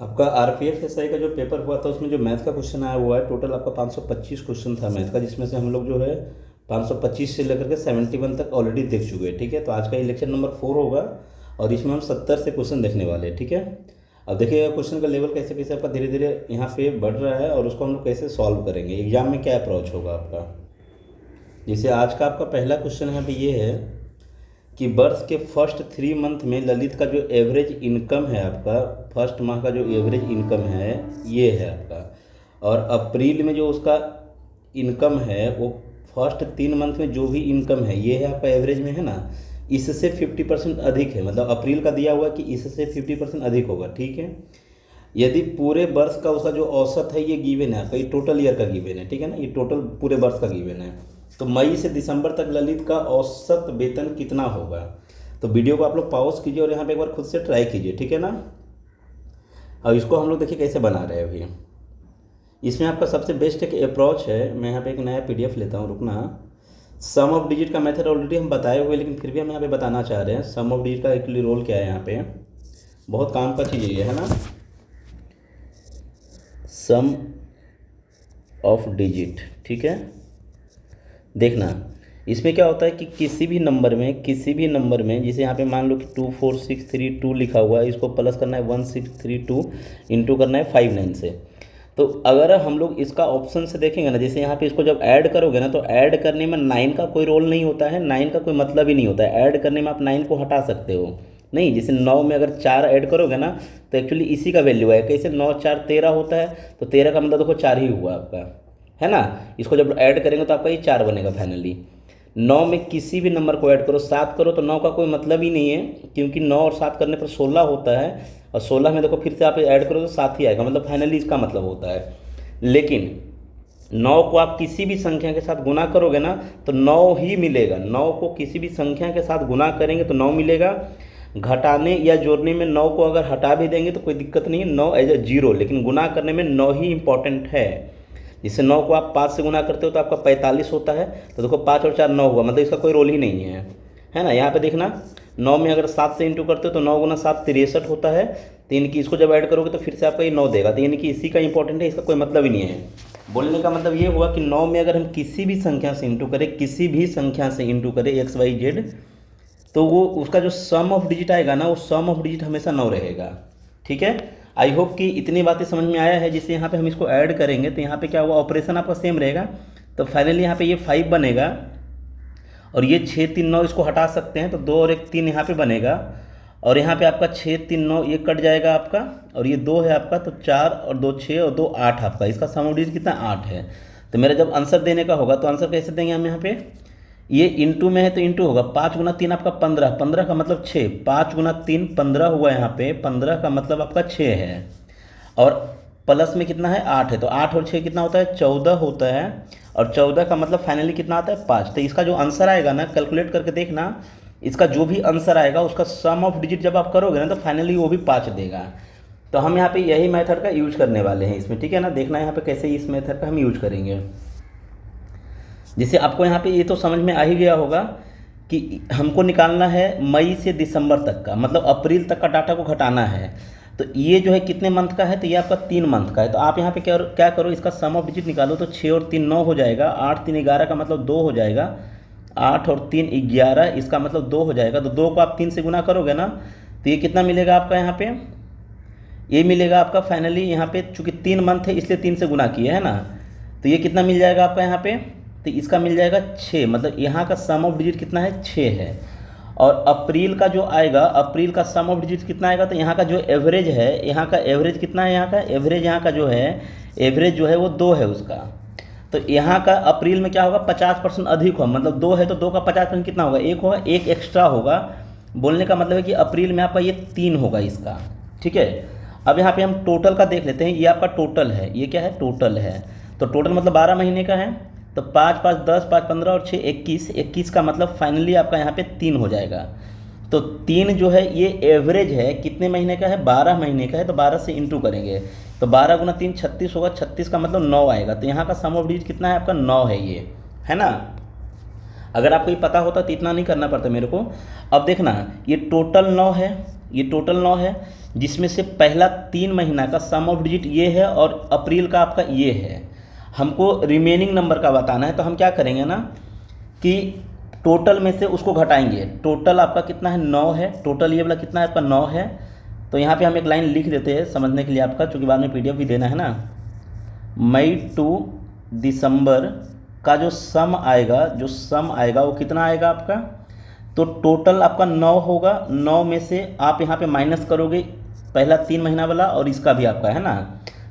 आपका RPF SI का जो पेपर हुआ था उसमें जो मैथ का क्वेश्चन आया हुआ है, टोटल आपका 525 क्वेश्चन था मैथ का, जिसमें से हम लोग जो है 525 से लेकर के 71 तक ऑलरेडी देख चुके हैं। ठीक है, तो आज का ये लेक्चर नंबर 4 होगा और इसमें हम 70 से क्वेश्चन देखने वाले हैं। ठीक है, अब देखिएगा क्वेश्चन का लेवल कैसे कैसे आपका धीरे धीरे यहाँ पे बढ़ रहा है और उसको हम लोग कैसे सॉल्व करेंगे, एग्जाम में क्या अप्रोच होगा आपका। जैसे आज का आपका पहला क्वेश्चन यहाँ पे ये है कि वर्ष के फर्स्ट 3 मंथ में ललित का जो एवरेज इनकम है, आपका फर्स्ट माह का जो एवरेज इनकम है ये है आपका, और अप्रैल में जो उसका इनकम है वो फर्स्ट 3 मंथ में जो भी इनकम है ये है आपका एवरेज में है ना, इससे 50% अधिक है। मतलब अप्रैल का दिया हुआ कि इससे 50% अधिक होगा। ठीक है, यदि पूरे वर्ष का उसका जो औसत है ये गिवन है आपका, ये टोटल ईयर का गिवन है। ठीक है ना, ये टोटल पूरे वर्ष का गिवन है। तो मई से दिसंबर तक ललित का औसत वेतन कितना होगा। तो वीडियो को आप लोग पॉज कीजिए और यहाँ पे एक बार खुद से ट्राई कीजिए। ठीक है ना, और इसको हम लोग देखिए कैसे बना रहे हैं अभी। इसमें आपका सबसे बेस्ट एक अप्रोच है, मैं यहाँ पे एक नया पीडीएफ लेता हूँ, रुकना। सम ऑफ डिजिट का मेथड ऑलरेडी हम बताए हुए, लेकिन फिर भी हम यहाँ पे बताना चाह रहे हैं सम ऑफ डिजिट का एक्चुअली रोल क्या है। यहाँ पे बहुत काम का चीज़ ये है ना, सम ऑफ डिजिट। ठीक है, देखना इसमें क्या होता है कि किसी भी नंबर में जैसे यहाँ पे मान लो कि 24632 लिखा हुआ है, इसको प्लस करना है 1632 इंटू करना है 59 से। तो अगर हम लोग इसका ऑप्शन से देखेंगे ना, जैसे यहाँ पे इसको जब ऐड करोगे ना, तो ऐड करने में 9 का कोई रोल नहीं होता है, 9 का कोई मतलब ही नहीं होता है। ऐड करने में आप 9 को हटा सकते हो नहीं, जैसे 9 में अगर 4 ऐड करोगे ना तो एक्चुअली इसी का वैल्यू है। कैसे 9 4 13 होता है, तो 13 का मतलब देखो 4 ही हुआ आपका, है ना। इसको जब ऐड करेंगे तो आपका ये 4 बनेगा फाइनली। 9 में किसी भी नंबर को ऐड करो, 7 करो तो 9 का कोई मतलब ही नहीं है, क्योंकि 9 और 7 करने पर 16 होता है, और 16 में देखो फिर से आप ऐड करो तो 7 ही आएगा, मतलब फाइनली इसका मतलब होता है। लेकिन 9 को आप किसी भी संख्या के साथ गुना करोगे ना तो 9 ही मिलेगा। 9 को किसी भी संख्या के साथ गुना करेंगे तो 9 मिलेगा। घटाने या जोड़ने में 9 को अगर हटा भी देंगे तो कोई दिक्कत नहीं है, 9 एज ए 0, लेकिन गुना करने में 9 ही इंपॉर्टेंट है। जिससे 9 को आप 5 से गुना करते हो तो आपका 45 होता है, तो देखो 5 और 4 9 हुआ, मतलब इसका कोई रोल ही नहीं है ना। यहाँ पे देखना 9 में अगर 7 से इंटू करते हो तो 9 गुना 7 63 होता है, तो यानी कि इसको जब ऐड करोगे तो फिर से आपका ये 9 देगा, तो यानी कि इसी का इंपॉर्टेंट है, इसका कोई मतलब ही नहीं है। बोलने का मतलब ये हुआ कि 9 में अगर हम किसी भी संख्या से इंटू करें, किसी भी संख्या से इंटू करें एक्स वाई जेड, तो वो उसका जो सम ऑफ डिजिट आएगा ना, वो सम ऑफ डिजिट हमेशा 9 रहेगा। ठीक है, आई होप कि इतनी बातें समझ में आया है। जिससे यहाँ पे हम इसको ऐड करेंगे तो यहाँ पे क्या हुआ, ऑपरेशन आपका सेम रहेगा। तो फाइनली यहाँ पे ये 5 बनेगा, और ये 6 3 9 इसको हटा सकते हैं, तो 2 और 1 3 यहाँ पे बनेगा, और यहाँ पे आपका 6 3 9 ये कट जाएगा आपका, और ये 2 है आपका, तो 4 और 2 6 और 2 8 आपका, इसका सम ऑफ डिजिट कितना 8 है। तो मेरा जब आंसर देने का होगा तो आंसर कैसे देंगे हम, यहाँ पे ये इंटू में है तो इंटू होगा, 5 गुना 3 आपका 15, 15 का मतलब 6, 5 गुना 3 15 हुआ यहाँ पे, 15 का मतलब आपका 6 है, और प्लस में कितना है 8 है, तो 8 और 6 कितना होता है 14 होता है, और 14 का मतलब फाइनली कितना आता है 5। तो इसका जो आंसर आएगा ना, कैलकुलेट करके देखना, इसका जो भी आंसर आएगा उसका सम ऑफ डिजिट जब आप करोगे ना तो फाइनली वो भी 5 देगा। तो हम यहाँ पे यही मेथड का यूज करने वाले हैं इसमें। ठीक है ना, देखना यहाँ पे कैसे इस मेथड का हम यूज करेंगे। जैसे आपको यहाँ पे ये तो समझ में आ ही गया होगा कि हमको निकालना है मई से दिसंबर तक का, मतलब अप्रैल तक का डाटा को घटाना है। तो ये जो है कितने मंथ का है, तो ये आपका 3 मंथ का है। तो आप यहाँ पे क्या करो, इसका सम ऑफ डिजिट निकालो, तो 6 और 3 9 हो जाएगा, 8 3 11 का मतलब 2 हो जाएगा, 8 और 3 11 इसका मतलब 2 हो जाएगा। तो 2 को आप 3 से गुना करोगे ना तो ये कितना मिलेगा आपका, यहाँ पे ये मिलेगा आपका फाइनली, यहाँ पे चूँकि 3 मंथ है इसलिए 3 से गुना किया है ना, तो ये कितना मिल जाएगा आपका यहाँ पे, तो इसका मिल जाएगा 6, मतलब यहाँ का सम ऑफ डिजिट कितना है 6 है। और अप्रैल का जो आएगा, अप्रैल का सम ऑफ डिजिट कितना आएगा, तो यहाँ का जो एवरेज है, यहाँ का एवरेज कितना है, यहाँ का एवरेज, यहाँ का जो है एवरेज जो है वो 2 है उसका। तो यहाँ का अप्रैल में क्या होगा 50% अधिक होगा, मतलब 2 है तो 2 का 50% कितना होगा, 1 होगा, 1 एक्स्ट्रा होगा। बोलने का मतलब है कि अप्रैल में आपका ये 3 होगा इसका। ठीक है, अब यहाँ पे हम टोटल का देख लेते हैं। ये आपका टोटल है, ये क्या है टोटल है, तो टोटल मतलब 12 महीने का है, तो 5 5 10 5 15 और 6 21, 21 का मतलब फाइनली आपका यहाँ पे 3 हो जाएगा। तो 3 जो है ये एवरेज है, कितने महीने का है 12 महीने का है, तो 12 से इंटू करेंगे तो 12 गुना 3 36 होगा, 36 का मतलब 9 आएगा। तो यहाँ का सम ऑफ डिजिट कितना है आपका 9 है, ये है ना। अगर आपको ये पता होता तो इतना नहीं करना पड़ता मेरे को। अब देखना ये टोटल 9 है, ये टोटल 9 है, जिसमें से पहला 3 महीना का सम ऑफ डिजिट ये है और अप्रैल का आपका ये है। हमको रिमेनिंग नंबर का बताना है, तो हम क्या करेंगे ना कि टोटल में से उसको घटाएंगे। टोटल आपका कितना है, 9 है। टोटल ये वाला कितना है आपका, 9 है। तो यहाँ पे हम एक लाइन लिख देते हैं समझने के लिए आपका, चूँकि बाद में PDF भी देना है ना। मई टू दिसंबर का जो सम आएगा वो कितना आएगा आपका, तो टोटल आपका 9 होगा। 9 में से आप यहाँ पे माइनस करोगे पहला 3 महीना वाला और इसका भी आपका है ना,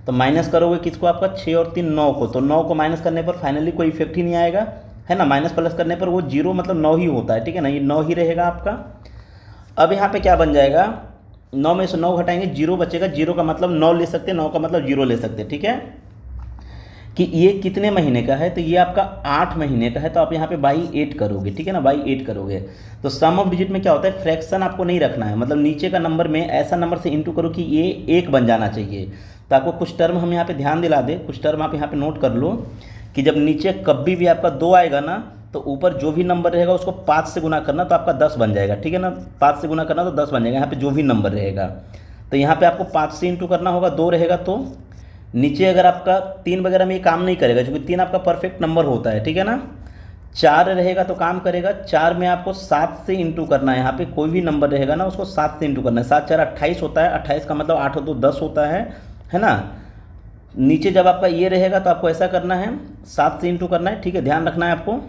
तो माइनस करोगे किसको, आपका 6 और 3 9 को। तो 9 को माइनस करने पर फाइनली कोई इफेक्ट ही नहीं आएगा, है ना। माइनस प्लस करने पर वो 0 मतलब 9 ही होता है, ठीक है ना। ये 9 ही रहेगा आपका। अब यहाँ पे क्या बन जाएगा, 9 में से 9 घटाएंगे, 0 बचेगा। 0 का मतलब 9 ले सकते, 9 का मतलब 0 ले सकते, ठीक है। कि ये कितने महीने का है, तो ये आपका 8 महीने का है। तो आप यहाँ पे बाई 8 करोगे, ठीक है ना, बाई 8 करोगे। तो सम ऑफ डिजिट में क्या होता है, फ्रैक्शन आपको नहीं रखना है, मतलब नीचे का नंबर में ऐसा नंबर से इंटू करो कि ये 1 बन जाना चाहिए। तो आपको कुछ टर्म हम यहाँ पे ध्यान दिला दें, कुछ टर्म आप यहाँ पे नोट कर लो कि जब नीचे कभी भी आपका 2 आएगा ना, तो ऊपर जो भी नंबर रहेगा उसको 5 से गुना करना, तो आपका 10 बन जाएगा, ठीक है ना। 5 से गुना करना तो 10 बन जाएगा यहाँ पे जो भी नंबर रहेगा। तो यहाँ पे आपको 5 से इंटू करना होगा, 2 रहेगा तो नीचे अगर आपका 3 वगैरह में ये काम नहीं करेगा, क्योंकि 3 आपका परफेक्ट नंबर होता है, ठीक है ना। 4 रहेगा तो काम करेगा। 4 में आपको 7 से इंटू करना है, यहाँ पे कोई भी नंबर रहेगा ना उसको 7 से इंटू करना है। 7 4 28 होता है, 28 का मतलब 8 हो तो 10 होता है ना। नीचे जब आपका ये रहेगा तो आपको ऐसा करना है, 7 से इंटू करना है, ठीक है, ध्यान रखना है आपको।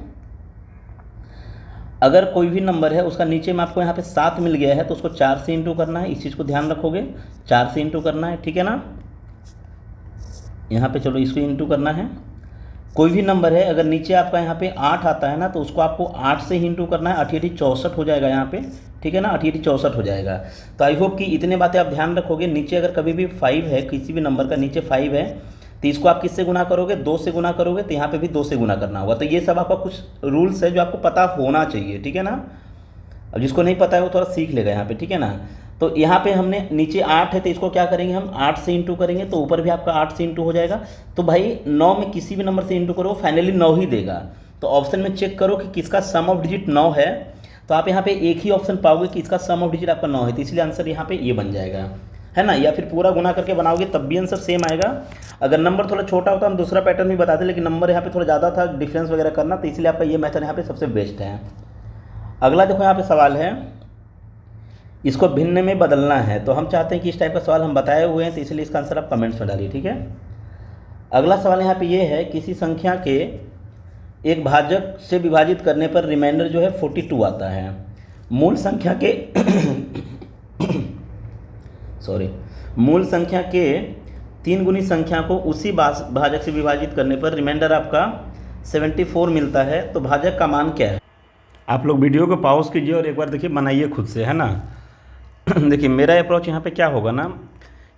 अगर कोई भी नंबर है उसका नीचे में आपको यहाँ पे 7 मिल गया है तो उसको 4 से इंटू करना है, इस चीज़ को ध्यान रखोगे, 4 से इंटू करना है, ठीक है ना। यहाँ पे चलो इसको इंटू करना है। कोई भी नंबर है अगर नीचे आपका यहाँ पे 8 आता है ना, तो उसको आपको 8 से ही इंटू करना है, 8 64 हो जाएगा यहाँ पे, ठीक है ना, 8 64 हो जाएगा। तो आई होप कि इतने बातें आप ध्यान रखोगे। नीचे अगर कभी भी 5 है, किसी भी नंबर का नीचे 5 है, तो इसको आप किससे गुना करोगे, 2 से गुना करोगे, तो यहाँ पे भी 2 से गुना करना होगा। तो ये सब आपका कुछ रूल्स है जो आपको पता होना चाहिए, ठीक है ना। अब जिसको नहीं पता है वो थोड़ा सीख लेगा यहाँ पे, ठीक है ना। तो यहाँ पे हमने नीचे 8 है तो इसको क्या करेंगे हम, 8 से इंटू करेंगे, तो ऊपर भी आपका 8 से इंटू हो जाएगा। तो भाई 9 में किसी भी नंबर से इंटू करो फाइनली 9 ही देगा। तो ऑप्शन में चेक करो कि किसका सम ऑफ डिजिट 9 है, तो आप यहाँ पे एक ही ऑप्शन पाओगे कि इसका सम ऑफ डिजिट आपका 9 है, तो इसलिए आंसर यहाँ पे ये बन जाएगा, है ना। या फिर पूरा गुना करके बनाओगे तब भी आंसर सेम आएगा। अगर नंबर थोड़ा छोटा होता हम दूसरा पैटर्न भी बताते, लेकिन नंबर यहाँ पे थोड़ा ज़्यादा था डिफरेंस वगैरह करना, तो इसलिए आपका ये मेथड यहाँ पे सबसे बेस्ट है। अगला देखो यहाँ पे सवाल है, इसको भिन्न में बदलना है। तो हम चाहते हैं कि इस टाइप का सवाल हम बताए हुए हैं, तो इसलिए इसका आंसर आप कमेंट्स में डालिए, ठीक है। अगला सवाल यहाँ पे ये है, किसी संख्या के एक भाजक से विभाजित करने पर रिमाइंडर जो है 42 आता है। मूल संख्या के मूल संख्या के 3 गुनी संख्या को उसी भाजक से विभाजित करने पर रिमाइंडर आपका 74 मिलता है। तो भाजक का मान क्या है। आप लोग वीडियो को पॉज कीजिए और एक बार देखिए, बनाइए खुद से, है ना। देखिए मेरा अप्रोच यहाँ पे क्या होगा ना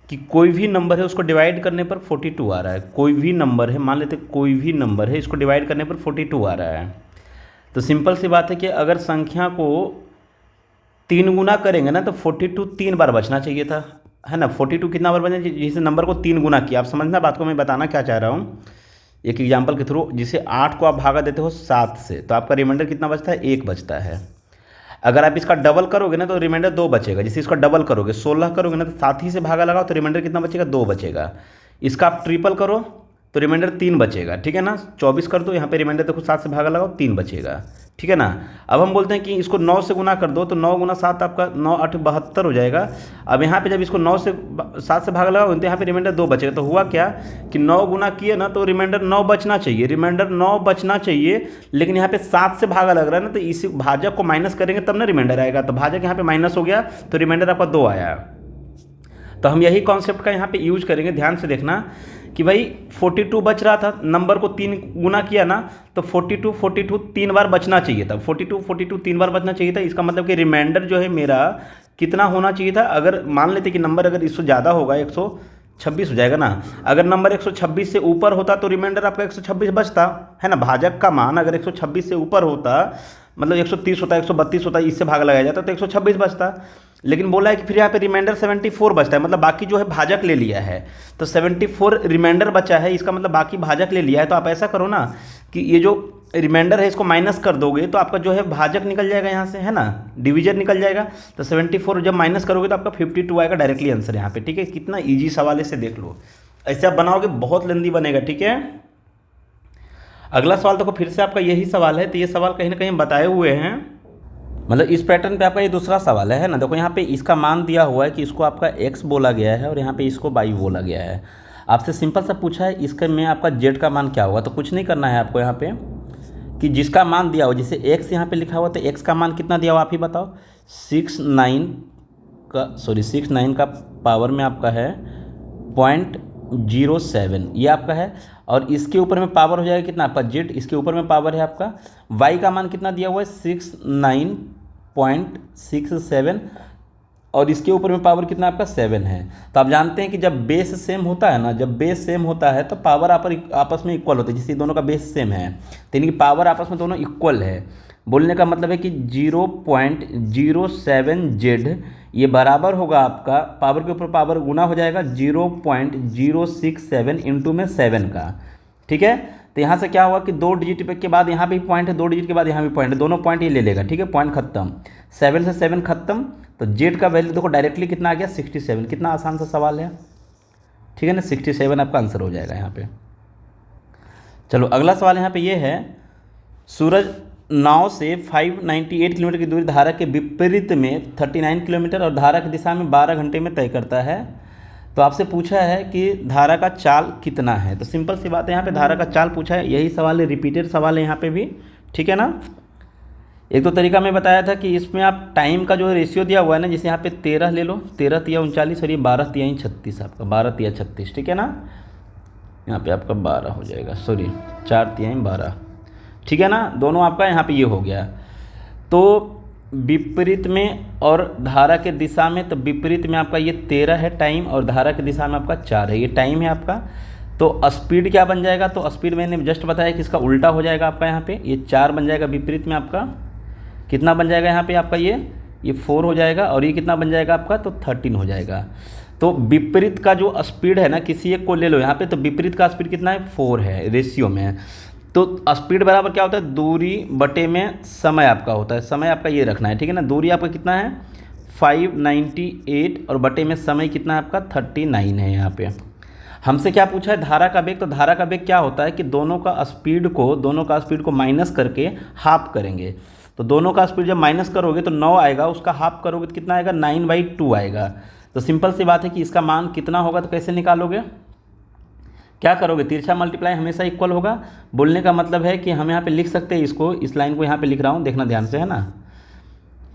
कि कोई भी नंबर है उसको डिवाइड करने पर 42 आ रहा है। कोई भी नंबर है, मान लेते कोई भी नंबर है, इसको डिवाइड करने पर 42 आ रहा है। तो सिंपल सी बात है कि अगर संख्या को 3 गुना करेंगे ना तो 42 3 बार बचना चाहिए था, है ना। 42 कितना बार बचना, जिस नंबर को 3 गुना किया। आप समझना बात को, मैं बताना क्या चाह रहा हूँ एक एग्जाम्पल के थ्रू। जिसे 8 को आप भागा देते हो 7 से, तो आपका रिमाइंडर कितना बचता है, 1 बचता है। अगर आप इसका डबल करोगे ना तो रिमाइंडर 2 बचेगा। जैसे इसका डबल करोगे 16 करोगे ना तो 7 ही से भागा लगाओ तो रिमाइंडर कितना बचेगा, 2 बचेगा। इसका आप ट्रिपल करो तो रिमाइंडर 3 बचेगा, ठीक है ना। 24 कर दो, यहाँ पे रिमाइंडर देखो 7 से भागा लगाओ 3 बचेगा, ठीक है ना। अब हम बोलते हैं कि इसको 9 से गुना कर दो, तो 9 गुना 7 आपका 9 8 72 हो जाएगा। अब यहाँ पे जब इसको 9 से 7 से भाग लगाओ तो यहाँ पे रिमाइंडर 2 बचेगा। तो हुआ क्या कि 9 गुना किए ना तो रिमाइंडर 9 बचना चाहिए, रिमाइंडर 9 बचना चाहिए। लेकिन यहाँ पे 7 से भागा लग रहा है ना, तो इसी भाजक को माइनस करेंगे तब ना रिमाइंडर आएगा। तो भाजक यहाँ पे माइनस हो गया तो रिमाइंडर आपका 2 आया। तो हम यही कॉन्सेप्ट का यहाँ पे यूज करेंगे। ध्यान से देखना कि भाई 42 बच रहा था, नंबर को 3 गुना किया ना तो 42 3 बार बचना चाहिए था। 42 3 बार बचना चाहिए था। इसका मतलब कि रिमाइंडर जो है मेरा कितना होना चाहिए था। अगर मान लेते कि नंबर अगर इससे ज़्यादा होगा 126 हो जाएगा ना। अगर नंबर 126 से ऊपर होता तो रिमाइंडर आपका 126 बचता, है ना। भाजक का मान अगर 126 से ऊपर होता, मतलब 130 होता, 132 होता, इससे भाग लगाया जाता तो 126 बचता। लेकिन बोला है कि फिर यहाँ पे रिमाइंडर 74 बचता है, मतलब बाकी जो है भाजक ले लिया है। तो 74 रिमाइंडर बचा है, इसका मतलब बाकी भाजक ले लिया है। तो आप ऐसा करो ना कि ये जो रिमाइंडर है इसको माइनस कर दोगे तो आपका जो है भाजक निकल जाएगा यहाँ से, है ना, डिवीजन निकल जाएगा। तो 74 जब माइनस करोगे तो आपका 52 आएगा डायरेक्टली आंसर यहाँ पे, ठीक है। कितना ईजी सवाल है, इसे देख लो। ऐसे आप बनाओगे बहुत लेंदी बनेगा, ठीक है। अगला सवाल देखो, फिर से आपका यही सवाल है। तो ये सवाल कहीं ना कहीं बताए हुए हैं, मतलब इस पैटर्न पे आपका ये दूसरा सवाल है ना। देखो यहाँ पे इसका मान दिया हुआ है कि इसको आपका x बोला गया है और यहाँ पे इसको y बोला गया है। आपसे सिंपल सा पूछा है इसके में आपका z का मान क्या होगा। तो कुछ नहीं करना है आपको यहाँ पे, कि जिसका मान दिया हो, जैसे x यहाँ पे लिखा हुआ तो x का मान कितना दिया हुआ आप ही बताओ। 69 का पावर में आपका है 0.07, ये आपका है। और इसके ऊपर में पावर हो जाएगा कितना आपका z, इसके ऊपर में पावर है आपका। y का मान कितना दिया हुआ है 69.67, और इसके ऊपर में पावर कितना आपका 7 है। तो आप जानते हैं कि जब बेस सेम होता है ना, जब बेस सेम होता है तो पावर आपस में इक्वल होता है। जिससे दोनों का बेस सेम है तो इनकी पावर आपस में दोनों इक्वल है। बोलने का मतलब है कि 0.07z ये बराबर होगा आपका, पावर के ऊपर पावर गुना हो जाएगा 0.067 इंटू में 7 का, ठीक है। तो यहाँ से क्या हुआ कि 2 डिजिट के बाद यहाँ भी पॉइंट है, 2 डिजिट के बाद यहाँ भी पॉइंट है, दोनों पॉइंट ये ले लेगा, ठीक है। पॉइंट खत्म, 7 से 7 खत्म। तो जेड का वैल्यू देखो डायरेक्टली कितना आ गया 67। कितना आसान सा सवाल है, ठीक है ना। 67 आपका आंसर हो जाएगा यहाँ पे। चलो अगला सवाल यहाँ पे ये है, सूरज नाव से 598 किलोमीटर की दूरी धारा के विपरीत में 39 किलोमीटर और धारा की दिशा में 12 घंटे में तय करता है। तो आपसे पूछा है कि धारा का चाल कितना है। तो सिंपल सी बात है, यहाँ पे धारा का चाल पूछा है, यही सवाल है, रिपीटेड सवाल है यहाँ पे भी, ठीक है ना। एक तो तरीका मैं बताया था कि इसमें आप टाइम का जो रेशियो दिया हुआ है ना, जैसे यहाँ पे 13 ले लो, 13 तिया 39 और ये 12 तिया 36, आपका 12 तिया 36, ठीक है ना। यहाँ पे आपका 12 हो जाएगा, सॉरी 4 तिया 12, ठीक है ना। दोनों आपका यहाँ पे ये हो गया। तो विपरीत में और धारा के दिशा में, तो विपरीत में आपका ये 13 है टाइम और धारा की दिशा में आपका 4 है, ये टाइम है आपका। तो स्पीड क्या बन जाएगा, तो स्पीड मैंने जस्ट बताया कि इसका उल्टा हो जाएगा आपका, यहाँ पे ये 4 बन जाएगा, विपरीत में आपका कितना बन जाएगा यहाँ पे आपका ये 4 हो जाएगा, और ये कितना बन जाएगा आपका, तो 13 हो जाएगा। तो विपरीत का जो स्पीड है ना, किसी एक को ले लो यहाँ पे, तो विपरीत का स्पीड कितना है 4 है, रेशियो में। तो स्पीड बराबर क्या होता है, दूरी बटे में समय आपका होता है। समय आपका ये रखना है, ठीक है ना। दूरी आपका कितना है 598 और बटे में समय कितना है आपका 39 है। यहाँ पे हमसे क्या पूछा है, धारा का वेग। तो धारा का वेग क्या होता है कि दोनों का स्पीड को माइनस करके हाफ करेंगे। तो दोनों का स्पीड जब माइनस करोगे तो 9 आएगा, उसका हाफ करोगे तो कितना आएगा 9/2 आएगा। तो सिंपल सी बात है कि इसका मान कितना होगा, तो कैसे निकालोगे, क्या करोगे, तिरछा मल्टीप्लाई हमेशा इक्वल होगा। बोलने का मतलब है कि हम यहाँ पे लिख सकते हैं इसको, इस लाइन को यहाँ पे लिख रहा हूँ, देखना ध्यान से, है ना,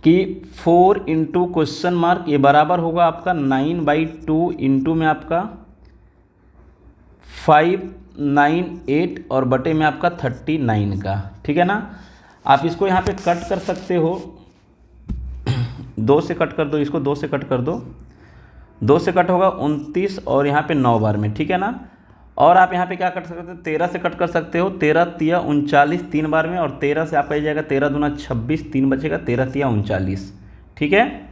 कि 4 इंटू क्वेश्चन मार्क ये बराबर होगा आपका 9/2 इंटू में आपका 598 और बटे में आपका 39 का, ठीक है ना। आप इसको यहाँ पे कट कर सकते हो, 2 से कट कर दो, इसको 2 से कट कर दो, 2 से कट होगा 29 और यहाँ पे 9 बार में, ठीक है ना। और आप यहाँ पे क्या कर सकते हो, 13 से कट कर सकते हो, 13 तिया 39 3 बार में, और 13 से आपका जाएगा 13 दूना 26, 3 बचेगा 13 तिया 39, ठीक है।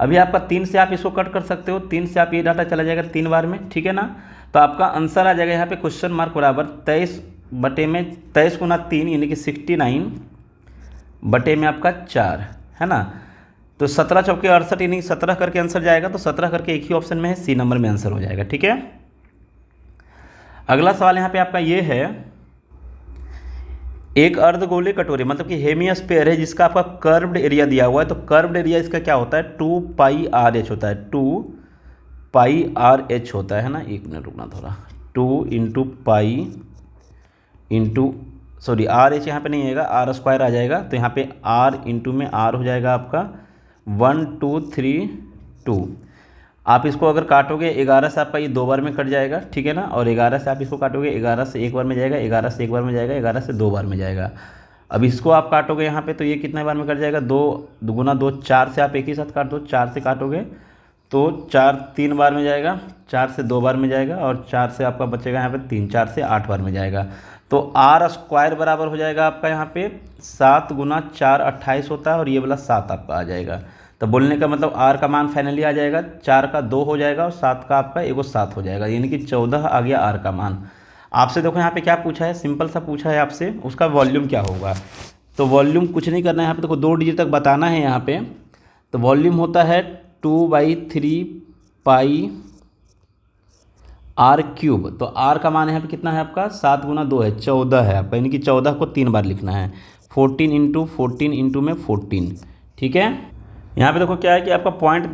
अभी आपका 3 से आप इसको कट कर सकते हो, 3 से आप ये डाटा चला जाएगा 3 बार में, ठीक है ना। तो आपका आंसर आ जाएगा यहाँ पे क्वेश्चन मार्क बराबर 23 बटे में 23 गुना 3 यानी कि 69 बटे में आपका 4, है ना। तो 17 चौके 68 यानी 17 करके आंसर जाएगा। तो 17 करके एक ही ऑप्शन में है, सी नंबर में आंसर हो जाएगा, ठीक है। अगला सवाल यहाँ पे आपका ये है, एक अर्धगोलीय कटोरी मतलब कि हेमिस्फीयर है जिसका आपका कर्व्ड एरिया दिया हुआ है। तो कर्व्ड एरिया इसका क्या होता है 2πRh होता है, 2πRh होता है ना। एक मिनट रुकना थोड़ा, 2 into pi into sorry RH यहाँ पे नहीं आएगा, R² आ जाएगा। तो यहाँ पे R इंटू में R हो जाएगा आपका 1 2 3 2। आप इसको अगर काटोगे 11 से आपका ये 2 बार में कट जाएगा, ठीक है ना। और 11 से आप इसको काटोगे 11 से 1 बार में जाएगा, 11 से 1 बार में जाएगा, 11 से 2 बार में जाएगा। अब इसको आप काटोगे यहाँ पे तो ये कितने बार में कट जाएगा, 2 गुना 2 4 से आप एक ही साथ काट दो, 4 से काटोगे तो 4 3 बार में जाएगा, 4 से 2 बार में जाएगा, और 4 से आपका बचेगा यहाँ पे 3, 4 से 8 बार में जाएगा। तो R² बराबर हो जाएगा आपका यहाँ पे 7 गुना 4 28 होता है, और ये वाला 7 आपका आ जाएगा। तो बोलने का मतलब R का मान फाइनली आ जाएगा 4 का 2 हो जाएगा, और 7 का आपका एगो 7 हो जाएगा, यानी कि 14 आ गया R का मान। आपसे देखो यहाँ पे क्या पूछा है, सिंपल सा पूछा है आपसे, उसका वॉल्यूम क्या होगा। तो वॉल्यूम कुछ नहीं करना है यहाँ पे, देखो 2 डिजिट तक बताना है यहाँ पे। तो वॉल्यूम होता है 2/3 पाई आर क्यूब। तो आर का मान यहाँ पे कितना है आपका, 7 गुना 2 है, 14 है आपका, यानी कि 14 को 3 बार लिखना है। 14 इंटू 14 इंटू में 14, ठीक है। यहाँ पे देखो क्या है कि आपका पॉइंट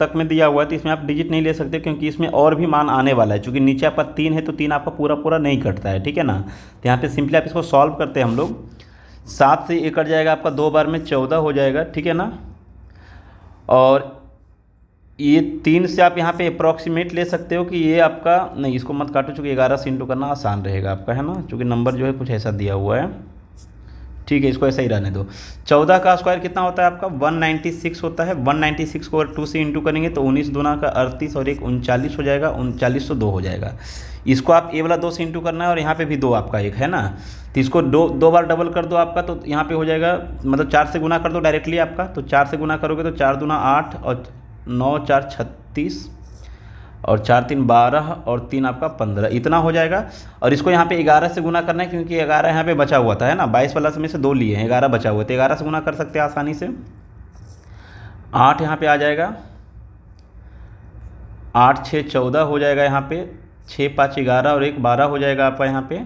तक में दिया हुआ है, तो इसमें आप डिजिट नहीं ले सकते क्योंकि इसमें और भी मान आने वाला है। चूँकि नीचे आपका 3 है तो 3 आपका पूरा पूरा नहीं कटता है, ठीक है ना। तो यहाँ पे सिंपली आप इसको सॉल्व करते हैं हम लोग। 7 से ये कट जाएगा आपका 2 बार में, 14 हो जाएगा, ठीक है ना। और ये 3 से आप यहाँ पे अप्रॉक्सीमेट ले सकते हो कि ये आपका, नहीं इसको मत काटो चूँकि 11 से इंटू करना आसान रहेगा आपका, है ना, चूँकि नंबर जो है कुछ ऐसा दिया हुआ है, ठीक है, इसको ऐसा ही रहने दो। 14 का स्क्वायर कितना होता है आपका, 196 होता है। 196 को अगर 2 से इंटू करेंगे तो 19 दूना का 38 और 1 39 हो जाएगा, 3902 हो जाएगा। इसको आप ए वाला 2 से इंटू करना है और यहाँ पे भी 2 आपका 1 है ना, तो इसको दो बार डबल कर दो आपका, तो यहाँ पे हो जाएगा, मतलब 4 से गुना कर दो डायरेक्टली आपका। तो 4 से गुना करोगे तो 4 दूना 8 और 9 4 36 और 4 3 12 और 3 आपका 15, इतना हो जाएगा। और इसको यहाँ पे 11 से गुना करना है क्योंकि 11 यहाँ पे बचा हुआ था, है ना, 22 वाला में से 2 लिए हैं, 11 बचा हुआ, तो 11 से गुना कर सकते हैं आसानी से। 8 यहाँ पे आ जाएगा, 8 6 14 हो जाएगा यहाँ पे, 6 5 11 और 1 12 हो जाएगा आपका यहाँ पे,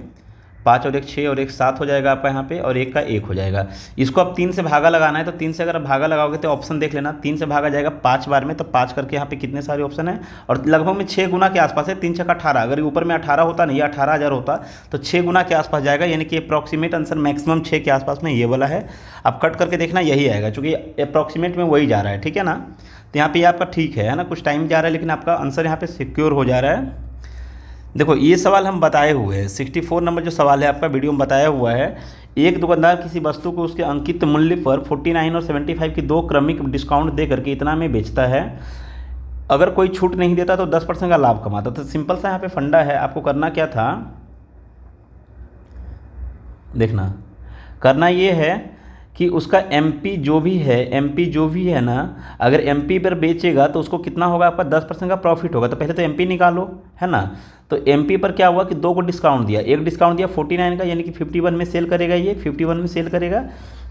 5 और 1 6 और 1 7 हो जाएगा आपका यहाँ पे, और 1 का 1 हो जाएगा। इसको अब 3 से भागा लगाना है, तो 3 से अगर भागा लगाओगे तो ऑप्शन देख लेना, 3 से भागा जाएगा 5 बार में, तो 5 करके यहाँ पे कितने सारे ऑप्शन है, और लगभग में 6 गुना के आसपास है। 3 6 18, अगर ऊपर में 18 होता नहीं, 18,000 होता तो 6 गुना के आसपास जाएगा, यानी कि अप्रॉक्सीमेट आंसर मैक्सिमम 6 के आसपास में ये वाला है। आप कट करके देखना यही आएगा, चूँकि अप्रॉक्सीमेट में वही जा रहा है, ठीक है ना। तो यहाँ पे आपका ठीक है ना, कुछ टाइम जा रहा है लेकिन आपका आंसर यहाँ पे सिक्योर हो जा रहा है। देखो ये सवाल हम बताए हुए हैं, 64 नंबर जो सवाल है आपका वीडियो में बताया हुआ है। एक दुकानदार किसी वस्तु को उसके अंकित मूल्य पर 49 और 75 की 2 क्रमिक डिस्काउंट दे करके इतना में बेचता है। अगर कोई छूट नहीं देता तो 10% का लाभ कमाता। तो सिंपल सा यहाँ पे फंडा है, आपको करना क्या था, देखना, करना ये है कि उसका एमपी जो भी है ना, अगर एमपी पर बेचेगा तो उसको कितना होगा आपका, 10% का प्रॉफिट होगा। तो पहले तो एमपी निकालो, है ना। तो एमपी पर क्या हुआ कि 2 को डिस्काउंट दिया, एक डिस्काउंट दिया 49 का, यानी कि 51 में सेल करेगा, ये 51 में सेल करेगा।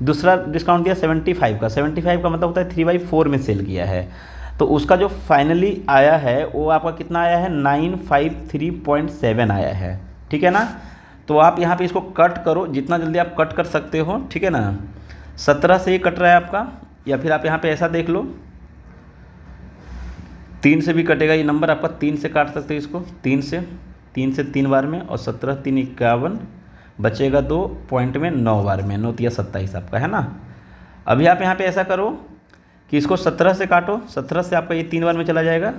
दूसरा डिस्काउंट दिया 75 का, 75 का मतलब होता है 3/4 में सेल किया है। तो उसका जो फाइनली आया है वो आपका कितना आया है, 953.7 आया है, ठीक है ना। तो आप यहाँ पे इसको कट करो, जितना जल्दी आप कट कर सकते हो, ठीक है ना। 17 से ये कट रहा है आपका, या फिर आप यहाँ पे ऐसा देख लो, 3 से भी कटेगा ये नंबर आपका, 3 से काट सकते हो इसको, 3 से 3 बार में, और 17 3 51 बचेगा 2 पॉइंट में 9 बार में, 9 3 27 आपका, है ना। अभी आप यहाँ पे ऐसा करो कि इसको 17 से काटो, 17 से आपका ये 3 बार में चला जाएगा,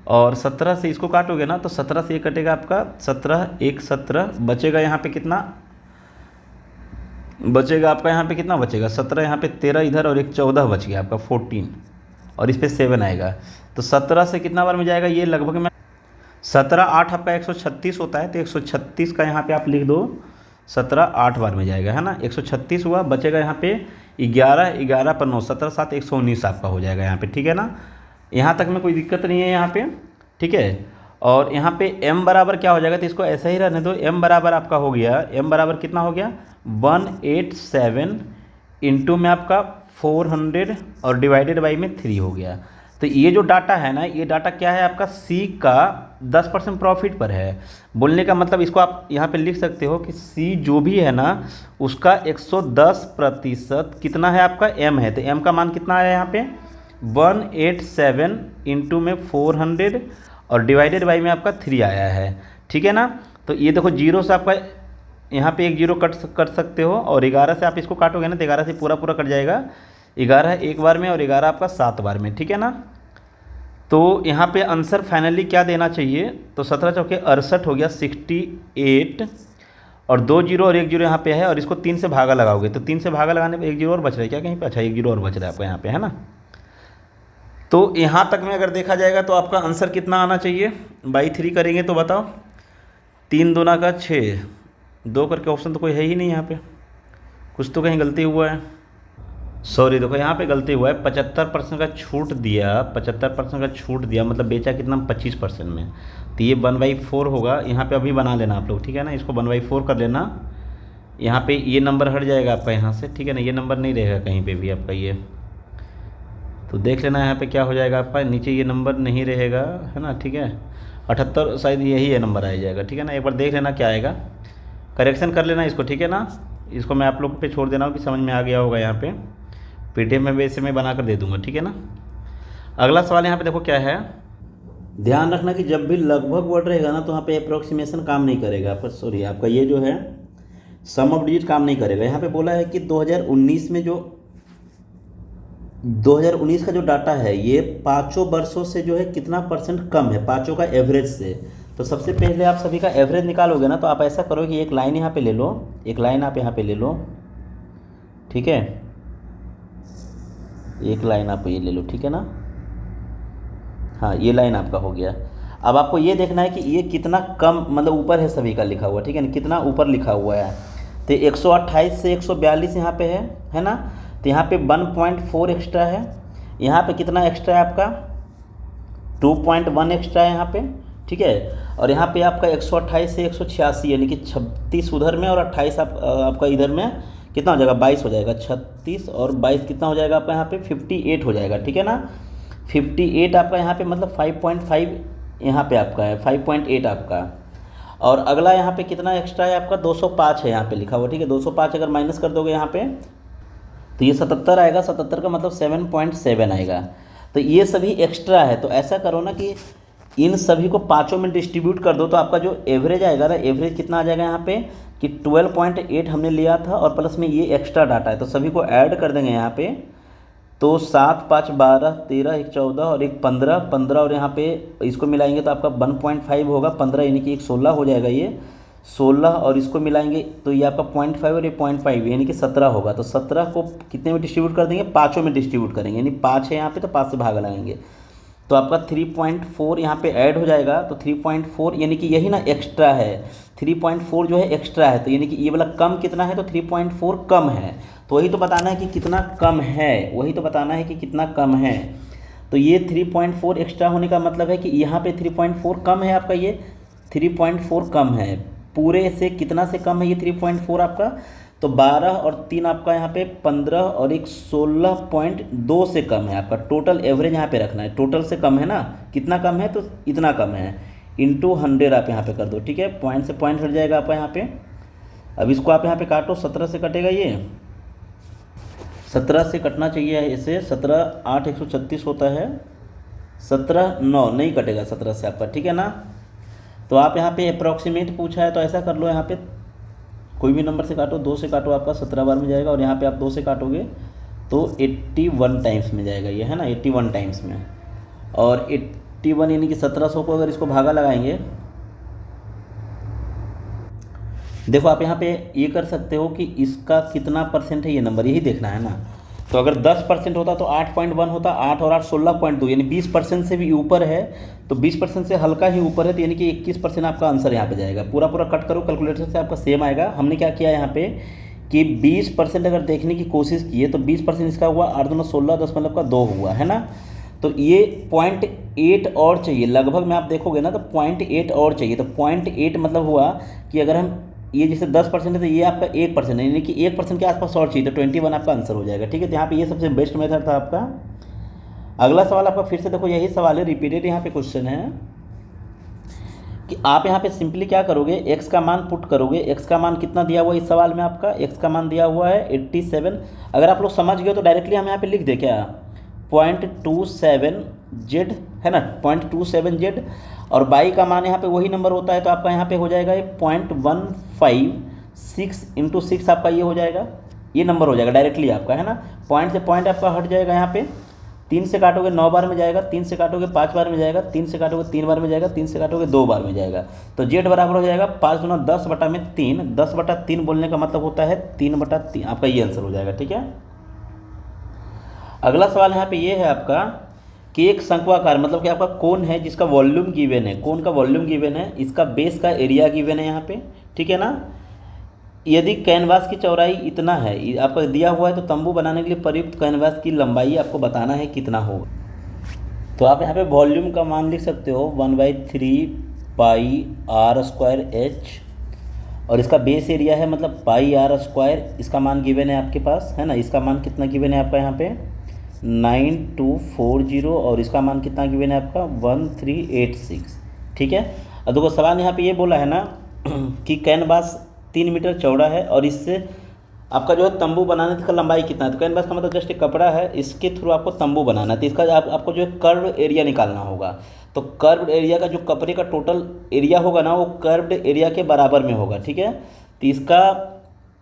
और 17 से इसको काटोगे ना तो 17 से ये कटेगा आपका, 17 1 17 बचेगा यहाँ पे कितना बचेगा आपका, यहाँ पे कितना बचेगा, 17 यहाँ पे 13 इधर और 1 14 बच गया आपका 14, और इस पर 7 आएगा। तो 17 से कितना बार में जाएगा ये, लगभग में 17 8 आपका 136 होता है, तो 136 का यहाँ पे आप लिख दो, 17 8 बार में जाएगा, है ना। 136 हुआ, बचेगा यहाँ पे 11 11 पर 9 17 7 119 आपका हो जाएगा यहाँ पे, ठीक है ना। यहाँ तक में कोई दिक्कत नहीं है यहाँ पे, ठीक है। और यहाँ पे m बराबर क्या हो जाएगा, तो इसको ऐसा ही रहने दो। m बराबर आपका हो गया, m बराबर कितना हो गया, 187 इंटू में आपका 400 और डिवाइडेड बाई में 3 हो गया। तो ये जो डाटा है ना, ये डाटा क्या है आपका, C का 10% प्रॉफिट पर है। बोलने का मतलब इसको आप यहाँ पे लिख सकते हो कि C जो भी है ना उसका 110% कितना है आपका, m है। तो m का मान कितना आया यहाँ पे, 187 इंटू में 400 और डिवाइडेड बाई में आपका 3 आया है, ठीक है ना। तो ये देखो 0 से आपका यहाँ पे 1 0 कट सकते हो, और 11 से आप इसको काटोगे ना तो 11 से पूरा पूरा कट जाएगा, 11 1 बार में और 11 आपका 7 बार में, ठीक है ना। तो यहाँ पे आंसर फाइनली क्या देना चाहिए, तो 17 चौके 68 हो गया, 68, और 2 0 और 1 0 यहाँ पे है, और इसको 3 से भागा लगाओगे तो 3 से भागा लगाने पर 1 0 और बच रहा है क्या कहीं पे, अच्छा 1 0 और बच रहा है आपका यहाँ पे, है ना। तो यहाँ तक में अगर देखा जाएगा तो आपका आंसर कितना आना चाहिए, बाई 3 करेंगे तो बताओ, 3 दूना का 6, 2 करके ऑप्शन तो कोई है ही नहीं यहाँ पे, कुछ तो कहीं गलती हुआ है। सॉरी, देखो यहाँ पे गलती हुआ है, 75% का छूट दिया, 75% का छूट दिया मतलब बेचा कितना, 25% में। तो ये 1/4 होगा, यहाँ पे अभी बना लेना आप लोग, ठीक है ना, इसको 1/4 कर लेना। यहाँ पे ये नंबर हट जाएगा आपका यहाँ से, ठीक है ना, ये नंबर नहीं रहेगा कहीं पे भी आपका ये। तो देख लेना यहाँ पे क्या हो जाएगा आपका, नीचे ये नंबर नहीं रहेगा, है ना, ठीक है, 78 शायद यही है नंबर आ जाएगा, ठीक है ना। एक बार देख लेना क्या आएगा, करेक्शन कर लेना इसको, ठीक है ना। इसको मैं आप लोग पे छोड़ देना हूँ कि समझ में आ गया होगा। यहाँ पे पीडीएफ में वैसे मैं बना कर दे दूँगा, ठीक है ना। अगला सवाल यहाँ पे देखो क्या है, ध्यान रखना कि जब भी लगभग वर्ड रहेगा ना तो यहाँ पे अप्रोक्सीमेशन काम नहीं करेगा आपका, सॉरी आपका ये जो है सम ऑफ डिजिट काम नहीं करेगा। यहाँ पे बोला है कि 2019 में जो 2019 का जो डाटा है ये पाँचों वर्षों से जो है कितना परसेंट कम है, पाँचों का एवरेज से। तो सबसे पहले आप सभी का एवरेज निकालोगे ना, तो आप ऐसा करो कि एक लाइन यहाँ पे ले लो, एक लाइन आप यहाँ पे ले लो, ठीक है, एक लाइन आप ये ले लो, ठीक है ना। हाँ, ये लाइन आपका हो गया। अब आपको ये देखना है कि ये कितना कम मतलब ऊपर है सभी का लिखा हुआ, ठीक है ना, कितना ऊपर लिखा हुआ है। तो 128 से 142 यहाँ पे है ना। तो यहाँ पे 1.4 एक्स्ट्रा है, यहाँ पे कितना एक्स्ट्रा है आपका, 2.1 एक्स्ट्रा है यहाँ पे, ठीक है। और यहाँ पे आपका 128 से 186 यानी कि 36 उधर में और 28 आपका इधर में कितना हो जाएगा, 22 हो जाएगा। 36 और 22 कितना हो जाएगा आपका यहाँ पे 58 हो जाएगा, ठीक है ना। 58 आपका यहाँ पे मतलब 5.5 यहाँ पे आपका है, 5.8 आपका। और अगला यहाँ पे कितना एक्स्ट्रा है आपका, 205 है यहाँ पे लिखा हुआ, ठीक है। 205 अगर माइनस कर दोगे यहाँ पे तो ये 77 आएगा, 77 का मतलब 7.7 आएगा। तो ये सभी एक्स्ट्रा है। तो ऐसा करो ना कि इन सभी को पाँचों में डिस्ट्रीब्यूट कर दो, तो आपका जो एवरेज आएगा ना, एवरेज कितना आ जाएगा यहाँ पे कि 12.8 हमने लिया था और प्लस में ये एक्स्ट्रा डाटा है, तो सभी को ऐड कर देंगे यहाँ पे। तो 7, 5, 12, 13, 1, 14 और एक 15, 15 और यहाँ पे इसको मिलाएंगे तो आपका 1.5 होगा, 15 यानी कि एक 16 हो जाएगा ये 16 और इसको मिलाएंगे तो ये आपका 0.5 और ये 0.5 यानी कि 17 होगा। तो 17 को कितने में डिस्ट्रीब्यूट कर देंगे, पाँचों में डिस्ट्रीब्यूट करेंगे, यानी 5 है यहाँ पे तो 5 से भागा लगाएंगे तो आपका 3.4 यहाँ पे ऐड हो जाएगा। तो 3.4 यानी कि यही ना एक्स्ट्रा है, 3.4 जो है एक्स्ट्रा है, तो यानी कि ये वाला कम कितना है, तो 3.4 कम है। तो वही तो बताना है कि कितना कम है, वही तो बताना है कि कितना कम है। तो ये 3.4 एक्स्ट्रा होने का मतलब है कि यहाँ पे 3.4 कम है आपका, ये 3.4 कम है, पूरे से कितना से कम है ये 3.4 आपका, तो 12 और 3 आपका यहाँ पे 15 और एक 16.2 से कम है आपका। टोटल एवरेज यहाँ पे रखना है, टोटल से कम है ना, कितना कम है तो इतना कम है, इंटू 100 आप यहाँ पे कर दो, ठीक है। पॉइंट से पॉइंट हट जाएगा आपका यहाँ पे। अब इसको आप यहाँ पे काटो, 17 से कटेगा, ये 17 से कटना चाहिए इसे, 17 8 136 होता है, 17 9 नहीं कटेगा 17 से आपका, ठीक है ना। तो आप यहाँ पे अप्रॉक्सीमेट पूछा है तो ऐसा कर लो, यहाँ पे कोई भी नंबर से काटो, 2 से काटो आपका 17 बार में जाएगा, और यहाँ पे आप 2 से काटोगे तो 81 टाइम्स में जाएगा ये, है ना, 81 टाइम्स में। और 81 यानी कि 1700 को अगर इसको भागा लगाएंगे, देखो आप यहाँ पे ये कर सकते हो कि इसका कितना परसेंट है ये नंबर, यही देखना है ना। तो अगर 10% होता तो 8.1 होता, 8 और 8 16.2 यानी 20% से भी ऊपर है, तो 20% से हल्का ही ऊपर है, तो यानी कि 21% आपका आंसर यहाँ पे जाएगा। पूरा पूरा कट करो कैलकुलेटर से, आपका सेम आएगा। हमने क्या किया यहाँ पे कि 20% अगर देखने की कोशिश की है तो 20% इसका हुआ, 8 दूना 16, 10 मतलब का 2 हुआ, है ना। तो ये 0.8 और चाहिए लगभग में, आप देखोगे ना तो 0.8 और चाहिए। तो 0.8 मतलब हुआ कि अगर हम ये जैसे 10% है तो ये आपका 1% है, यानी कि 1% के आसपास और चाहिए, तो 21 आपका आंसर हो जाएगा, ठीक है। तो यहाँ पे ये सबसे बेस्ट मेथड था आपका। अगला सवाल आपका फिर से देखो, यही सवाल है, रिपीटेड यहाँ पे क्वेश्चन है कि आप यहाँ पे सिंपली क्या करोगे, x का मान पुट करोगे। x का मान कितना दिया हुआ है इस सवाल में, आपका x का मान दिया हुआ है 87। अगर आप लोग समझ गए तो डायरेक्टली हम यहाँ पे लिख दे क्या, 0.27z है ना, 0.27z, और बाई का मान यहाँ पे वही नंबर होता है, तो आपका यहाँ पे हो जाएगा ये 0.156 इंटू 6 आपका ये हो जाएगा, ये नंबर हो जाएगा डायरेक्टली आपका, है ना। पॉइंट से पॉइंट आपका हट जाएगा, यहाँ पे 3 से काटोगे 9 बार में जाएगा, 3 से काटोगे 5 बार में जाएगा, 3 से काटोगे 3 बार में जाएगा, 3 से काटोगे 2 बार में जाएगा। तो जेड बराबर हो जाएगा 5 गुना 10 बटा में 3, 10 बटा 3 बोलने का मतलब होता है 3 बटा 3, आपका ये आंसर हो जाएगा, ठीक है। अगला सवाल यहाँ पे ये है आपका कि एक शंक्वाकार मतलब कि आपका कोन है जिसका वॉल्यूम गिवन है, कोन का वॉल्यूम गिवन है, इसका बेस का एरिया गिवन है यहाँ पे, ठीक है ना। यदि कैनवास की चौड़ाई इतना है, आपको दिया हुआ है, तो तंबू बनाने के लिए प्रयुक्त कैनवास की लंबाई आपको बताना है कितना होगा। तो आप यहाँ पे वॉल्यूम का मान लिख सकते हो 1/3 पाई r² h, और इसका बेस एरिया है मतलब πr²। इसका मान गिवन है आपके पास, है ना। इसका मान कितना गिवन है आपका यहाँ पे 9240, और इसका मान कितना गिवन है आपका 1386। ठीक है। अब देखो सवाल यहाँ पे ये बोला है ना कि कैनवास 3 मीटर चौड़ा है और इससे आपका जो है तंबू बनाने का लंबाई कितना है। तो कैनवास का मतलब जस्ट एक कपड़ा है, इसके थ्रू आपको तंबू बनाना है। तो इसका आपको जो है कर्व एरिया निकालना होगा। तो कर्व्ड एरिया का जो कपड़े का टोटल एरिया होगा ना, वो कर्व्ड एरिया के बराबर में होगा। ठीक है। तो इसका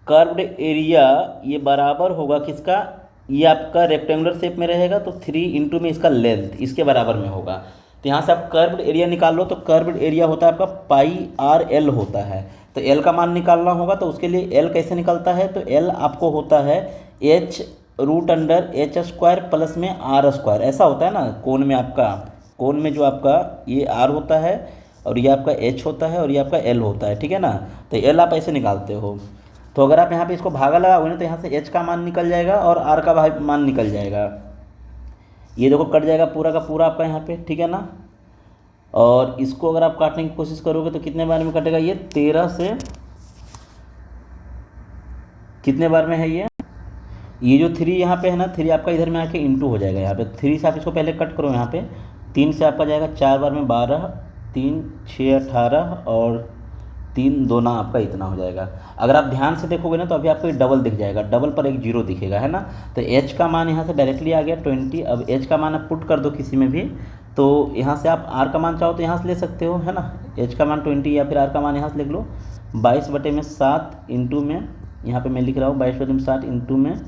कर्व्ड एरिया ये बराबर होगा किसका, ये आपका रेक्टेंगुलर शेप में रहेगा, तो 3 में इसका लेंथ इसके बराबर में होगा। तो यहाँ से आप कर्व्ड एरिया निकाल लो। तो कर्व्ड एरिया होता है आपका πr/l होता है। तो l का मान निकालना होगा, तो उसके लिए l कैसे निकलता है, तो l आपको होता है h√h² प्लस में r²। ऐसा होता है ना कोण में, आपका कोण में जो आपका ये r होता है और ये आपका h होता है और ये आपका l होता है। ठीक है ना। तो l आप ऐसे निकालते हो। तो अगर आप यहाँ पे इसको भागा लगाओगे ना, तो यहाँ से h का मान निकल जाएगा और r का मान निकल जाएगा। ये देखो कट जाएगा पूरा का पूरा आपका यहाँ पे। ठीक है ना। और इसको अगर आप काटने की कोशिश करोगे तो कितने बार में कटेगा, ये 13 से कितने बार में है ये जो 3 यहाँ पे है ना, 3 आपका इधर में आके इंटू हो जाएगा। यहाँ पे 3 से आप इसको पहले कट करो। यहाँ पे 3 से आपका जाएगा 4 बार में 12, 3 6 18 और 3 2 आपका इतना हो जाएगा। अगर आप ध्यान से देखोगे ना, तो अभी आपको डबल दिख जाएगा, डबल पर एक जीरो दिखेगा, है ना। तो h का मान यहाँ से डायरेक्टली आ गया 20। अब h का मान आप पुट कर दो किसी में भी, तो यहाँ से आप r का मान चाहो तो यहाँ से ले सकते हो, है ना। h का मान 20 या फिर r का मान यहाँ से लिख लो 22/7 इंटू में, यहाँ पे मैं लिख रहा हूँ 22/7 इंटू में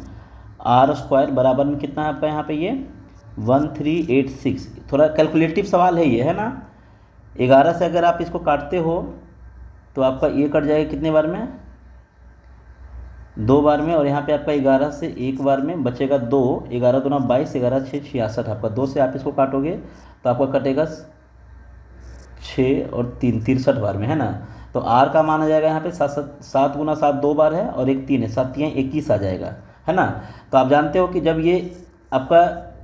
r² बराबर में कितना है आपका यहाँ पे ये 1386। थोड़ा कैलकुलेटिव सवाल है ये, है ना। 11 से अगर आप इसको काटते हो तो आपका ये कट जाएगा कितने बार में, 2 बार में। और यहाँ पे आपका 11 से 1 बार में बचेगा 2, 11 दूना 22, 11 6 66। आपका 2 से आप इसको काटोगे तो आपका कटेगा 6 और 3 63 बार में, है ना। तो r का मान आ जाएगा यहाँ पे 7 गुना 7 2 बार है और एक 3 है, 7 3 21 आ जाएगा, है ना। तो आप जानते हो कि जब ये आपका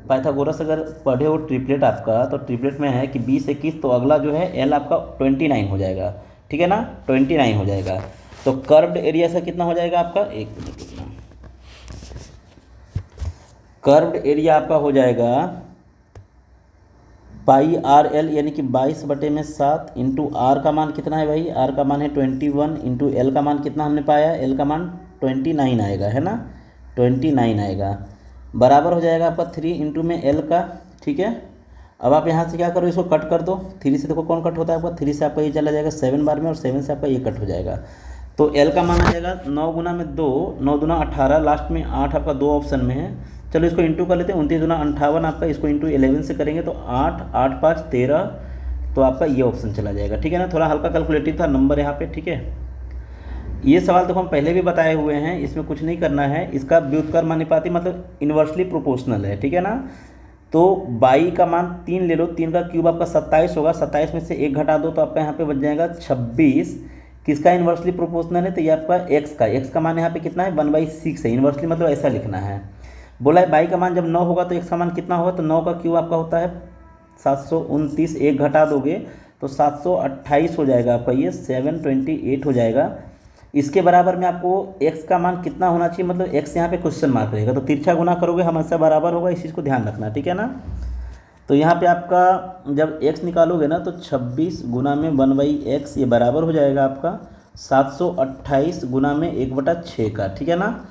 पाइथागोरस अगर पढ़े हो ट्रिपलेट आपका, तो ट्रिपलेट में है कि 20 21, तो अगला जो है l आपका 29 हो जाएगा। ठीक है ना, 29 हो जाएगा। तो कर्व्ड एरिया से कितना हो जाएगा आपका, एक मिनट रुकना, कर्व्ड एरिया आपका हो जाएगा πr/l यानी कि 22/7 इंटू r का मान कितना है भाई, r का मान है 21 इंटू l का मान कितना हमने पाया, l का मान 29 आएगा, है ना, 29 आएगा। बराबर हो जाएगा आपका 3 इंटू में l का। ठीक है। अब आप यहाँ से क्या करो, इसको कट कर दो। 3 से देखो कौन कट होता है आपका, 3 से आपका ये चला जाएगा 7 बार में और 7 से आपका ये कट हो जाएगा। तो l का मान आ जाएगा 9 गुना में 2, 9 दूना 18, लास्ट में 8 आपका 2 ऑप्शन में है। चलो इसको इंटू कर लेते हैं, 29 दूना 58 आपका, इसको इंटू 11 से करेंगे तो 8 8 5 13, तो आपका ये ऑप्शन चला जाएगा। ठीक है ना। थोड़ा हल्का कैलकुलेटिव था नंबर यहाँ पे। ठीक है। ये सवाल तो हम पहले भी बताए हुए हैं, इसमें कुछ नहीं करना है। इसका व्युत्क्रमानुपाती मतलब इन्वर्सली प्रोपोर्शनल है। ठीक है ना। तो बाई का मान 3 ले लो, 3 का क्यूब आपका 27 होगा, 27 में से 1 घटा दो तो आपका यहाँ पे बच जाएगा 26। किसका इन्वर्सली प्रोपोर्शनल है, तो ये आपका x का मान यहाँ पे कितना है 1/6 है। इन्वर्सली मतलब ऐसा लिखना है। बोला है बाई का मान जब 9 होगा तो x का मान कितना होगा, तो 9 का क्यूब आपका होता है 729, 1 घटा दोगे तो 728 हो जाएगा आपका, ये 728 हो जाएगा। इसके बराबर में आपको x का मान कितना होना चाहिए, मतलब x यहाँ पे क्वेश्चन मार्क रहेगा, तो तिरछा गुना करोगे हमेशा बराबर होगा, इस चीज़ को ध्यान रखना। ठीक है ना। तो यहाँ पे आपका जब x निकालोगे ना, तो 26 गुना में 1/x, ये बराबर हो जाएगा आपका 728 गुना में 1/6 का। ठीक है ना।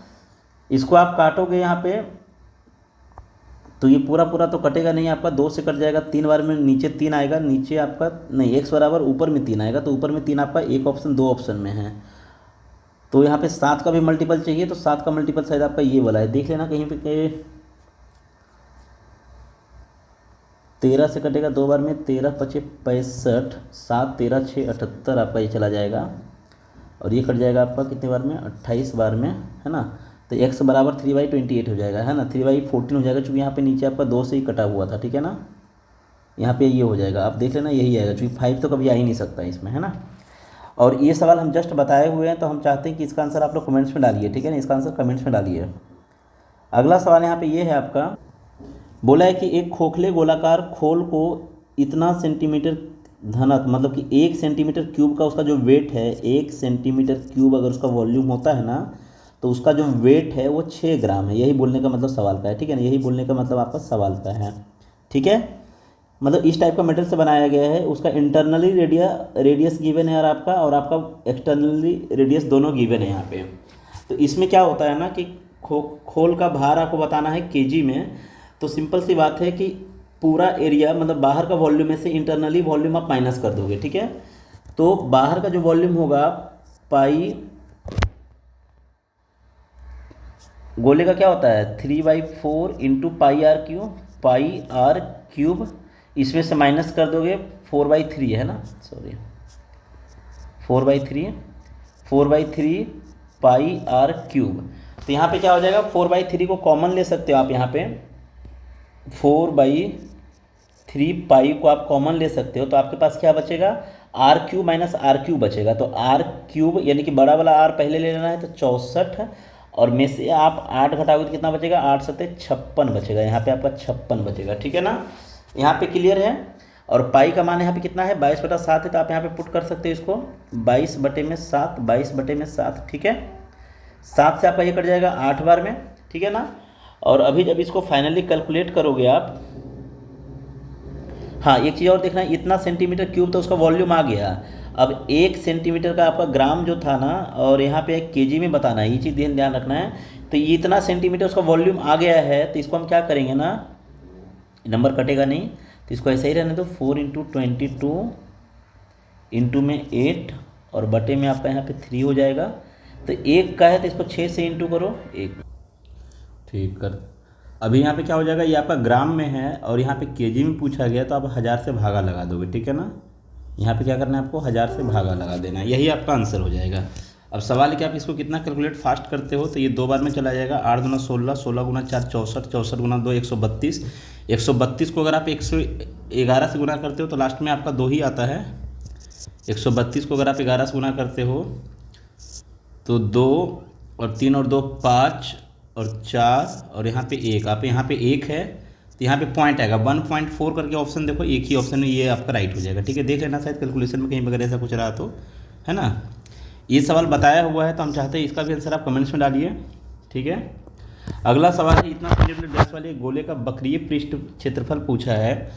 इसको आप काटोगे यहाँ पे तो ये पूरा पूरा तो कटेगा नहीं आपका, 2 से कट जाएगा, 3 बार में नीचे 3 आएगा, नीचे आपका नहीं x बराबर ऊपर में 3 आएगा, तो ऊपर में 3 आपका एक ऑप्शन 2 ऑप्शन में है। तो यहाँ पे 7 का भी मल्टीपल चाहिए, तो 7 का मल्टीपल शायद आपका ये वाला है, देख लेना कहीं पे कि 13 से कटेगा 2 बार में, 13 5 65, 7 13 6 78 आपका ये चला जाएगा। और ये कट जाएगा आपका कितने बार में, 28 बार में, है ना। तो x बराबर 3/28 हो जाएगा, है ना, 3/14 हो जाएगा, चूँकि यहाँ पे नीचे आपका 2 से ही कटा हुआ था। ठीक है ना। यहाँ पे ये हो जाएगा, आप देख लेना यही आएगा, चूँकि 5 तो कभी आ ही नहीं सकता इसमें, है ना। और ये सवाल हम जस्ट बताए हुए हैं, तो हम चाहते हैं कि इसका आंसर आप लोग कमेंट्स में डालिए, ठीक है ना, इसका आंसर कमेंट्स में डालिए। अगला सवाल यहाँ पे ये है आपका, बोला है कि एक खोखले गोलाकार खोल को इतना सेंटीमीटर घनत्व, मतलब कि 1 सेंटीमीटर क्यूब का उसका जो वेट है, 1 सेंटीमीटर क्यूब अगर उसका वॉल्यूम होता है ना, तो उसका जो वेट है वो 6 ग्राम है। यही बोलने का मतलब सवाल का है, ठीक है ना, यही बोलने का मतलब आपका सवाल का है, ठीक है। मतलब इस टाइप का मेटल से बनाया गया है, उसका इंटरनली रेडियस गिवन है और आपका एक्सटर्नली रेडियस दोनों गिवन है यहाँ पे। तो इसमें क्या होता है ना कि खोल का भार आपको बताना है केजी में। तो सिंपल सी बात है कि पूरा एरिया, मतलब बाहर का वॉल्यूम में से इंटरनली वॉल्यूम आप माइनस कर दोगे, ठीक है। तो बाहर का जो वॉल्यूम होगा पाई, गोले का क्या होता है 3/4 इंटू पाई आर क्यूब, इसमें से माइनस कर दोगे 4/3 है ना, सॉरी 4/3 पाई आर क्यूब। तो यहाँ पे क्या हो जाएगा, 4/3 को कॉमन ले सकते हो आप, यहाँ पे 4/3 पाई को आप कॉमन ले सकते हो, तो आपके पास क्या बचेगा, R cube minus R cube बचेगा। तो आर क्यूब यानी कि बड़ा वाला आर पहले ले लेना है, तो 64, और में से आप 8 घटाओगे तो कितना बचेगा, 8 सत्ते 56 बचेगा, यहाँ पे आपका 56 बचेगा, ठीक है ना। यहाँ पे क्लियर है। और पाई का मान यहाँ पे कितना है, 22/7 है, तो आप यहाँ पे पुट कर सकते हो इसको 22/7, ठीक है। 7 से आपका ये कट जाएगा 8 बार में, ठीक है ना। और अभी जब इसको फाइनली कैलकुलेट करोगे आप, हाँ एक चीज़ और देखना, इतना सेंटीमीटर क्यूब तो उसका वॉल्यूम आ गया। अब 1 सेंटीमीटर का आपका ग्राम जो था ना, और यहाँ पे एक केजी में बताना है, ये चीज़ ध्यान रखना है। तो ये इतना सेंटीमीटर उसका वॉल्यूम आ गया है, तो इसको हम क्या करेंगे ना, नंबर कटेगा नहीं, तो इसको ऐसे ही रहने दो, 4 × 22 इंटू में 8 और बटे में आपका यहाँ पे 3 हो जाएगा। तो 1 का है तो इसको 6 से इंटू करो 1, ठीक कर। अभी यहाँ पे क्या हो जाएगा, ये आपका ग्राम में है और यहाँ पे केजी में पूछा गया, तो आप 1000 से भागा लगा दोगे, ठीक है ना। यहाँ पे क्या करना है आपको, 1000 से भागा लगा देना है, यही आपका आंसर हो जाएगा। अब सवाल है कि आप इसको कितना कैलकुलेट फास्ट करते हो, तो ये 2 बार में चला जाएगा, 8 × 16, 16 × 4 64, 64 × 2 132, 132 को अगर आप 111 से गुना करते हो तो लास्ट में आपका 2 ही आता है। 132 को अगर आप 11 से गुना करते हो तो 2 और 3 और 2 5 और 4 और यहाँ पे 1, आप यहाँ पे 1 है तो यहाँ पे पॉइंट आएगा 1.4 करके ऑप्शन देखो, एक ही ऑप्शन में ये आपका राइट हो जाएगा, ठीक है। देख लेना शायद कैलकुलेशन में कहीं पर अगर ऐसा कुछ रहा तो, है ना। ये सवाल बताया हुआ है, तो हम चाहते हैं इसका भी आंसर आप कमेंट्स में डालिए, ठीक है। अगला सवाल है, इतना सेंटीमीटर व्यास वाले गोले का वक्रीय पृष्ठ क्षेत्रफल पूछा है।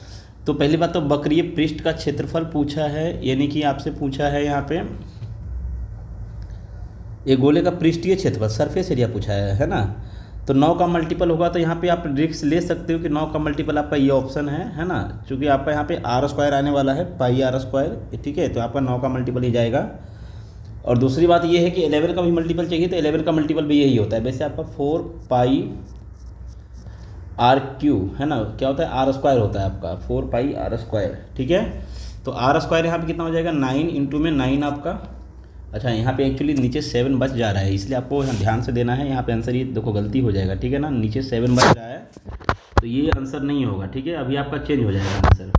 तो पहली बात तो वक्रीय पृष्ठ का क्षेत्रफल पूछा है, यानी कि आपसे पूछा है यहाँ पे ये गोले का पृष्ठीय क्षेत्रफल, सरफेस एरिया पूछा है ना। तो 9 का मल्टीपल होगा, तो यहाँ पे आप रिस्क ले सकते हो कि 9 का मल्टीपल आपका ये ऑप्शन है ना, क्योंकि आपका यहाँ पे r² आने वाला है, पाई r², ठीक है। तो आपका 9 का मल्टीपल ही जाएगा। और दूसरी बात ये है कि 11 का भी मल्टीपल चाहिए, तो 11 का मल्टीपल भी यही होता है। वैसे आपका 4 पाई r³ है ना, क्या होता है r² होता है आपका, 4 पाई r², ठीक है। तो r² यहाँ पे कितना हो जाएगा, 9 इंटू में 9 आपका, अच्छा यहाँ पे एक्चुअली नीचे 7 बच जा रहा है, इसलिए आपको यहाँ ध्यान से देना है। यहाँ पे आंसर ये देखो गलती हो जाएगा, ठीक है ना, नीचे 7 बच रहा है तो ये आंसर नहीं होगा, ठीक है। अभी आपका चेंज हो जाएगा आंसर।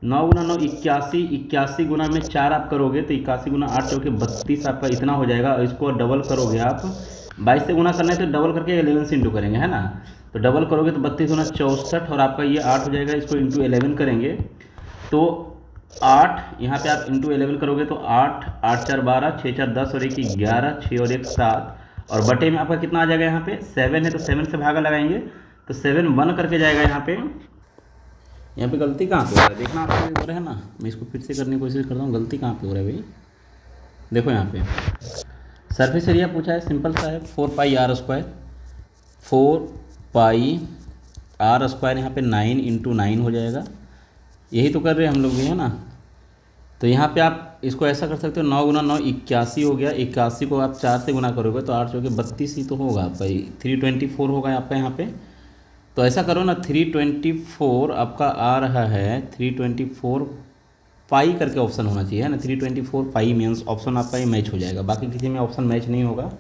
9 × 9 81, 81 गुना में 4 आप करोगे तो 81 × 8 चौके 32 आपका इतना हो जाएगा। और इसको डबल करोगे आप, 22 से गुना करना है तो डबल करके 11 से इंटू करेंगे, है ना। तो डबल करोगे तो 32 × 64 और आपका ये 8 हो जाएगा। इसको इंटू 11 करेंगे तो 8, यहाँ पे आप इंटू 11 करोगे तो 8, 8 4 12, 6 4 10 और 1 11, 6 और 1 7, और बटे में आपका कितना आ जाएगा, यहाँ पे 7 है तो 7 से भागा लगाएंगे तो 7 1 करके जाएगा। यहाँ पे गलती कहाँ पे हो रहा है देखना आपको हो रहा है ना, मैं इसको फिर से करने की कोशिश करता हूँ, गलती कहाँ पे हो रहा है भाई। देखो यहाँ पे सरफेस एरिया पूछा है, सिंपल सा है, 4 पाई r², 4 पाई r², यहाँ पे 9 इंटू 9 हो जाएगा, यही तो कर रहे हैं हम लोग भी, है ना। तो यहाँ पे आप इसको ऐसा कर सकते हो, 9 × 9 81 हो गया, 81 को आप 4 से गुना करोगे तो 8 चौके 32 ही तो होगा आपका, 324 होगा आपका यहाँ पे। तो ऐसा करो ना, 324 आपका आ रहा है, 324 पाई करके ऑप्शन होना चाहिए, है ना। 324 पाई मीन्स ऑप्शन आपका ये मैच हो जाएगा, बाकी किसी में ऑप्शन मैच नहीं होगा,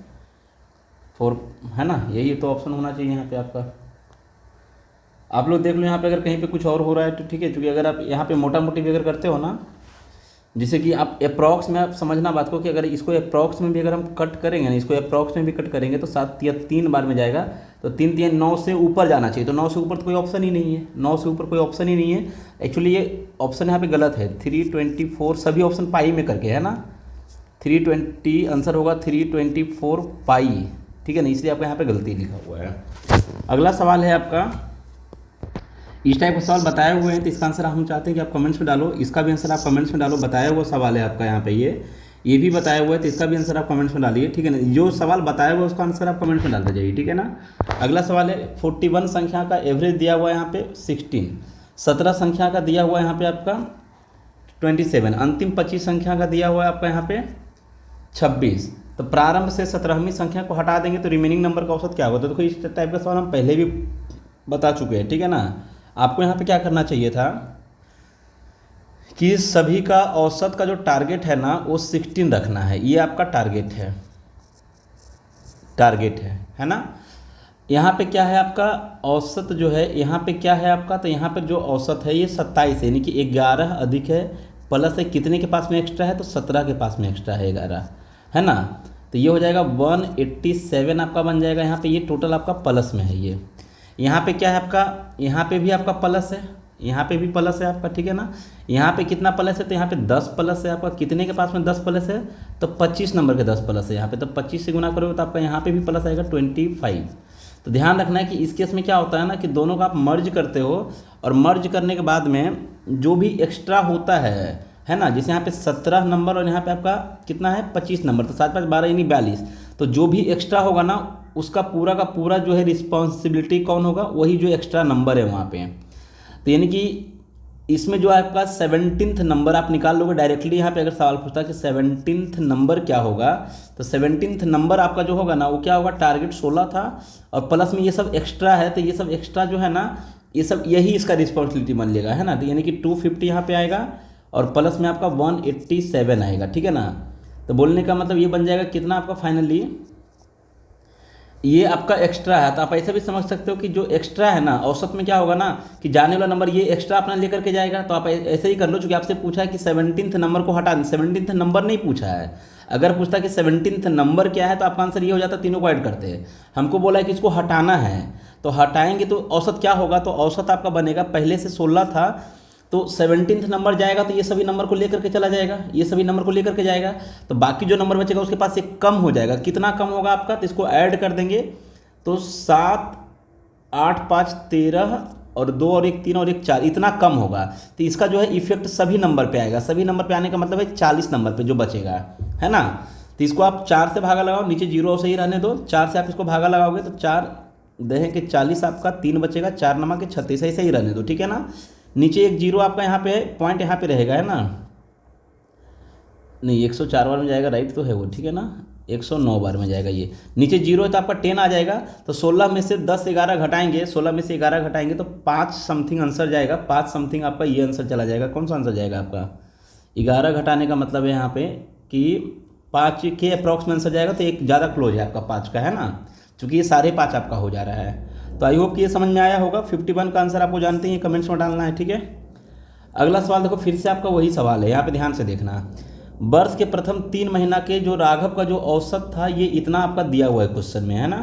4 है ना, यही तो ऑप्शन होना चाहिए यहाँ पे आपका। आप लोग देख लो यहाँ पे अगर कहीं पे कुछ और हो रहा है तो ठीक है, क्योंकि अगर आप यहाँ पे मोटा मोटी भी अगर करते हो ना जैसे कि आप अप्रॉक्स में आप समझना बात को कि अगर इसको अप्रॉक्स में भी अगर हम कट करेंगे ना, इसको अप्रॉक्स में भी कट करेंगे तो 7 या 3 बार में जाएगा, तो 3 3 9 से ऊपर जाना चाहिए, तो 9 से ऊपर तो कोई ऑप्शन ही नहीं है, 9 से ऊपर कोई ऑप्शन ही नहीं है। एक्चुअली ये ऑप्शन यहाँ पे गलत है, 324 सभी ऑप्शन पाई में करके है ना, 320 आंसर होगा 324 पाई, ठीक है ना, इसलिए आपका यहाँ पे गलती लिखा हुआ है। अगला सवाल है आपका, इस टाइप का सवाल बताए हुए हैं तो इसका आंसर हम चाहते हैं कि आप कमेंट्स में डालो, इसका भी आंसर आप कमेंट्स में डालो। बताया हुआ सवाल है आपका यहाँ पे, ये भी बताया हुआ है तो इसका भी आंसर आप कमेंट्स में डालिए, ठीक है ना। जो सवाल बताया हुआ है उसका आंसर आप कमेंट्स में डालते जाइए, ठीक है ना। अगला सवाल है 41 संख्या का एवरेज दिया हुआ है यहाँ पे 16, 17 संख्या का दिया हुआ है यहाँ पे आपका 27, अंतिम 25 संख्या का दिया हुआ है आपका यहाँ पे 26। तो प्रारंभ से 17वीं संख्या को हटा देंगे तो रिमेनिंग नंबर का औसत क्या होता है। देखो इस टाइप का सवाल हम पहले भी बता चुके हैं, ठीक है ना। आपको यहाँ पे क्या करना चाहिए था कि सभी का औसत का जो टारगेट है ना वो 16 रखना है, ये आपका टारगेट है ना। यहाँ पे क्या है आपका औसत जो है, यहाँ पे क्या है आपका, तो यहाँ पे जो औसत है ये 27 है, यानी कि 11 अधिक है प्लस है, कितने के पास में एक्स्ट्रा है, तो 17 के पास में एक्स्ट्रा है 11, है ना। तो ये हो जाएगा 187 आपका बन जाएगा यहाँ पे, ये टोटल आपका प्लस में है। ये यहाँ पे क्या है आपका, यहाँ पे भी आपका प्लस है, यहाँ पे भी प्लस है आपका, ठीक है ना। यहाँ पे कितना प्लस है, तो यहाँ पे 10 प्लस है आपका, कितने के पास में 10 प्लस है, तो 25 नंबर के 10 प्लस है यहाँ पे, तो 25 से गुना करोगे तो आपका यहाँ पे भी प्लस आएगा 25। तो ध्यान रखना है कि इस केस में क्या होता है ना कि दोनों का आप मर्ज करते हो और मर्ज करने के बाद में जो भी एक्स्ट्रा होता है ना, जैसे यहाँ पे 17 नंबर और यहाँ पे आपका कितना है 25 नंबर, तो 7 5 12 यानी 42, तो जो भी एक्स्ट्रा होगा ना उसका पूरा का पूरा जो है रिस्पॉन्सिबिलिटी कौन होगा, वही जो एक्स्ट्रा नंबर है वहाँ पे। तो यानी कि इसमें जो आपका 17th नंबर आप निकाल लोगे डायरेक्टली। यहाँ पे अगर सवाल पूछता है कि 17th नंबर क्या होगा, तो 17th नंबर आपका जो होगा ना वो क्या होगा, टारगेट 16 था और प्लस में ये सब एक्स्ट्रा है, तो ये सब एक्स्ट्रा जो है ना ये सब यही इसका रिस्पॉन्सिबिलिटी मान लेगा, है ना। तो यानी कि 250 यहाँ पे आएगा और प्लस में आपका 187 आएगा, ठीक है ना। तो बोलने का मतलब ये बन जाएगा कितना आपका फाइनली, ये आपका एक्स्ट्रा है। तो आप ऐसा भी समझ सकते हो कि जो एक्स्ट्रा है ना औसत में क्या होगा ना कि जाने वाला नंबर ये एक्स्ट्रा अपना लेकर के जाएगा। तो आप ऐसे ही कर लो, चूँकि आपसे पूछा है कि 17th नंबर को हटा, 17th नंबर नहीं पूछा है। अगर पूछता कि 17th नंबर क्या है तो आपका आंसर ये हो जाता, तीनों को ऐड करते हैं। हमको बोला है कि इसको हटाना है, तो हटाएंगे तो औसत क्या होगा, तो औसत आपका बनेगा पहले से 16 था तो 17th नंबर जाएगा तो ये सभी नंबर को लेकर के चला जाएगा, ये सभी नंबर को लेकर के जाएगा, तो बाकी जो नंबर बचेगा उसके पास एक कम हो जाएगा। कितना कम होगा आपका, तो इसको ऐड कर देंगे तो 7 8 5 13 और 2 और 1 3 और 1 4 इतना कम होगा। तो इसका जो है इफेक्ट सभी नंबर पे आएगा, सभी नंबर पे आने का मतलब है 40 नंबर पे जो बचेगा, है ना। तो इसको आप 4 से भागा लगाओ, नीचे 0 सही रहने दो, 4 से आप इसको भागा लगाओगे तो 4 देखें कि 40 आपका 3 बचेगा, 4 नंबर के 36 ऐसे ही रहने दो, ठीक है ना। नीचे एक 0 आपका यहाँ पे पॉइंट यहाँ पे रहेगा, है ना, नहीं 104 बार में जाएगा, राइट तो है वो, ठीक है ना, 109 बार में जाएगा। ये नीचे 0 है तो आपका 10 आ जाएगा, तो 16 में से 10 11 घटाएंगे, 16 में से 11 घटाएंगे तो 5 समथिंग आंसर जाएगा, 5 समथिंग आपका ये आंसर चला जाएगा। कौन सा आंसर जाएगा आपका, 11 घटाने का मतलब है यहाँ पे कि 5 के अप्रॉक्स में आंसर जाएगा, तो एक ज़्यादा क्लोज है आपका 5 का, है ना, चूँकि ये 5.5 आपका हो जा रहा है। तो आई होप कि ये समझ में आया होगा। 51 का आंसर आपको जानते हैं, कमेंट्स में डालना है, ठीक है। अगला सवाल देखो, फिर से आपका वही सवाल है, यहाँ पे ध्यान से देखना। वर्ष के प्रथम 3 महीना के जो राघव का जो औसत था ये इतना आपका दिया हुआ है क्वेश्चन में, है ना।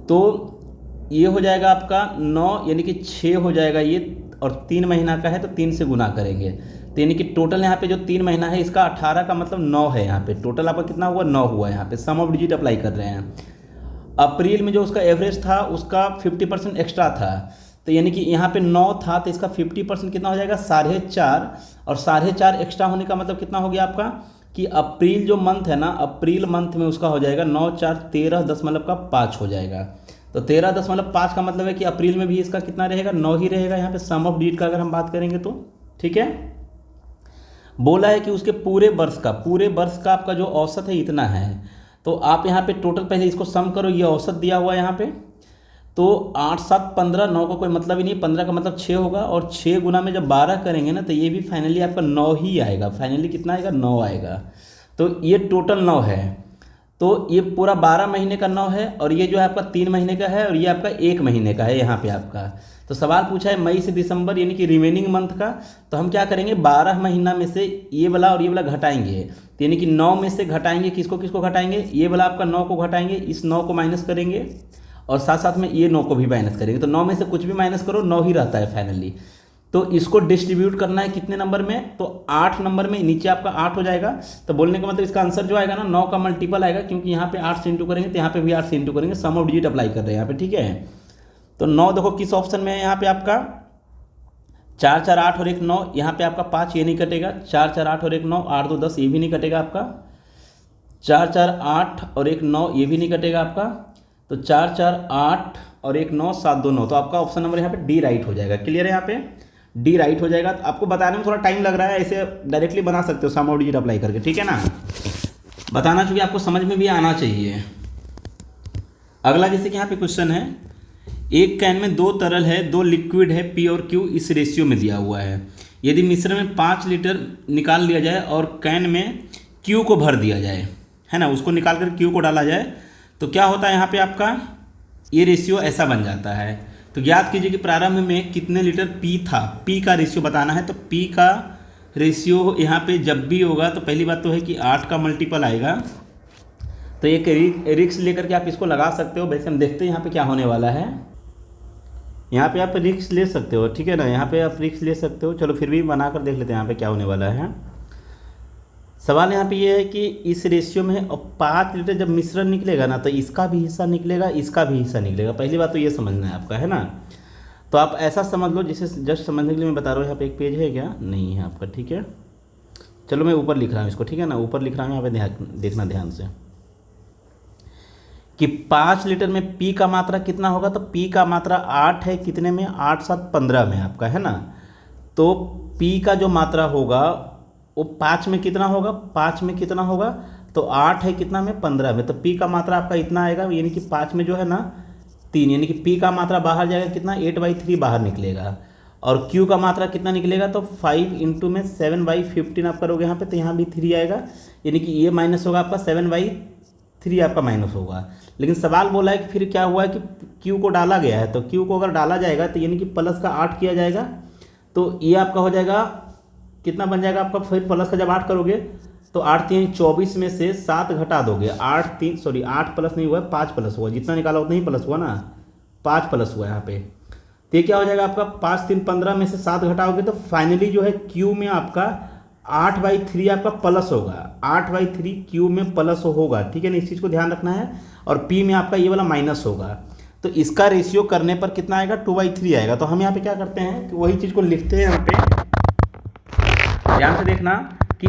तो ये हो जाएगा आपका 9 यानी कि 6 हो जाएगा ये, और 3 महीना का है तो 3 से गुना करेंगे, तो यानी कि टोटल यहाँ पे जो 3 महीना है इसका 18 का मतलब 9 है। यहाँ पे टोटल आपका कितना हुआ, 9 हुआ। यहाँ पे सम ऑफ डिजिट अप्लाई कर रहे हैं। अप्रैल में जो उसका एवरेज था उसका 50% एक्स्ट्रा था, तो यानी कि यहाँ पे 9 था तो इसका 50% कितना हो जाएगा, 4.5, और 4.5 एक्स्ट्रा होने का मतलब कितना हो गया आपका कि अप्रैल जो मंथ है ना, अप्रैल मंथ में उसका हो जाएगा 9 4 13.5 हो जाएगा। तो 13.5 का मतलब है कि अप्रैल में भी इसका कितना रहेगा, 9 ही रहेगा। यहाँ पे सम ऑफ डिजिट का अगर हम बात करेंगे तो ठीक है। बोला है कि उसके पूरे वर्ष का आपका जो औसत है इतना है। तो आप यहाँ पे टोटल पहले इसको सम करो, ये औसत दिया हुआ है यहाँ पे, तो 8 7 15, 9 का कोई मतलब ही नहीं, 15 का मतलब 6 होगा, और 6 गुना में जब 12 करेंगे ना तो ये भी फाइनली आपका 9 ही आएगा। फाइनली कितना आएगा, 9 आएगा। तो ये टोटल 9 है। तो ये पूरा 12 महीने का 9 है, और ये जो है आपका 3 महीने का है, और ये आपका 1 महीने का है यहाँ पे आपका। तो सवाल पूछा है मई से दिसंबर यानी कि रिमेनिंग मंथ का। तो हम क्या करेंगे, 12 महीना में से ये वाला और ये वाला घटाएंगे, तो यानी कि 9 में से घटाएंगे, किसको किसको घटाएंगे, ये वाला आपका 9 को घटाएंगे, इस 9 को माइनस करेंगे, और साथ साथ में ये 9 को भी माइनस करेंगे। तो 9 में से कुछ भी माइनस करो 9 ही रहता है फाइनली। तो इसको डिस्ट्रीब्यूट करना है कितने नंबर में, तो 8 नंबर में, नीचे आपका 8 हो जाएगा। तो बोलने का मतलब इसका आंसर जो आएगा ना 9 का मल्टीपल आएगा, क्योंकि यहाँ पे 8 से इंटू करेंगे तो यहाँ पे भी 8 से इंटू करेंगे, सम ऑफ डिजिट अप्लाई कर रहे हैं यहाँ पे, ठीक है। तो 9 देखो किस ऑप्शन में है, यहाँ पे आपका 4 4 8 और 1 9, यहाँ पे आपका 5 ये नहीं कटेगा, 4 4 8 और 1 9, 8 2 10 ये भी नहीं कटेगा आपका, 4 4 8 और 1 9 ये भी नहीं कटेगा आपका। तो 4 4 8 और 1 9 7 2 9, तो आपका ऑप्शन नंबर यहाँ पे डी राइट हो जाएगा। क्लियर है, यहाँ पे डी राइट हो जाएगा। तो आपको बताने में थोड़ा टाइम लग रहा है, ऐसे डायरेक्टली बना सकते हो सम ऑफ डिजिट अप्लाई करके, ठीक है ना। बताना चाहिए आपको, समझ में भी आना चाहिए। अगला जैसे कि यहाँ पे क्वेश्चन है, एक कैन में 2 तरल है, 2 लिक्विड है, पी और क्यू इस रेशियो में दिया हुआ है। यदि मिश्रण में 5 लीटर निकाल लिया जाए और कैन में क्यू को भर दिया जाए, है ना, उसको निकाल कर क्यू को डाला जाए, तो क्या होता है यहाँ पे आपका ये रेशियो ऐसा बन जाता है। तो ज्ञात कीजिए कि प्रारंभ में कितने लीटर पी था, पी का रेशियो बताना है। तो पी का रेशियो यहाँ पे जब भी होगा, तो पहली बात तो है कि 8 का मल्टीपल आएगा। तो एक रिक्स लेकर के आप इसको लगा सकते हो। वैसे हम देखते हैं यहाँ पे क्या होने वाला है। यहाँ पे आप रिक्स ले सकते हो, ठीक है ना, यहाँ पे आप रिक्स ले सकते हो। चलो फिर भी बना कर देख लेते हैं यहाँ पे क्या होने वाला है। सवाल यहाँ पे ये है कि इस रेशियो में 5 लीटर जब मिश्रण निकलेगा ना, तो इसका भी हिस्सा निकलेगा, इसका भी हिस्सा निकलेगा। पहली बात तो ये समझना है आपका, है ना। तो आप ऐसा समझ लो, जिसे जस्ट समझने के लिए मैं बता रहा हूँ। यहाँ पे एक पेज है क्या, नहीं है आपका, ठीक है। चलो मैं ऊपर लिख रहा हूँ इसको, ठीक है ना, ऊपर लिख रहा हूँ, यहाँ पे देखना ध्यान से कि 5 लीटर में पी का मात्रा कितना होगा। तो पी का मात्रा 8 है, कितने में, 8 7 15 में आपका, है ना। तो पी का जो मात्रा होगा वो 5 में कितना होगा, 5 में कितना होगा, तो 8 है कितना में, 15 में। तो पी का मात्रा आपका इतना आएगा, यानी कि 5 में जो है ना 3, यानी कि पी का मात्रा बाहर जाएगा कितना, 8/3 बाहर निकलेगा। और क्यू का मात्रा कितना निकलेगा, तो 5 इंटू में 7/15 आप करोगे यहाँ पे, तो यहाँ भी 3 आएगा, यानी कि ये माइनस होगा आपका 7/3 आपका माइनस होगा। लेकिन सवाल बोला है कि फिर क्या हुआ है कि क्यू को डाला गया है। तो क्यू को अगर डाला जाएगा तो यानी कि प्लस का 8 किया जाएगा, तो ये आपका हो जाएगा कितना बन जाएगा आपका, फिर प्लस का जब 8 करोगे तो 8 3 24 में से 7 घटा दोगे, 8 प्लस नहीं हुआ है, 5 प्लस हुआ, जितना निकाला उतना ही प्लस हुआ ना, 5 प्लस हुआ यहाँ पे। तो ये क्या हो जाएगा आपका, 5 3 15 में से 7 घटाओगे तो फाइनली जो है क्यू में आपका 8/3 आपका प्लस होगा, 8/3 क्यू में प्लस होगा, ठीक है ना, इस चीज़ को ध्यान रखना है। और पी में आपका ये वाला माइनस होगा। तो इसका रेशियो करने पर कितना आएगा, 2/3 आएगा। तो हम यहाँ पे क्या करते हैं कि वही चीज़ को लिखते हैं यहाँ पे, ध्यान से देखना कि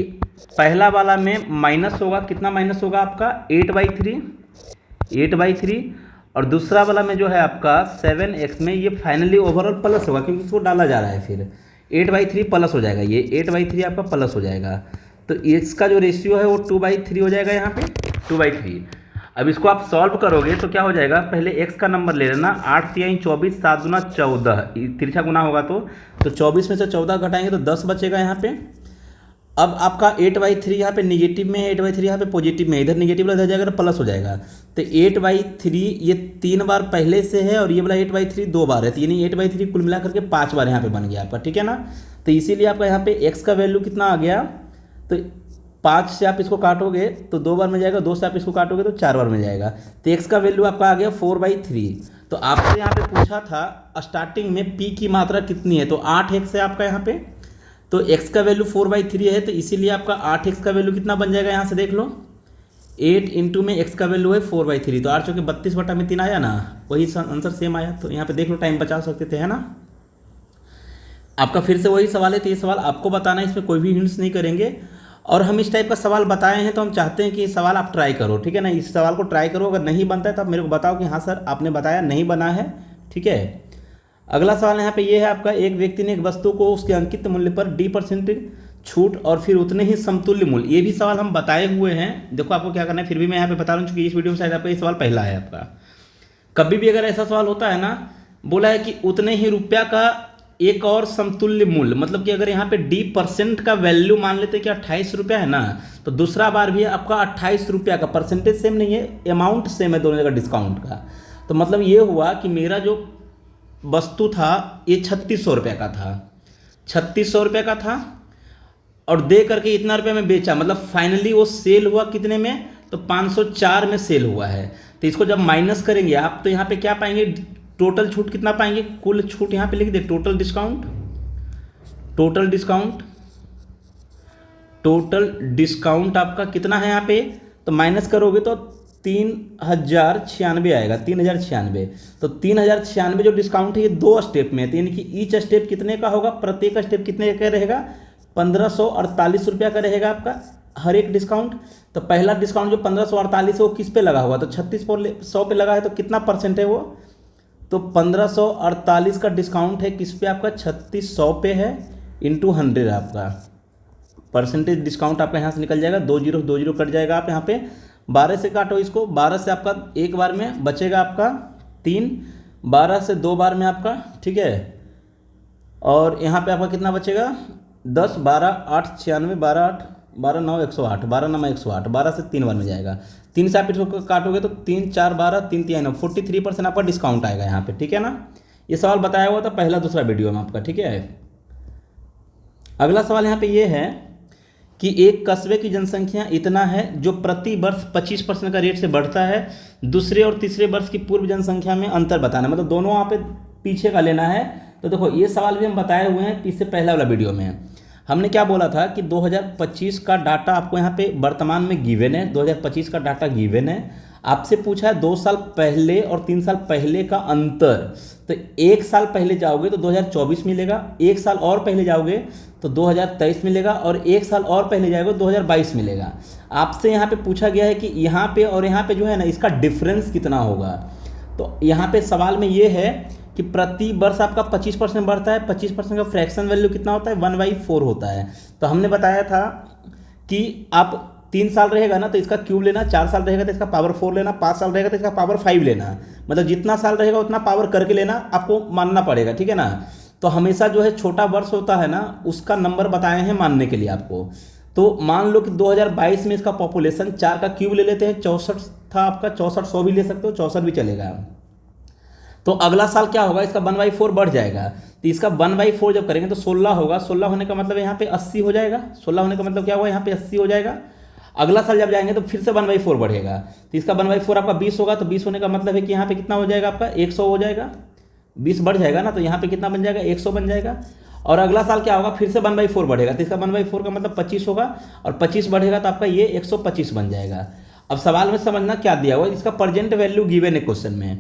पहला वाला में माइनस होगा, कितना माइनस होगा आपका, 8/3, और दूसरा वाला में जो है आपका 7x में ये फाइनली ओवरऑल प्लस होगा, क्योंकि इसको डाला जा रहा है, फिर 8/3 प्लस हो जाएगा, ये 8/3 आपका प्लस हो जाएगा। तो इसका जो रेशियो है वो 2/3 हो जाएगा यहाँ पे, 2/3। अब इसको आप सॉल्व करोगे तो क्या हो जाएगा, पहले x का नंबर ले लेना, 8 3 24, 7 दूना 14, तिरछा गुना होगा तो 24 में से 14 घटाएंगे तो 10 बचेगा यहाँ पे। अब आपका 8/3 यहाँ पे निगेटिव में है, 8/3 यहाँ पे पॉजिटिव में है, इधर निगेटिव वाला इधर जाएगा तो प्लस हो जाएगा। तो 8/3 ये 3 बार पहले से है, और ये वाला 8/3 2 बार है, तो यानी 8/3 कुल मिला करके 5 बार यहाँ पे बन गया आपका, ठीक है ना। तो इसीलिए आपका यहाँ पे x का वैल्यू कितना आ गया, तो 5 से आप इसको काटोगे तो 2 बार में जाएगा, 2 से आप इसको काटोगे तो 4 बार में जाएगा। तो x का वैल्यू आपका आ गया 4/3। तो आपसे यहाँ पे पूछा था स्टार्टिंग में p की मात्रा कितनी है, तो 8x है आपका यहाँ पे, तो x का वैल्यू 4/3 है, तो इसीलिए आपका 8x का वैल्यू कितना बन जाएगा, यहाँ से देख लो, 8 इंटू में x का वैल्यू है 4/3, तो 8 चौके 32/3 आया ना, वही आंसर सेम आया। तो यहाँ पे देख लो, टाइम बचा सकते थे, है ना। आपका फिर से वही सवाल है, तो ये सवाल आपको बताना है, इसमें कोई भी हिंट्स नहीं करेंगे। और हम इस टाइप का सवाल बताए हैं तो हम चाहते हैं कि ये सवाल आप ट्राई करो, ठीक है ना। इस सवाल को ट्राई करो, अगर नहीं बनता है तो आप मेरे को बताओ कि हाँ सर आपने बताया नहीं बना है, ठीक है। अगला सवाल यहाँ पे ये है आपका, एक व्यक्ति ने एक वस्तु को उसके अंकित मूल्य पर D% छूट और फिर उतने ही समतुल्य मूल्य, ये भी सवाल हम बताए हुए हैं। देखो आपको क्या करना है, फिर भी मैं यहाँ पे बता रहा हूँ, क्योंकि इस वीडियो में शायद आपका ये सवाल पहला है आपका। कभी भी अगर ऐसा सवाल होता है ना, बोला है कि उतने ही रुपया का एक और समतुल्य मूल्य, मतलब कि अगर यहाँ पे D% का वैल्यू मान लेते कि 28 रुपया है ना, तो दूसरा बार भी आपका 28 रुपया का, परसेंटेज सेम नहीं है, अमाउंट सेम है दोनों जगह डिस्काउंट का। तो मतलब ये हुआ कि मेरा जो वस्तु था ये 3600 रुपये का था, 3600 रुपये का था, और दे करके इतना रुपये में बेचा, मतलब फाइनली वो सेल हुआ कितने में, तो 504 में सेल हुआ है। तो इसको जब माइनस करेंगे आप, तो यहाँ पे क्या पाएंगे, टोटल छूट कितना पाएंगे, कुल छूट यहाँ पे लिख दे, total discount, total discount, total discount आपका कितना है यहाँ पे, तो माइनस करोगे तो 3096 आएगा, 3096। तो 3096 जो डिस्काउंट है ये 2 स्टेप में है, तो यानी कि ईच स्टेप कितने का होगा, प्रत्येक स्टेप कितने का रहेगा, 1548 रुपया का रहेगा आपका हर एक डिस्काउंट। तो पहला डिस्काउंट जो 1548 है वो किस पे लगा हुआ, तो 3600 पे लगा है, तो कितना परसेंट है वो, तो 1548 का डिस्काउंट है किस पे आपका, 3600 पे है, इंटू 100 आपका परसेंटेज डिस्काउंट आपका यहाँ से निकल जाएगा, 20 कट जाएगा, आप यहाँ पे 12 से काटो इसको, 12 से आपका एक बार में बचेगा आपका 3, 12 से 2 बार में आपका, ठीक है, और यहाँ पे आपका कितना बचेगा 10, 12, 8, 96, 12, 8, 12, 9, 108, 12, 9, 108, 12 से 3 बार में जाएगा, 3 से आप इसको काटोगे तो 3, 4, 12, 3, 3, 43% आपका डिस्काउंट आएगा यहाँ पे, ठीक है ना। ये सवाल बताया हुआ था पहला दूसरा वीडियो में आपका, ठीक है। अगला सवाल यहाँ पे ये है कि एक कस्बे की जनसंख्या इतना है जो प्रति वर्ष 25% का रेट से बढ़ता है, दूसरे और तीसरे वर्ष की पूर्व जनसंख्या में अंतर बताना, मतलब दोनों वहाँ पे पीछे का लेना है। तो देखो ये सवाल भी हम बताए हुए हैं इससे पहला वाला वीडियो में। हमने क्या बोला था कि 2025 का डाटा आपको यहाँ पे वर्तमान में गिवन है, 2025 का डाटा गिवन है, आपसे पूछा है 2 साल पहले और 3 साल पहले का अंतर। तो 1 साल पहले जाओगे तो 2024 मिलेगा, 1 साल और पहले जाओगे तो 2023 मिलेगा, और 1 साल और पहले जाओगे तो 2022 मिलेगा। आपसे यहाँ पे पूछा गया है कि यहाँ पे और यहाँ पे जो है ना इसका डिफरेंस कितना होगा। तो यहाँ पे सवाल में ये है कि प्रति वर्ष आपका 25% बढ़ता है, 25% का फ्रैक्शन वैल्यू कितना होता है, 1/4 होता है। तो हमने बताया था कि आप 3 साल रहेगा ना तो इसका क्यूब लेना, 4 साल रहेगा तो इसका पावर 4 लेना, 5 साल रहेगा तो इसका पावर 5 लेना, मतलब जितना साल रहेगा उतना पावर करके लेना, आपको मानना पड़ेगा, ठीक है ना। तो हमेशा जो है छोटा वर्ष होता है ना उसका नंबर बताए हैं मानने के लिए आपको। तो मान लो कि 2022 में इसका पॉपुलेशन 4 का क्यूब ले लेते हैं, 64 था आपका, 6400 भी ले सकते हो, 64 भी चलेगा। तो अगला साल क्या होगा, इसका 1/4 बढ़ जाएगा, तो इसका 1/4 जब करेंगे तो 16 होगा, 16 होने का मतलब यहाँ पे 80 हो जाएगा, 16 होने का मतलब क्या हुआ यहाँ पे 80 हो जाएगा। अगला साल जब जाएंगे तो फिर से 1/4 बढ़ेगा, तो इसका 1/4 आपका 20 होगा, तो 20 होने का मतलब है कि यहाँ पे कितना हो जाएगा आपका 100 हो जाएगा, 20 बढ़ जाएगा ना, तो यहाँ पे कितना बन जाएगा 100 बन जाएगा। और अगला साल क्या होगा, फिर से 1/4 बढ़ेगा, तो इसका 1/4 का मतलब 25 होगा, और 25 बढ़ेगा तो आपका ये 125 बन जाएगा। अब सवाल में समझना क्या दिया हुआ, इसका प्रेजेंट वैल्यू गिवन है क्वेश्चन में,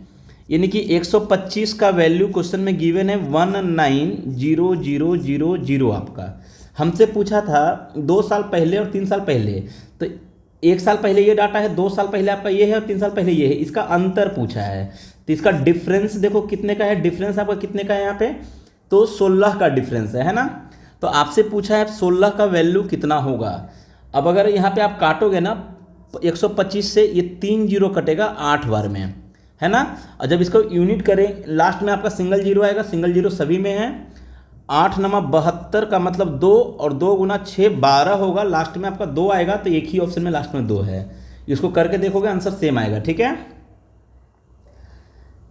यानी कि 125 का वैल्यू क्वेश्चन में गिवन है 190000 आपका। हमसे पूछा था 2 साल पहले और 3 साल पहले, तो 1 साल पहले ये डाटा है, 2 साल पहले आपका ये है और 3 साल पहले ये है, इसका अंतर पूछा है। तो इसका डिफरेंस देखो कितने का है, डिफरेंस आपका कितने का है यहाँ पे, तो 16 का डिफरेंस है ना। तो आपसे पूछा है 16 का वैल्यू कितना होगा। अब अगर यहाँ पे आप काटोगे ना 125 से, ये 3 जीरो कटेगा 8 बार में, है ना। और जब इसको यूनिट करें लास्ट में आपका सिंगल जीरो आएगा, सिंगल जीरो सभी में है, 8 नमा 72 का मतलब 2, और 2 गुना 6 12 होगा, लास्ट में आपका 2 आएगा, तो एक ही ऑप्शन में लास्ट में 2 है। इसको करके देखोगे आंसर सेम आएगा, ठीक है।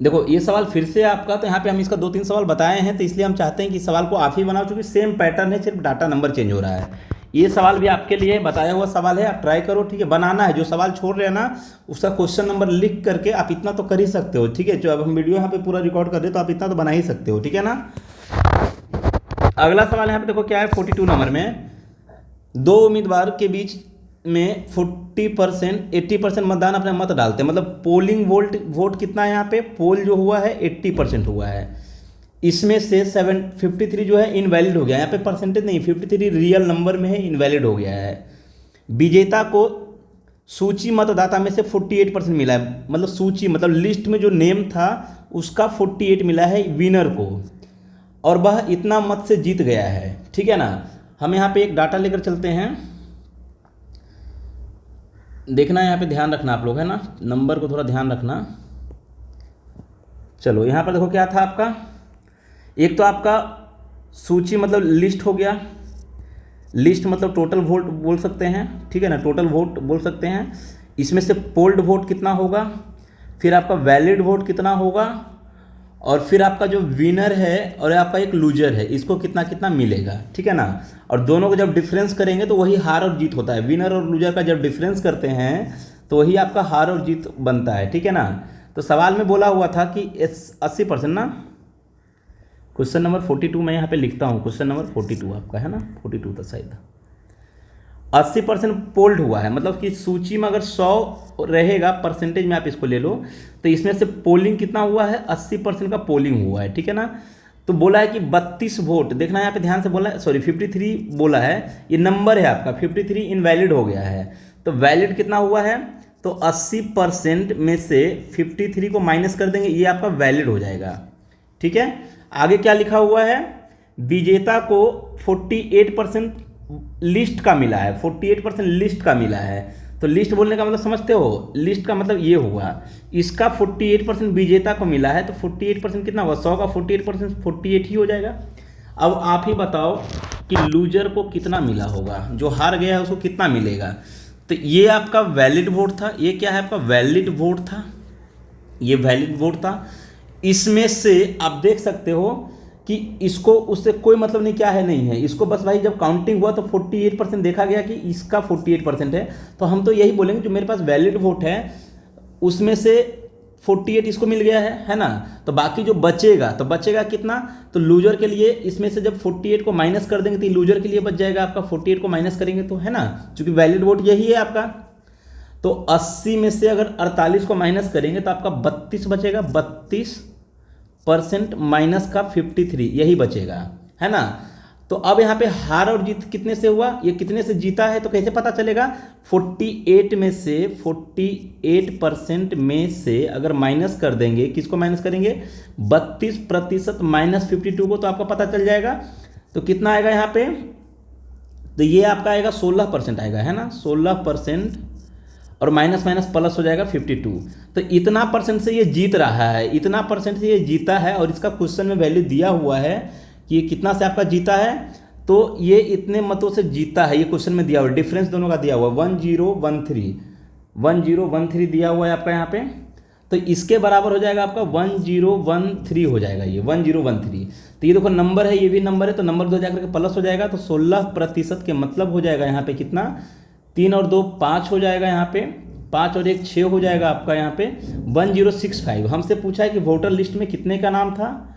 देखो ये सवाल फिर से आपका, तो यहाँ पे हम इसका 2-3 सवाल बताए हैं, तो इसलिए हम चाहते हैं कि सवाल को आप ही बनाओ, चूँकि सेम पैटर्न है, सिर्फ डाटा नंबर चेंज हो रहा है। ये सवाल भी आपके लिए बताया हुआ सवाल है, आप ट्राई करो, ठीक है। बनाना है, जो सवाल छोड़ रहे हैं ना उसका क्वेश्चन नंबर लिख करके आप इतना तो कर ही सकते हो, ठीक है। जो अब हम वीडियो यहाँ पे पूरा रिकॉर्ड कर रहे हो तो आप इतना तो बना ही सकते हो, ठीक है ना। अगला सवाल यहाँ पे देखो क्या है, 42 नंबर में, 2 उम्मीदवार के बीच में 40% 80% मतदान अपने मत डालते हैं, मतलब पोलिंग वोट कितना है यहाँ पे, पोल जो हुआ है 80% हुआ है, इसमें से 53 जो है इनवैलिड हो गया, यहाँ पे परसेंटेज नहीं, 53 रियल नंबर में है, इनवैलिड हो गया है। विजेता को सूची मतदाता में से 48% मिला है, मतलब सूची मतलब लिस्ट में जो नेम था उसका 48 मिला है विनर को, और वह इतना मत से जीत गया है, ठीक है ना। हम यहाँ पे एक डाटा लेकर चलते हैं, देखना यहाँ पे ध्यान रखना आप लोग, है ना, नंबर को थोड़ा ध्यान रखना। चलो यहाँ पर देखो क्या था आपका, एक तो आपका सूची मतलब लिस्ट हो गया, लिस्ट मतलब टोटल वोट बोल सकते हैं, ठीक है ना, टोटल वोट बोल सकते हैं। इसमें से पोल्ड वोट कितना होगा, फिर आपका वैलिड वोट कितना होगा, और फिर आपका जो विनर है और आपका एक लूजर है, इसको कितना कितना मिलेगा, ठीक है ना। और दोनों को जब डिफरेंस करेंगे तो वही हार और जीत होता है। विनर और लूजर का जब डिफरेंस करते हैं तो वही आपका हार और जीत बनता है, ठीक है ना। तो सवाल में बोला हुआ था कि 80% ना, क्वेश्चन नंबर 42 मैं यहाँ पे लिखता हूँ, क्वेश्चन नंबर 42 आपका है ना, 42 था शायद। 80% पोल्ड हुआ है, मतलब कि सूची में अगर 100 रहेगा परसेंटेज में आप इसको ले लो, तो इसमें से पोलिंग कितना हुआ है, 80% का पोलिंग हुआ है, ठीक है ना। तो बोला है कि 32 वोट, देखना यहाँ पे ध्यान से बोला है, सॉरी 53 बोला है, ये नंबर है आपका 53 इनवैलिड हो गया है। तो वैलिड कितना हुआ है, तो 80% में से 53 को माइनस कर देंगे, ये आपका वैलिड हो जाएगा, ठीक है। आगे क्या लिखा हुआ है, विजेता को 48% लिस्ट का मिला है, 48% लिस्ट का मिला है। तो लिस्ट बोलने का मतलब समझते हो, लिस्ट का मतलब ये हुआ, इसका 48% विजेता को मिला है, तो 48% कितना हुआ, 100 का 48% 48 ही हो जाएगा। अब आप ही बताओ कि लूजर को कितना मिला होगा, जो हार गया है उसको कितना मिलेगा। तो ये आपका वैलिड वोट था, ये क्या है आपका वैलिड वोट था, ये वैलिड वोट था। इसमें से आप देख सकते हो कि इसको उससे कोई मतलब नहीं, क्या है नहीं है, इसको बस भाई जब काउंटिंग हुआ तो 48% देखा गया कि इसका 48% है, तो हम तो यही बोलेंगे जो मेरे पास वैलिड वोट है उसमें से 48 इसको मिल गया है ना। तो बाकी जो बचेगा, तो बचेगा कितना, तो लूजर के लिए इसमें से जब 48 को माइनस कर देंगे तो लूजर के लिए बच जाएगा आपका, 48 को माइनस करेंगे तो, है ना, क्योंकि वैलिड वोट यही है आपका। तो 80 में से अगर 48 को माइनस करेंगे तो आपका 32 बचेगा, 32% माइनस का 53 यही बचेगा, है ना। तो अब यहाँ पे हार और जीत कितने से हुआ, ये कितने से जीता है, तो कैसे पता चलेगा, 48 में से 48% में से अगर माइनस कर देंगे, किसको माइनस करेंगे, 32% माइनस 52 को, तो आपको पता चल जाएगा। तो कितना आएगा यहाँ पे, तो ये आपका आएगा 16% आएगा, है ना, 16%, और माइनस माइनस प्लस हो जाएगा 52। तो इतना परसेंट से ये जीत रहा है, इतना परसेंट से ये जीता है, और इसका क्वेश्चन में वैल्यू दिया हुआ है कि ये कितना से आपका जीता है, तो ये इतने मतों से जीता है, ये क्वेश्चन में दिया हुआ है, डिफरेंस दोनों का दिया हुआ है 1013 दिया हुआ है आपका यहाँ पे। तो इसके बराबर हो जाएगा आपका 1013 हो जाएगा, ये 1013। तो ये देखो नंबर है, ये भी नंबर है, तो नंबर 2 जाकर के प्लस हो जाएगा, तो 16% के मतलब हो जाएगा यहाँ पे कितना, 3 और 2 5 हो जाएगा यहाँ पे, 5 और 1 6 हो जाएगा आपका यहाँ पे 1065। हमसे पूछा है कि वोटर लिस्ट में कितने का नाम था,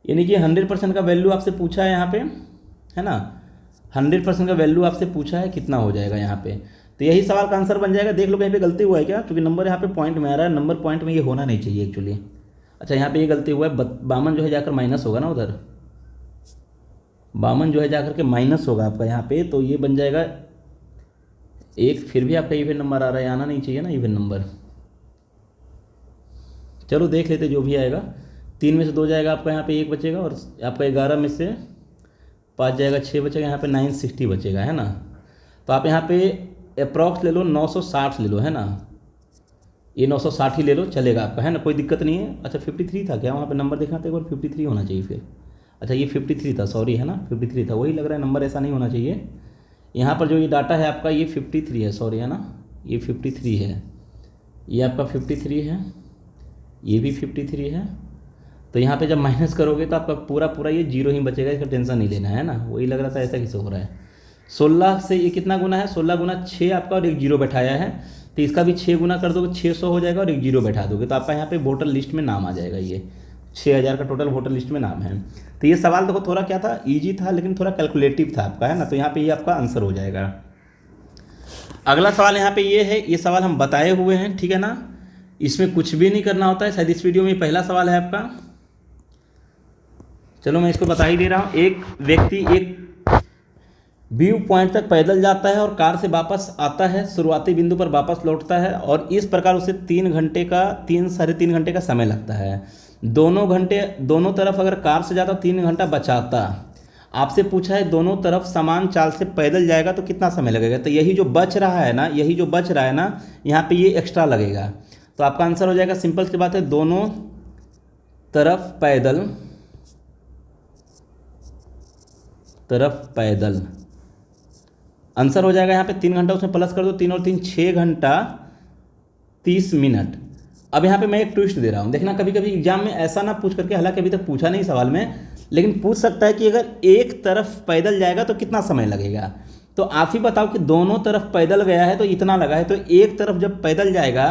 यानी कि 100% का वैल्यू आपसे पूछा है यहाँ पे, है ना, 100% का वैल्यू आपसे पूछा है, कितना हो जाएगा यहाँ पे। तो यही सवाल का आंसर बन जाएगा। देख लो कहीं पे गलती हुआ है क्या, क्योंकि नंबर यहाँ पे पॉइंट में आ रहा है, नंबर पॉइंट में ये होना नहीं चाहिए एक्चुअली। अच्छा यहाँ पे ये गलती हुआ है, 52 जो है जाकर माइनस होगा ना, उधर 52 जो है जाकर के माइनस होगा आपका यहाँ पे, तो ये बन जाएगा एक, फिर भी आपका इवन नंबर आ रहा है, आना नहीं चाहिए ना इवन नंबर। चलो देख लेते जो भी आएगा, 3 में से 2 जाएगा आपका यहाँ पे 1 बचेगा, और आपका 11 में से 5 जाएगा 6 बचेगा, यहाँ पे 960 बचेगा, है ना। तो आप यहाँ पे अप्रॉक्स ले लो 960 ले लो, है ना, ये 960 ही ले लो, चलेगा आपका, है ना, कोई दिक्कत नहीं है। अच्छा 53 था क्या, वहाँ पे नंबर देखना था एक बार, 53 होना चाहिए फिर। अच्छा ये 53 था, सॉरी, है ना, 53 था, वही लग रहा है, नंबर ऐसा नहीं होना चाहिए। यहाँ पर जो ये डाटा है आपका ये 53 है, सॉरी, है ना, ये 53 है, ये आपका 53 है, ये भी 53 है। तो यहाँ पे जब माइनस करोगे तो आपका पूरा पूरा ये 0 ही बचेगा, इसका टेंशन नहीं लेना है ना। वही लग रहा था ऐसा कैसे हो रहा है। 16 से ये कितना गुना है, 16 गुना 6 आपका, और एक 0 बैठाया है, तो इसका भी 6 गुना कर दोगे 600 हो जाएगा, और एक 0 बैठा दोगे तो आपका यहाँ पे वोटर लिस्ट में नाम आ जाएगा। ये 6000 का टोटल वोटर लिस्ट में नाम है। तो ये सवाल देखो थोड़ा क्या था, ईजी था, लेकिन थोड़ा कैलकुलेटिव था आपका, है ना। तो यहाँ पे ये आपका आंसर हो जाएगा। अगला सवाल यहाँ पे ये है, ये सवाल हम बताए हुए हैं, ठीक है ना, इसमें कुछ भी नहीं करना होता है, शायद इस वीडियो में पहला सवाल है आपका। चलो मैं इसको बता ही दे रहा हूँ। एक व्यक्ति एक व्यू पॉइंट तक पैदल जाता है और कार से वापस आता है, शुरुआती बिंदु पर वापस लौटता है, और इस प्रकार उसे 3 साढ़े 3 घंटे का समय लगता है। दोनों तरफ अगर कार से जाता 3 घंटा बचाता। आपसे पूछा है दोनों तरफ समान चाल से पैदल जाएगा तो कितना समय लगेगा। तो यही जो बच रहा है ना, यहाँ पे ये एक्स्ट्रा लगेगा। तो आपका आंसर हो जाएगा, सिंपल सी बात है, दोनों तरफ पैदल तरफ पैदल। आंसर हो जाएगा यहाँ पे 3 घंटा, उसमें प्लस कर दो, 3 और 3 6 घंटा 30 मिनट। अब यहाँ पे मैं एक ट्विस्ट दे रहा हूँ, देखना कभी कभी एग्जाम में ऐसा ना पूछ करके, हालांकि अभी तक पूछा नहीं सवाल में, लेकिन पूछ सकता है कि अगर एक तरफ पैदल जाएगा तो कितना समय लगेगा। तो आप ही बताओ कि दोनों तरफ पैदल गया है तो इतना लगा है, तो एक तरफ जब पैदल जाएगा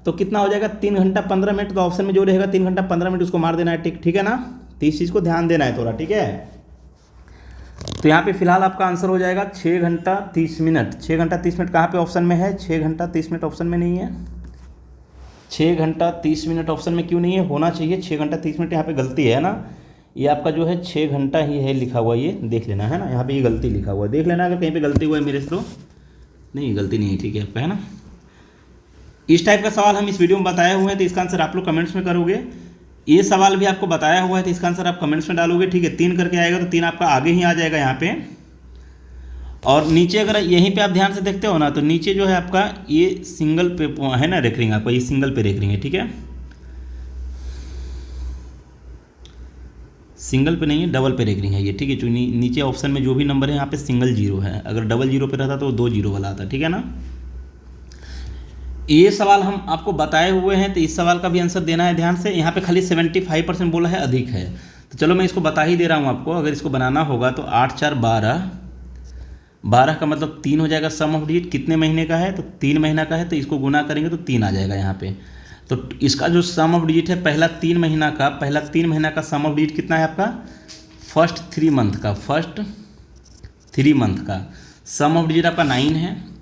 तो कितना हो जाएगा, 3 घंटा 15 मिनट। तो ऑप्शन में जो रहेगा 3 घंटा 15 मिनट, उसको मार देना है, ठीक है ना। तो इस चीज़ को ध्यान देना है थोड़ा, ठीक है। तो यहाँ पे फिलहाल आपका आंसर हो जाएगा 6 घंटा 30 मिनट। 6 घंटा 30 मिनट कहाँ पे ऑप्शन में है, 6 घंटा 30 मिनट ऑप्शन में नहीं है। 6 घंटा 30 मिनट ऑप्शन में क्यों नहीं है, होना चाहिए 6 घंटा 30 मिनट। यहाँ पे गलती है ना, ये आपका जो है 6 घंटा ही है लिखा हुआ, ये देख लेना है ना, यहाँ पे ये गलती लिखा हुआ है, देख लेना अगर कहीं पे गलती हुआ है मेरे से तो। नहीं, गलती नहीं है, ठीक है आपका, है ना। इस टाइप का सवाल हम इस वीडियो में बताए हुए हैं, तो इसका आंसर आप लोग कमेंट्स में करोगे। ये सवाल भी आपको बताया हुआ है तो इसका आंसर आप कमेंट्स में डालोगे, ठीक है। 3 करके आएगा तो 3 आपका आगे ही आ जाएगा यहाँ पे। और नीचे अगर यहीं पे आप ध्यान से देखते हो ना, तो नीचे जो है आपका ये सिंगल पे है ना रेकरिंग, आपका ये सिंगल पे रेकरिंग है, ठीक है। सिंगल पे नहीं है, डबल पे रेकरिंग है ये, ठीक है। जो नीचे ऑप्शन में जो भी नंबर है यहाँ पे सिंगल जीरो है, अगर डबल जीरो पे रहता तो 2 जीरो वाला आता, ठीक है ना। ये सवाल हम आपको बताए हुए हैं, तो इस सवाल का भी आंसर देना है ध्यान से। यहाँ पे खाली 75% बोला है, अधिक है, तो चलो मैं इसको बता ही दे रहा हूँ आपको। अगर इसको बनाना होगा तो 8 4 12, 12 का मतलब 3 हो जाएगा। सम ऑफ डिजिट कितने महीने का है, तो 3 महीना का है, तो इसको गुना करेंगे तो 3 आ जाएगा यहाँ पे। तो इसका जो सम ऑफ डिजिट है पहला 3 महीना का सम ऑफ डिजिट कितना है आपका, फर्स्ट 3 मंथ का सम ऑफ डिजिट आपका 9 है।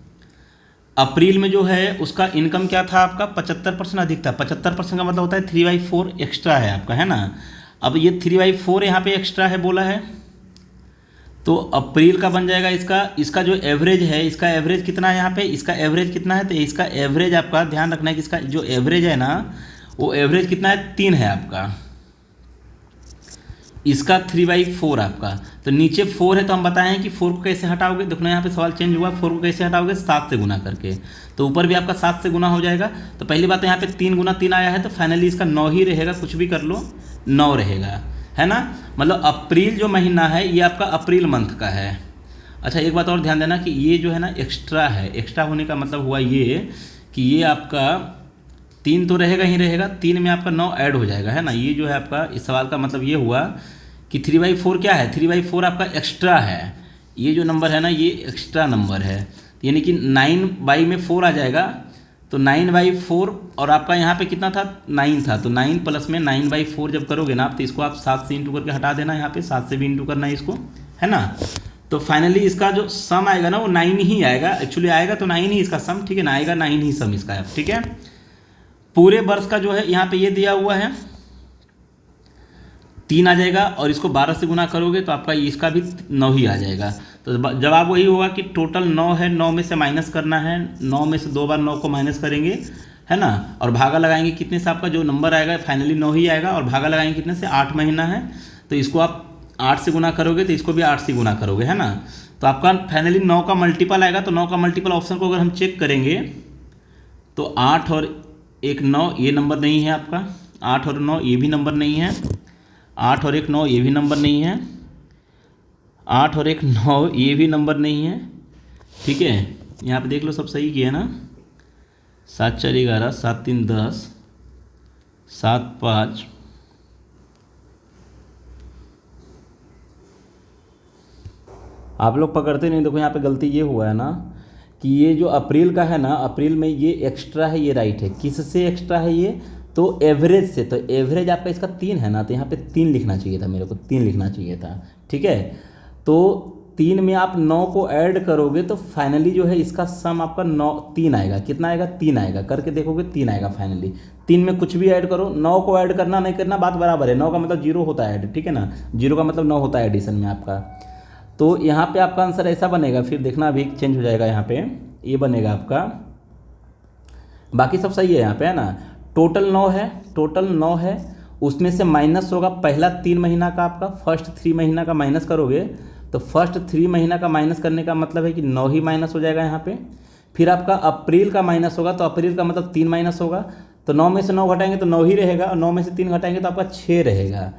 अप्रैल में जो है उसका इनकम क्या था आपका, 75% अधिक था। 75% का मतलब होता है 3/4 एक्स्ट्रा है आपका, है ना। अब ये 3/4 यहाँ पे एक्स्ट्रा है बोला है, तो अप्रैल का बन जाएगा इसका जो एवरेज है, इसका एवरेज कितना है यहाँ पे, इसका एवरेज कितना है, तो इसका एवरेज आपका ध्यान रखना है कि इसका जो एवरेज है ना, वो एवरेज कितना है, 3 है आपका। इसका 3/4 आपका, तो नीचे 4 है, तो हम बताएं कि 4 को कैसे हटाओगे। देखो ना यहाँ पे सवाल चेंज हुआ, 4 को कैसे हटाओगे, 7 से गुना करके, तो ऊपर भी आपका 7 से गुना हो जाएगा। तो पहली बात यहाँ पे 3 गुना 3 आया है, तो फाइनली इसका 9 ही रहेगा, कुछ भी कर लो 9 रहेगा, है ना। मतलब अप्रैल जो महीना है ये आपका अप्रैल मंथ का है। अच्छा एक बात और ध्यान देना कि ये जो है ना एक्स्ट्रा है, एक्स्ट्रा होने का मतलब हुआ ये कि ये आपका 3 तो रहेगा ही रहेगा, 3 में आपका 9 ऐड हो जाएगा, है ना। ये जो है आपका इस सवाल का मतलब ये हुआ कि 3/4 क्या है, 3/4 आपका एक्स्ट्रा है। ये जो नंबर है ना ये एक्स्ट्रा नंबर है, यानी कि 9/4 आ जाएगा, तो 9/4 और आपका यहाँ पे कितना था, 9 था, तो 9 प्लस में 9/4 जब करोगे ना आप, तो इसको आप 7 से इंटू करके हटा देना, यहाँ पे 7 से भी इंटू करना है इसको, है ना। तो फाइनली इसका जो सम आएगा ना वो 9 ही आएगा, एक्चुअली आएगा तो 9 ही इसका सम, ठीक है ना, आएगा 9 ही सम इसका, ठीक है। पूरे वर्ष का जो है यहाँ पे ये दिया हुआ है 3 आ जाएगा, और इसको 12 से गुना करोगे तो आपका इसका भी 9 ही आ जाएगा। तो जवाब वही होगा कि टोटल 9 है, 9 में से माइनस करना है, 9 में से 2 बार 9 को माइनस करेंगे, है ना, और भागा लगाएंगे कितने से, आपका जो नंबर आएगा फाइनली 9 ही आएगा, और भागा लगाएंगे कितने से, 8 महीना है, तो इसको आप 8 से गुना करोगे, तो इसको भी 8 से गुना करोगे, है ना। तो आपका फाइनली 9 का मल्टीपल आएगा। तो 9 का मल्टीपल ऑप्शन को अगर हम चेक करेंगे तो 8 और 1 9 ये नंबर नहीं है आपका, 8 और 9 ये भी नंबर नहीं है, 8 और 1 9 ये भी नंबर नहीं है, 8 और 1 9 ये भी नंबर नहीं है, ठीक है। यहाँ पे देख लो सब सही किया ना, 7 4 11, 7 3 10, 7 5 आप लोग पकड़ते नहीं। देखो यहाँ पे गलती ये हुआ है ना कि ये जो अप्रैल का है ना, अप्रैल में ये एक्स्ट्रा है, ये राइट है। किससे एक्स्ट्रा है ये, तो एवरेज से। तो एवरेज आपका इसका 3 है ना, तो यहाँ पे 3 लिखना चाहिए था, मेरे को 3 लिखना चाहिए था, ठीक है। तो 3 में आप 9 को ऐड करोगे तो फाइनली जो है इसका सम आपका 3 आएगा। कितना आएगा, 3 आएगा, करके देखोगे 3 आएगा फाइनली। 3 में कुछ भी ऐड करो, 9 को ऐड करना नहीं करना बात बराबर है। 9 का मतलब 0 होता है ऐड, ठीक है ना, 0 का मतलब 9 होता है एडिशन में आपका। तो यहाँ पे आपका आंसर ऐसा बनेगा, फिर देखना अभी चेंज हो जाएगा, यहाँ पे ये बनेगा आपका, बाकी सब सही है यहाँ पे, है ना। टोटल 9 है, टोटल 9 है, उसमें से माइनस होगा पहला 3 महीना का आपका, फर्स्ट 3 महीना का माइनस करोगे, तो फर्स्ट 3 महीना का माइनस करने का मतलब है कि 9 ही माइनस हो जाएगा यहाँ पे। फिर आपका अप्रैल का माइनस होगा, तो अप्रैल का मतलब 3 माइनस होगा, तो 9 में से 9 घटाएंगे तो 9 ही रहेगा, और 9 में से 3 घटाएंगे तो आपका 6 रहेगा,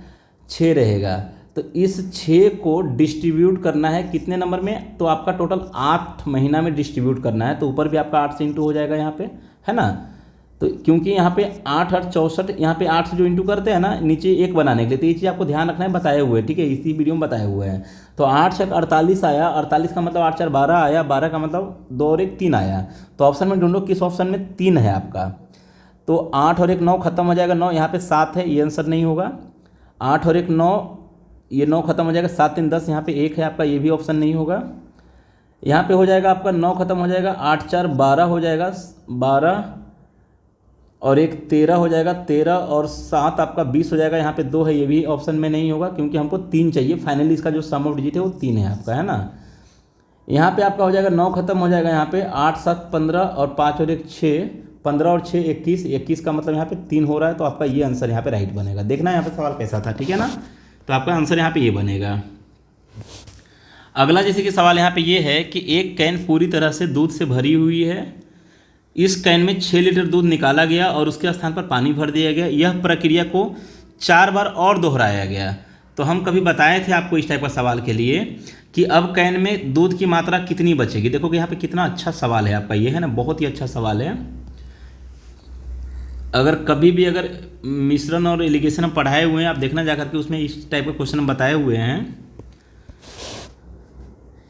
6 रहेगा। तो इस 6 को डिस्ट्रीब्यूट करना है कितने नंबर में, तो आपका टोटल 8 महीना में डिस्ट्रीब्यूट करना है। तो ऊपर भी आपका 8 से इंटू हो जाएगा यहाँ पे, है ना। तो क्योंकि यहाँ पे 8 8 64, यहाँ पे 8 से जो इंटू करते हैं ना नीचे 1 बनाने के लिए, तो ये चीज़ आपको ध्यान रखना है, बताए हुए, ठीक है, इसी वीडियो में बताए हुए हैं। तो 8 6 48 आया, 48 का मतलब 8 4 12 आया, 12 का मतलब 2 और 1 3 आया। तो ऑप्शन में ढूंढो किस ऑप्शन में 3 है आपका। तो 8 और 1 9 खत्म हो जाएगा, 9 यहाँ पे 7 है, ये आंसर नहीं होगा। 8 और 1 9, ये 9 खत्म हो जाएगा, 7 3 10, यहाँ पे 1 है आपका, ये भी ऑप्शन नहीं होगा। यहाँ पे हो जाएगा आपका 9 खत्म हो जाएगा, 8 4 12 हो जाएगा, 12 और 1 13 हो जाएगा, 13 और 7 आपका 20 हो जाएगा। यहाँ पे 2 है, ये भी ऑप्शन में नहीं होगा क्योंकि हमको 3 चाहिए। फाइनली इसका जो सम ऑफ डिजिट है वो 3 है आपका, है ना। यहाँ पे आपका हो जाएगा 9 खत्म हो जाएगा, यहाँ पे 8 7 15 और 5 और 1 6, 15 और 6 21, 21 का मतलब यहाँ पे 3 हो रहा है। तो आपका ये आंसर यहाँ पे राइट बनेगा। देखना यहाँ पे सवाल कैसा था, ठीक है ना। तो आपका आंसर यहाँ पे ये बनेगा। अगला जैसे कि सवाल यहाँ पे ये है कि एक कैन पूरी तरह से दूध से भरी हुई है, इस कैन में 6 लीटर दूध निकाला गया और उसके स्थान पर पानी भर दिया गया। यह प्रक्रिया को 4 बार और दोहराया गया। तो हम कभी बताए थे आपको इस टाइप का सवाल के लिए कि अब कैन में दूध की मात्रा कितनी बचेगी। देखो कि यहाँ पे कितना अच्छा सवाल है आपका, ये है ना, बहुत ही अच्छा सवाल है। अगर कभी भी अगर मिश्रण और एलिगेशन हम पढ़ाए हुए हैं, आप देखना जाकर के, उसमें इस टाइप का क्वेश्चन हम बताए हुए हैं।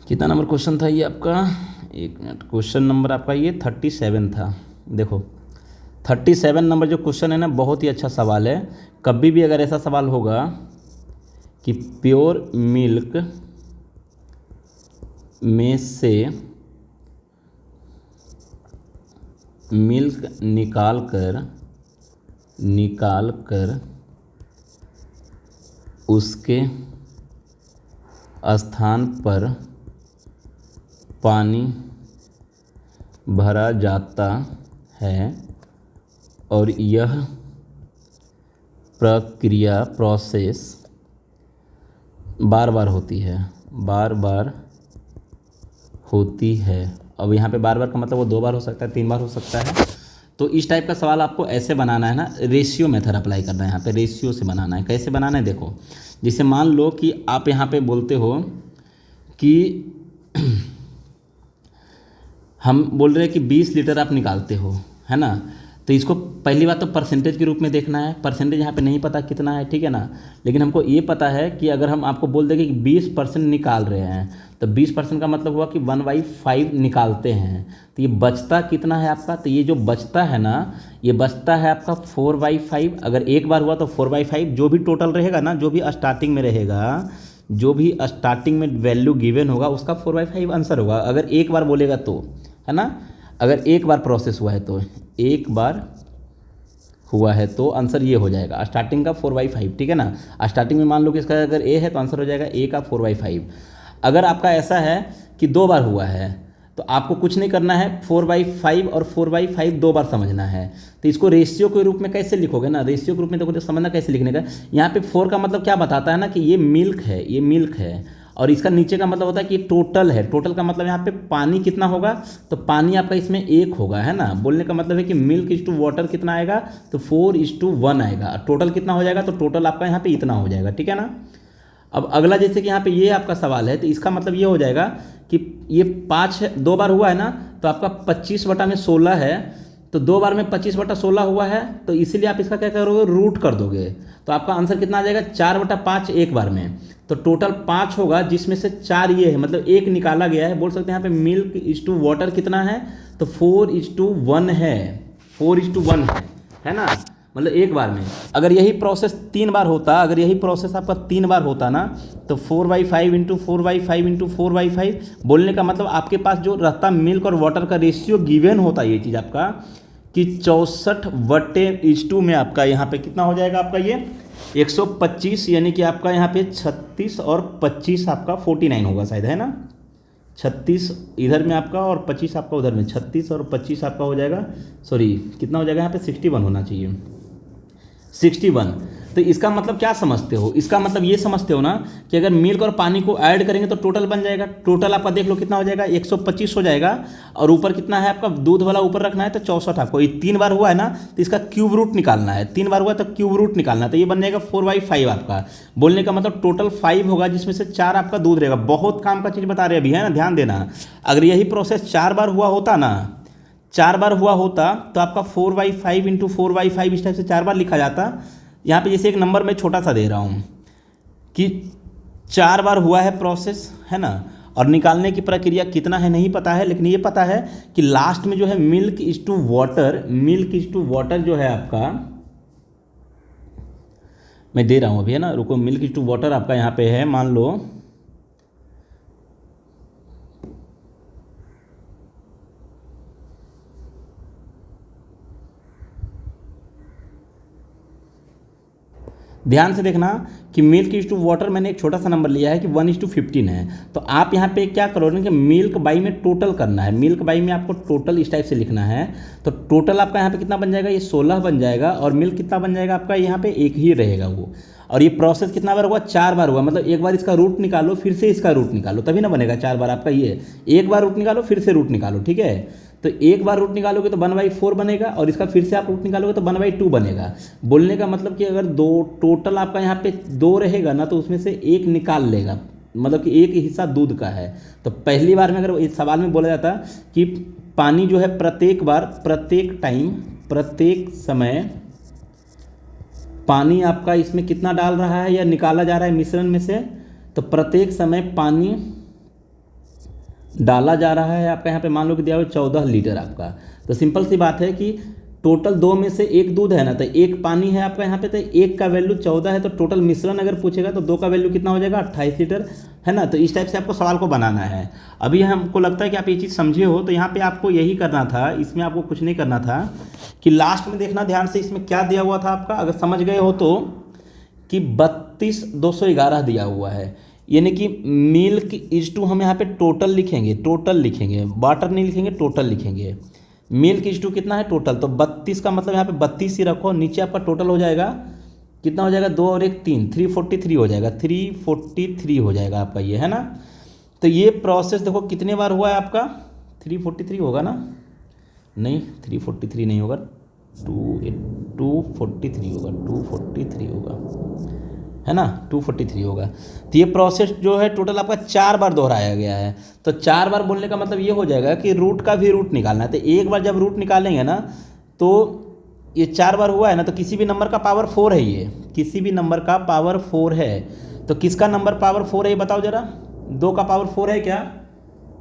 कितना नंबर क्वेश्चन था ये आपका, एक मिनट, क्वेश्चन नंबर आपका ये 37 था। देखो 37 नंबर जो क्वेश्चन है ना, बहुत ही अच्छा सवाल है। कभी भी अगर ऐसा सवाल होगा कि प्योर मिल्क में से मिल्क निकाल कर उसके स्थान पर पानी भरा जाता है और यह प्रोसेस बार बार होती है। अब यहाँ पे बार बार का मतलब वो 2 बार हो सकता है, 3 बार हो सकता है। तो इस टाइप का सवाल आपको ऐसे बनाना है ना, रेशियो मेथड अप्लाई करना है। यहाँ पे रेशियो से बनाना है। कैसे बनाना है देखो, जैसे मान लो कि आप यहाँ पे बोलते हो कि हम बोल रहे हैं कि 20 लीटर आप निकालते हो, है ना। तो इसको पहली बात तो परसेंटेज के रूप में देखना है। परसेंटेज यहाँ पे नहीं पता कितना है, ठीक है ना, लेकिन हमको ये पता है कि अगर हम आपको बोल देंगे कि 20% निकाल रहे हैं, तो 20% का मतलब हुआ कि 1/5 निकालते हैं। तो ये बचता कितना है आपका, तो ये जो बचता है ना, ये बचता है आपका 4/5। अगर एक बार हुआ तो 4/5, जो भी टोटल रहेगा ना, जो भी स्टार्टिंग में रहेगा, जो भी स्टार्टिंग में वैल्यू गिवन होगा उसका 4/5 आंसर होगा। अगर एक बार बोलेगा तो, है ना, अगर एक बार प्रोसेस हुआ है तो, एक बार हुआ है तो आंसर ये हो जाएगा स्टार्टिंग का 4/5, ठीक है ना। स्टार्टिंग में मान लो कि इसका अगर ए है तो आंसर हो जाएगा ए का 4/5। अगर आपका ऐसा है कि 2 बार हुआ है तो आपको कुछ नहीं करना है, 4/5 और 4/5 2 बार समझना है। तो इसको रेशियो के रूप में कैसे लिखोगे ना, रेशियो के रूप में देखो, समझना कैसे लिखने का। यहाँ पे 4 का मतलब क्या बताता है ना कि ये मिल्क है, ये मिल्क है, और इसका नीचे का मतलब होता है कि टोटल है। टोटल का मतलब यहाँ पे पानी कितना होगा, तो पानी आपका इसमें 1 होगा, है ना। बोलने का मतलब है कि मिल्क इज टू वाटर कितना आएगा, तो 4:1 आएगा। टोटल कितना हो जाएगा, तो टोटल आपका यहाँ पे इतना हो जाएगा, ठीक है ना। अब अगला जैसे कि यहाँ पे ये आपका सवाल है, तो इसका मतलब ये हो जाएगा कि ये 2 बार हुआ है ना, तो आपका 25/16 है। तो 2 बार में 25/16 हुआ है, तो इसीलिए आप इसका क्या करोगे, रूट कर दोगे। तो आपका आंसर कितना आ जाएगा, 4/5 एक बार में। तो टोटल 5 होगा, जिसमें से 4 ये है, मतलब 1 निकाला गया है। बोल सकते हैं यहाँ पे मिल्क इज टू वाटर कितना है, तो 4:1 है, 4:1 है ना, मतलब एक बार में। अगर यही प्रोसेस 3 बार होता, अगर यही प्रोसेस आपका 3 बार होता ना, तो 4/5 इंटू 4/5 इंटू 4/5, बोलने का मतलब आपके पास जो रहता मिल्क और वाटर का रेशियो गिवन होता, ये चीज़ आपका कि 64/1 में आपका यहाँ पे कितना हो जाएगा, आपका ये 125, यानी कि आपका यहाँ पे 36 और 25 आपका 49 होगा शायद, है ना। 36 इधर में आपका और 25 आपका उधर में, 36 और 25 आपका हो जाएगा, सॉरी कितना हो जाएगा यहाँ पे 61 होना चाहिए, 61। तो इसका मतलब क्या समझते हो, इसका मतलब ये समझते हो ना कि अगर मिल्क और पानी को ऐड करेंगे तो टोटल बन जाएगा, टोटल आपका देख लो कितना हो जाएगा 125 हो जाएगा, और ऊपर कितना है आपका दूध वाला ऊपर रखना है तो 64 आपको, ये 3 बार हुआ है ना तो इसका क्यूब रूट निकालना है, 3 बार हुआ तो क्यूब रूट निकालना है, तो ये बन जाएगा 4/5 आपका। बोलने का मतलब टोटल 5 होगा जिसमें से 4 आपका दूध रहेगा। बहुत काम का चीज़ बता रहे अभी है ना, ध्यान देना। अगर यही प्रोसेस 4 बार हुआ होता ना, 4 बार हुआ होता तो आपका 4/5 इंटू 4/5 इस टाइप से 4 बार लिखा जाता। यहाँ पे जैसे एक नंबर मैं छोटा सा दे रहा हूँ कि 4 बार हुआ है प्रोसेस है ना, और निकालने की प्रक्रिया कितना है नहीं पता है, लेकिन ये पता है कि लास्ट में जो है milk is to water, milk is to water जो है आपका, मैं दे रहा हूँ अभी है ना, रुको, मिल्क इज टू वाटर आपका यहाँ पे है, मान लो ध्यान से देखना कि मिल्क इज टू वाटर मैंने एक छोटा सा नंबर लिया है कि 1:15 है, तो आप यहाँ पे क्या करोगे कि मिल्क बाई में टोटल करना है, मिल्क बाई में आपको टोटल इस टाइप से लिखना है, तो टोटल आपका यहाँ पे कितना बन जाएगा, ये 16 बन जाएगा, और मिल्क कितना बन जाएगा आपका यहाँ पे एक ही रहेगा वो। और ये प्रोसेस कितना बार हुआ, 4 बार हुआ, मतलब एक बार इसका रूट निकालो फिर से इसका रूट निकालो तभी ना बनेगा 4 बार आपका, ये एक बार रूट निकालो फिर से रूट निकालो, ठीक है। तो एक बार रूट निकालोगे तो 1/4 बनेगा, और इसका फिर से आप रूट निकालोगे तो 1/2 बनेगा। बोलने का मतलब कि अगर दो टोटल आपका यहाँ पे 2 रहेगा ना तो उसमें से एक निकाल लेगा, मतलब कि एक हिस्सा दूध का है। तो पहली बार में अगर इस सवाल में बोला जाता कि पानी जो है प्रत्येक बार, प्रत्येक टाइम, प्रत्येक समय पानी आपका इसमें कितना डाल रहा है या निकाला जा रहा है मिश्रण में से, तो प्रत्येक समय पानी डाला जा रहा है आपका यहाँ पे मान लो कि दिया हुआ 14 लीटर आपका। तो सिंपल सी बात है कि टोटल 2 में से एक दूध है ना, तो एक पानी है आपका यहाँ पे, तो एक का वैल्यू 14 है, तो टोटल मिश्रण अगर पूछेगा तो 2 का वैल्यू कितना हो जाएगा 28 लीटर है ना। तो इस टाइप से आपको सवाल को बनाना है। अभी हमको लगता है कि आप ये चीज़ समझे हो, तो यहाँ पे आपको यही करना था, इसमें आपको कुछ नहीं करना था कि लास्ट में देखना ध्यान से इसमें क्या दिया हुआ था आपका, अगर समझ गए हो तो, कि 32,211 दिया हुआ है, यानी कि मिल्क इज टू हम यहाँ पे टोटल लिखेंगे, टोटल लिखेंगे, वाटर नहीं लिखेंगे, टोटल लिखेंगे। मिल्क इज टू कितना है टोटल, तो 32 का मतलब यहाँ पे 32 ही रखो, नीचे आपका टोटल हो जाएगा कितना हो जाएगा, 2 और 1 3, 343 हो जाएगा, 343 हो जाएगा आपका ये है ना। तो ये प्रोसेस देखो कितने बार हुआ है आपका, 343 होगा ना, नहीं 343 नहीं होगा, 243 होगा, 243 होगा है ना, 243 होगा। तो ये प्रोसेस जो है टोटल आपका 4 बार दोहराया गया है। तो 4 बार बोलने का मतलब ये हो जाएगा कि रूट का भी रूट निकालना है। तो एक बार जब रूट निकालेंगे ना तो ये 4 बार हुआ है ना, तो किसी भी नंबर का पावर 4 है, ये किसी भी नंबर का पावर 4 है। तो किसका नंबर पावर 4 है ये बताओ जरा, 2 का पावर 4 है क्या,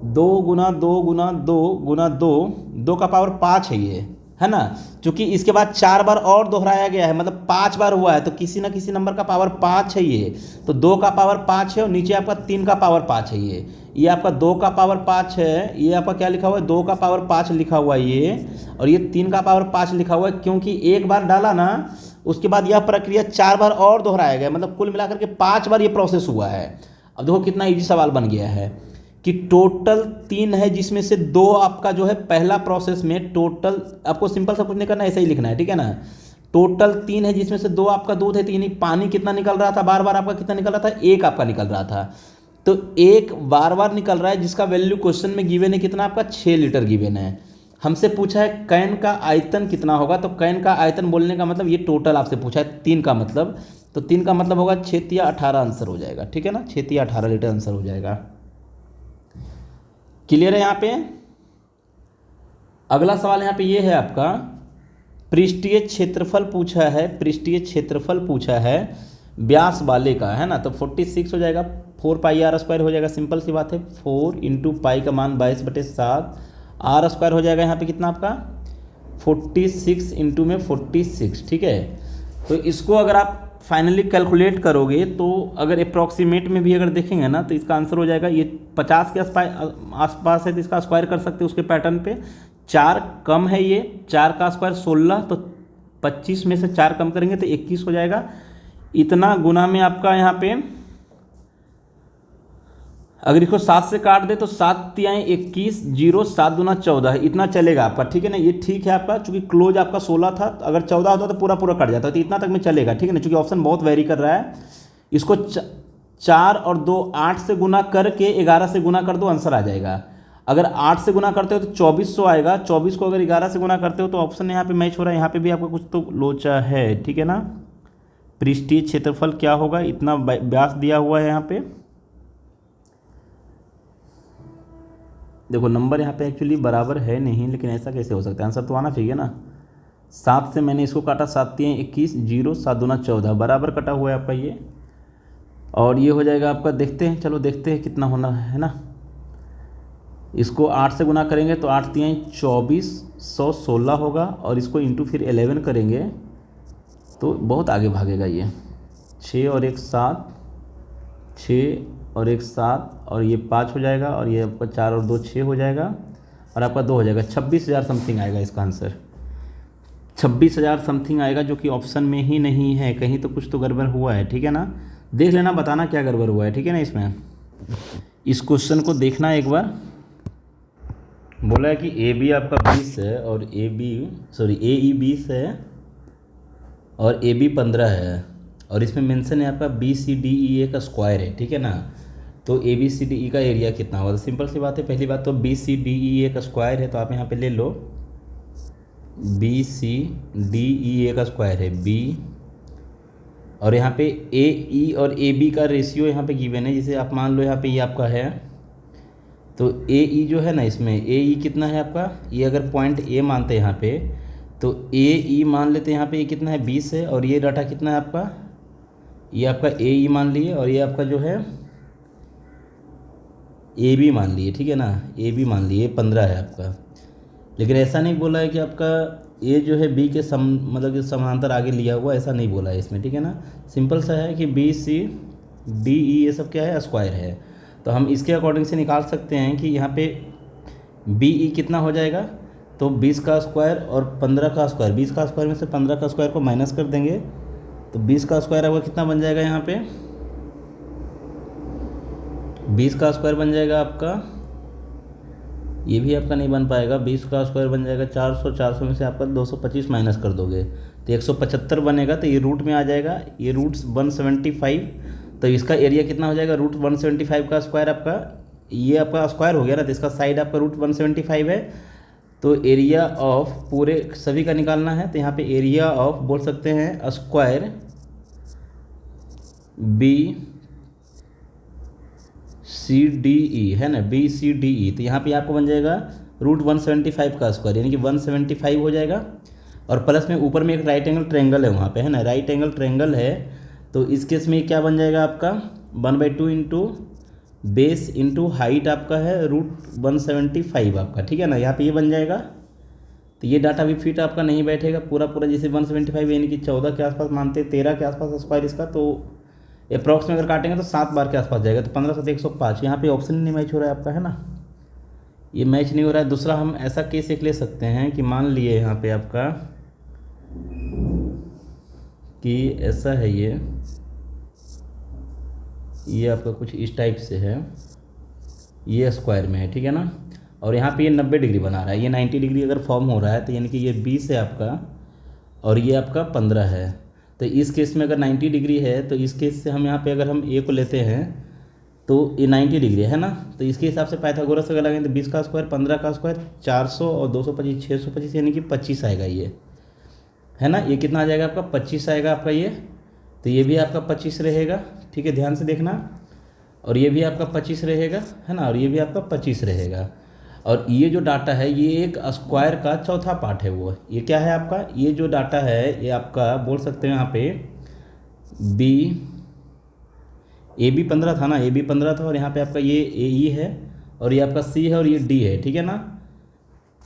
2 गुना 2 गुना 2 गुना 2, 2 का पावर 5 है ये है ना। चूंकि इसके बाद 4 बार और दोहराया गया है, मतलब 5 बार हुआ है, तो किसी ना किसी नंबर का पावर 5 है ये। तो 2 का पावर 5 है और नीचे आपका 3 का पावर 5 है ये आपका 2 का पावर 5 है, ये आपका क्या लिखा हुआ है 2 का पावर 5 लिखा हुआ है ये, और ये 3 का पावर 5 लिखा हुआ है, क्योंकि एक बार डाला ना उसके बाद यह प्रक्रिया 4 बार और दोहराया गया, मतलब कुल मिलाकर के 5 बार ये प्रोसेस हुआ है। अब देखो कितना ईजी सवाल बन गया है कि टोटल 3 है जिसमें से 2 आपका जो है पहला प्रोसेस में, टोटल आपको सिंपल सा कुछ नहीं करना, ऐसा ही लिखना है, ठीक है ना। टोटल 3 है जिसमें से 2 आपका दूध है, तो यानी पानी कितना निकल रहा था बार बार आपका, कितना निकल रहा था, 1 आपका निकल रहा था। तो 1 बार बार निकल रहा है जिसका वैल्यू क्वेश्चन में गिवन है कितना आपका 6 लीटर गिवन है। हमसे पूछा है कैन का आयतन कितना होगा, तो कैन का आयतन बोलने का मतलब ये टोटल आपसे पूछा है 3 का मतलब, तो 3 का मतलब होगा 6 या 18 आंसर हो जाएगा, ठीक है ना, 6 या 18 लीटर आंसर हो जाएगा। क्लियर है यहाँ पे। अगला सवाल यहाँ पे ये है आपका, पृष्ठीय क्षेत्रफल पूछा है, पृष्ठीय क्षेत्रफल पूछा है व्यास वाले का है ना। तो 46 हो जाएगा, 4πr² हो जाएगा, सिंपल सी बात है, 4 इंटू पाई का मान 22/7, r² हो जाएगा यहाँ पे कितना आपका 46 इंटू में 46, ठीक है। तो इसको अगर आप फाइनली कैलकुलेट करोगे तो अगर अप्रॉक्सीमेट में भी अगर देखेंगे ना तो इसका आंसर हो जाएगा, ये 50 के आसपास है तो इसका स्क्वायर कर सकते हैं उसके पैटर्न पे। 4 कम है, ये 4 का स्क्वायर 16, तो 25 में से 4 कम करेंगे तो 21 हो जाएगा। इतना गुना में आपका यहाँ पे अगर इसको 7 से काट दे तो 7 तियाएँ 21, 0 7 दूना 14 इतना चलेगा आपका, ठीक है ना। ये ठीक है आपका, चूंकि क्लोज आपका 16 था, तो अगर 14 होता तो पूरा पूरा कट जाता, तो इतना तक में चलेगा, ठीक है ना। चूंकि ऑप्शन बहुत वेरी कर रहा है, इसको 4 और 2 8 से गुना करके 11 से गुना कर दो, आंसर आ जाएगा। अगर 8 से गुना करते हो तो 2400 आएगा, 24 को अगर 11 से गुना करते हो तो ऑप्शन यहाँ पे मैच हो रहा है। यहाँ पे भी आपका कुछ तो लोचा है, ठीक है ना। पृष्ठीय क्षेत्रफल क्या होगा, इतना व्यास दिया हुआ है यहाँ पे। देखो नंबर यहाँ पे एक्चुअली बराबर है नहीं, लेकिन ऐसा कैसे हो सकता है, आंसर तो आना चाहिए ना। 7 से मैंने इसको काटा, 7 तियाँ 21, 0 7 दूना 14 बराबर कटा हुआ है आपका ये। और ये हो जाएगा आपका, देखते हैं, चलो देखते हैं कितना होना है ना। इसको 8 से गुना करेंगे तो 8 तियाँ 24, 116 होगा, और इसको इंटू फिर 11 करेंगे तो बहुत आगे भागेगा ये। 6 और 1 7, 6 और 1 7, और ये 5 हो जाएगा, और ये आपका 4 और 2 6 हो जाएगा, और आपका 2 हो जाएगा। 26,000 समथिंग आएगा इसका आंसर, 26,000 समथिंग आएगा, जो कि ऑप्शन में ही नहीं है। कहीं तो कुछ तो गड़बड़ हुआ है, ठीक है ना। देख लेना, बताना क्या गड़बड़ हुआ है, ठीक है ना। इसमें इस क्वेश्चन को देखना एक बार। बोला है कि ए बी आपका 20 है, और ए ई 20 है और ए बी 15 है, और इसमें मेंशन है आपका बी सी डी ई ए का स्क्वायर है, ठीक है ना। तो ए बी सी डी ई का एरिया कितना होगा, तो सिंपल सी बात है। पहली बात तो बी सी डी ई ए का स्क्वायर है, तो आप यहाँ पे ले लो बी सी डी ई ए का स्क्वायर है बी, और यहाँ पे ए ई और ए बी का रेशियो यहाँ पे गिवन है। जैसे आप मान लो यहाँ पे ये आपका है, तो ए ई जो है ना, इसमें ए ई कितना है आपका, ये अगर पॉइंट ए मानते हैं यहाँ पे, तो ए ई मान लेते हैं यहाँ पे, ये कितना है 20 है, और ये डाटा कितना है आपका, ये आपका ए ई मान लिए, और ये आपका जो है ए बी मान लिए, ठीक है ना, ए बी मान लिए 15 है आपका। लेकिन ऐसा नहीं बोला है कि आपका ए जो है बी के मतलब कि समांतर आगे लिया हुआ, ऐसा नहीं बोला है इसमें, ठीक है ना। सिंपल सा है कि बी सी डी ई ये सब क्या है, स्क्वायर है। तो हम इसके अकॉर्डिंग से निकाल सकते हैं कि यहाँ पे बी ई कितना हो जाएगा, तो 20 का स्क्वायर और 15 का स्क्वायर, 20 का स्क्वायर में से 15 का स्क्वायर को माइनस कर देंगे, तो 20 का स्क्वायर आपका कितना बन जाएगा, यहाँ पे 20 का स्क्वायर बन जाएगा आपका, ये भी आपका नहीं बन पाएगा। 20 का स्क्वायर बन जाएगा 400, 400 में से आपका 225 माइनस कर दोगे तो 175 बनेगा, तो ये रूट में आ जाएगा, ये रूट 175, तो इसका एरिया कितना हो जाएगा, रूट 175 का स्क्वायर आपका, ये आपका स्क्वायर हो गया ना, तो इसका साइड आपका रूट 175 है। तो एरिया ऑफ पूरे सभी का निकालना है, तो यहाँ पे एरिया ऑफ बोल सकते हैं square B C D E है ना, बी सी डी ई, तो यहाँ पे आपको बन जाएगा रूट 175 का स्क्वायर, यानी कि 175 हो जाएगा। और प्लस में ऊपर में एक राइट एंगल ट्रेंगल है वहाँ पे, है ना, राइट एंगल ट्रेंगल है, तो इस केस में क्या बन जाएगा आपका 1/2 इंटू बेस इंटू हाइट आपका है रूट 175 आपका, ठीक है ना। यहाँ पे ये बन जाएगा, तो ये डाटा भी फिट आपका नहीं बैठेगा पूरा पूरा, जैसे 175 यानी कि 14 के आसपास मानते, 13 के आसपास स्क्वायर इसका, तो अप्रॉक्स में अगर काटेंगे तो 7 बार के आसपास जाएगा, तो 15 7 105। यहाँ पे ऑप्शन ही नहीं मैच हो रहा है आपका, है ना, ये मैच नहीं हो रहा है। दूसरा हम ऐसा केस एक ले सकते हैं कि मान लिए यहाँ पे आपका कि ऐसा है, ये आपका कुछ इस टाइप से है, ये स्क्वायर में है, ठीक है ना, और यहाँ पे ये 90 डिग्री बना रहा है, ये 90 डिग्री अगर फॉर्म हो रहा है, तो यानी कि ये 20 है आपका और ये आपका 15 है। तो इस केस में अगर 90 डिग्री है, तो इस केस से हम यहाँ पे अगर हम ए को लेते हैं तो ये 90 डिग्री है ना, तो इसके हिसाब से पाइथागोरस अगर लगाएंगे तो 20 का स्क्वायर 15 का स्क्वायर 400 और 225 625, यानी कि 25 आएगा ये, है ना। ये कितना आ जाएगा आपका 25 आएगा आपका ये, तो ये भी आपका 25 रहेगा, ठीक है, ध्यान से देखना। और ये भी आपका 25 रहेगा, है ना, और ये भी आपका 25 रहेगा। और ये जो डाटा है ये एक स्क्वायर का चौथा पार्ट है, वो ये क्या है आपका, ये जो डाटा है ये आपका बोल सकते हैं यहाँ पे बी ए बी 15 था ना, ए बी 15 था, और यहाँ पे आपका ये ए ई है, और ये आपका सी है, और ये डी है, ठीक है ना।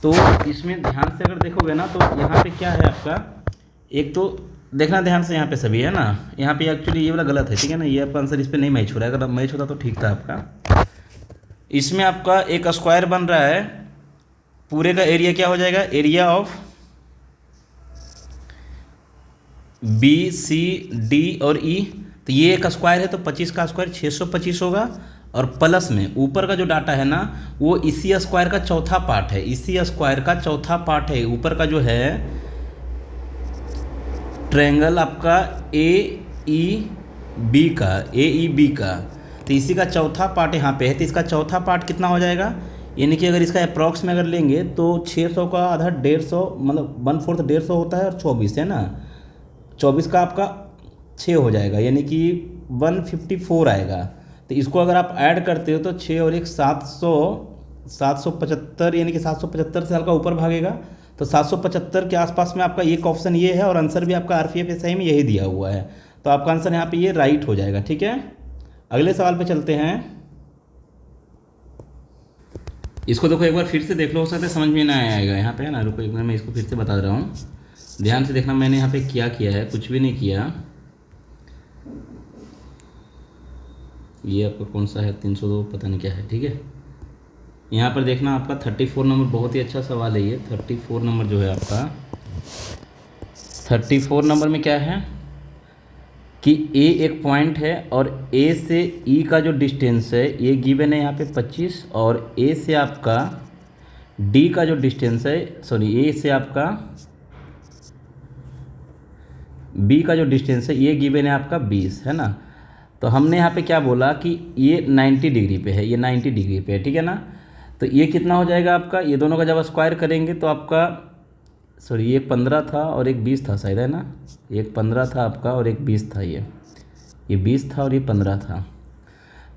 तो इसमें ध्यान से अगर देखोगे ना, तो यहाँ पे क्या है आपका, एक तो देखना ध्यान से, यहाँ पे सभी है ना, यहाँ पे एक्चुअली ये वाला गलत है, ठीक है ना, ये आपका आंसर इस पर नहीं मैच हो रहा है, अगर मैच होता तो ठीक था आपका। इसमें आपका एक स्क्वायर बन रहा है, पूरे का एरिया क्या हो जाएगा, area of B C D और ई, तो ये एक स्क्वायर है, तो 25 का स्क्वायर 625 होगा, और प्लस में ऊपर का जो डाटा है ना वो इसी स्क्वायर का चौथा पार्ट है, इसी स्क्वायर का चौथा पार्ट है। ऊपर का जो है ट्रायंगल आपका ए ई बी का, तो इसी का चौथा पार्ट यहाँ पे है, तो इसका चौथा पार्ट कितना हो जाएगा, यानी कि अगर इसका अप्रॉक्स में अगर लेंगे तो 600 का आधा 150, मतलब 1/4 150 होता है और 24 है ना, 24 का आपका 6 हो जाएगा, यानी कि 154 आएगा। तो इसको अगर आप ऐड करते हो तो 6 और 1 775, यानी कि 775 से हल्का ऊपर भागेगा, तो 775 के आसपास में आपका एक ऑप्शन ये है, और आंसर भी आपका RPF SI में यही दिया हुआ है, तो आपका आंसर यहाँ पे ये राइट हो जाएगा। ठीक है, अगले सवाल पे चलते हैं। इसको देखो एक बार फिर से देख लो, हो सकता है समझ में ना आएगा यहाँ पे, है ना। रुको एक बार मैं इसको फिर से बता रहा हूँ, ध्यान से देखना मैंने यहाँ पे क्या किया है, कुछ भी नहीं किया। ये आपका कौन सा है, 302 पता नहीं क्या है। ठीक है, यहाँ पर देखना आपका 34 नंबर, बहुत ही अच्छा सवाल है ये। 34 नंबर जो है आपका, 34 नंबर में क्या है कि ए एक पॉइंट है और ए से ई का जो डिस्टेंस है ये गिवन है यहाँ पे 25, और ए से आपका डी का जो डिस्टेंस है, सॉरी ए से आपका बी का जो डिस्टेंस है ये गिवन है आपका 20, है ना। तो हमने यहाँ पे क्या बोला कि ये 90 डिग्री पे है, ये 90 डिग्री पे है, ठीक है ना। तो ये कितना हो जाएगा आपका, ये दोनों का जब स्क्वायर करेंगे तो आपका, सॉरी ये 15 था और एक 20 था शायद, है ना। एक 15 था आपका और एक 20 था, ये 20 था और ये 15 था।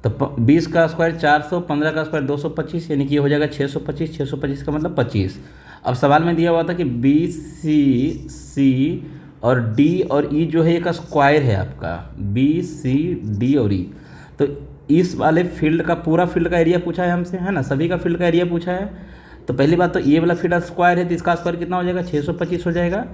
तो 20 का स्क्वायर 400, 15 का स्क्वायर 225, यानी कि ये हो जाएगा 625। 625 का मतलब 25। अब सवाल में दिया हुआ था कि बी सी और डी और ई जो है एक स्क्वायर है आपका, बी सी डी और ई। तो इस वाले फील्ड का, पूरा फील्ड का एरिया पूछा है हमसे, है ना, सभी का फील्ड का एरिया पूछा है। तो पहली बात तो ये वाला फील्ड स्क्वायर है, तो इसका स्क्वायर कितना हो जाएगा, 625 हो जाएगा।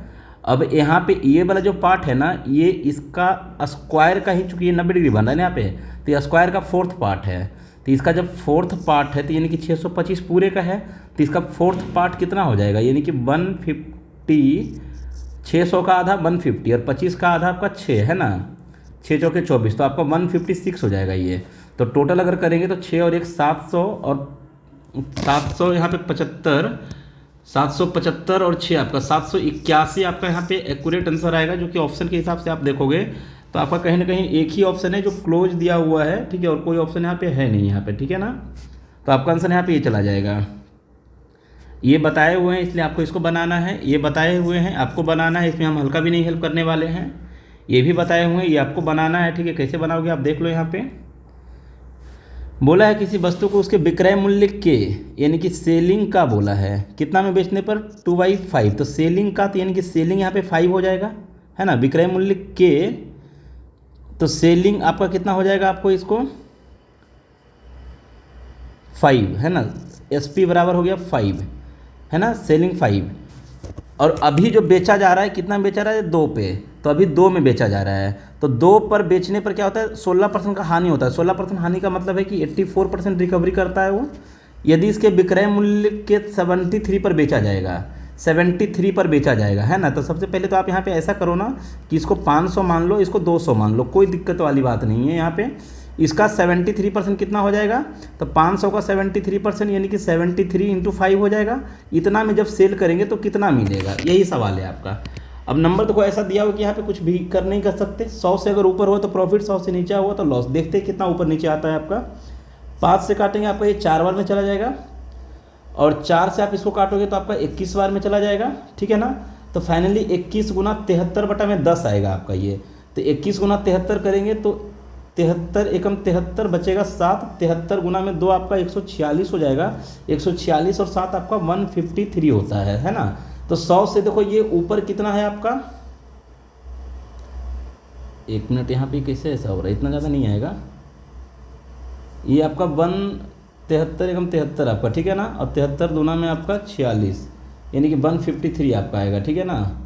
अब यहाँ पे ये वाला जो पार्ट है ना, ये इसका स्क्वायर का ही, चूँकि ये 90 डिग्री बन रहा है ना यहाँ पे, तो ये स्क्वायर का फोर्थ पार्ट है। तो इसका जब फोर्थ पार्ट है तो यानी कि 625 पूरे का है, तो इसका फोर्थ पार्ट कितना हो जाएगा, यानी कि 150, 600 का आधा 150 और 25 का आधा आपका 6, है ना, 6 चौके 24, तो आपका 156 हो जाएगा ये। तो टोटल अगर करेंगे तो 6 और 1 700, और 700 यहाँ पे 75, 775 और 6 आपका 781 आपका यहाँ पे एक्यूरेट आंसर आएगा, जो कि ऑप्शन के हिसाब से आप देखोगे तो आपका कहीं ना कहीं एक ही ऑप्शन है जो क्लोज दिया हुआ है, ठीक है, और कोई ऑप्शन यहाँ पे है नहीं यहाँ पे, ठीक है ना। तो आपका आंसर यहाँ पे ये चला जाएगा। ये बताए हुए हैं इसलिए आपको इसको बनाना है, ये बताए हुए हैं आपको बनाना है, इसमें हम हल्का भी नहीं हेल्प करने वाले हैं। ये भी बताए हुए हैं, ये आपको बनाना है, ठीक है। कैसे बनाओगे आप देख लो। यहाँ पे बोला है किसी वस्तु को उसके विक्रय मूल्य के, यानी कि सेलिंग का बोला है, कितना में बेचने पर 2/5, तो सेलिंग का, तो यानी कि सेलिंग यहाँ पे 5 हो जाएगा, है ना। विक्रय मूल्य के, तो सेलिंग आपका कितना हो जाएगा, आपको इसको 5, है ना, SP बराबर हो गया 5, है ना, सेलिंग 5। और अभी जो बेचा जा रहा है कितना बेचा रहा है, 2 पे, तो अभी 2 में बेचा जा रहा है। तो 2 पर बेचने पर क्या होता है, 16% का हानि होता है। 16% हानि का मतलब है कि 84% रिकवरी करता है वो, यदि इसके विक्रय मूल्य के 73 पर बेचा जाएगा, 73 पर बेचा जाएगा, है ना। तो सबसे पहले तो आप यहाँ पे ऐसा करो ना कि इसको 500 मान लो, इसको 200 मान लो, कोई दिक्कत वाली बात नहीं है। यहाँ पे इसका 73% कितना हो जाएगा, तो 500 का 73% यानी कि 73 × 5 हो जाएगा। इतना में जब सेल करेंगे तो कितना मिलेगा, यही सवाल है आपका। अब नंबर तो कोई ऐसा दिया हो कि यहाँ पे कुछ भी कर नहीं कर सकते। 100 से अगर ऊपर हो तो प्रॉफिट, 100 से नीचे हुआ तो लॉस। देखते हैं कितना ऊपर नीचे आता है आपका। 5 से काटेंगे आपका ये 4 बार में चला जाएगा, और 4 से आप इसको काटोगे तो आपका 21 बार में चला जाएगा, ठीक है ना। तो फाइनली 21 × 73/10 आएगा आपका ये। तो 21 × 73 करेंगे तो 73 एकम 73 बचेगा 7, 73 × 2 आपका 146 हो जाएगा। 146 और 7 आपका 153 होता है ना। तो 100 से देखो ये ऊपर कितना है आपका, 1 मिनट, यहाँ पे कैसे ऐसा हो रहा है, इतना ज़्यादा नहीं आएगा। ये आपका 173 एकम 73 आपका, ठीक है ना, और 73 दूना में आपका 46, यानी कि 153 आपका आएगा, ठीक है ना।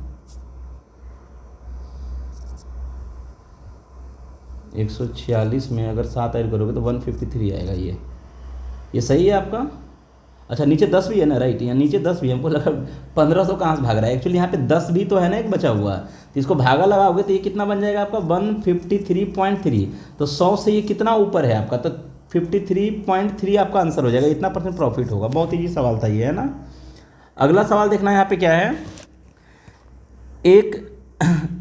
146 में अगर 7 ऐड करोगे तो 153 आएगा। ये सही है आपका। अच्छा नीचे 10 भी है ना, राइट, यहाँ नीचे 10 भी है। हमको लगा 1500 कहाँ से भाग रहा है, एक्चुअली यहाँ पे 10 भी तो है ना, एक बचा हुआ। तो इसको भागा लगाओगे तो ये कितना बन जाएगा आपका 153.3। तो 100 से ये कितना ऊपर है आपका, तो 53.3 आपका आंसर हो जाएगा, इतना % प्रॉफिट होगा। बहुत ईजी सवाल था ये, है ना। अगला सवाल देखना यहाँ पे क्या है, एक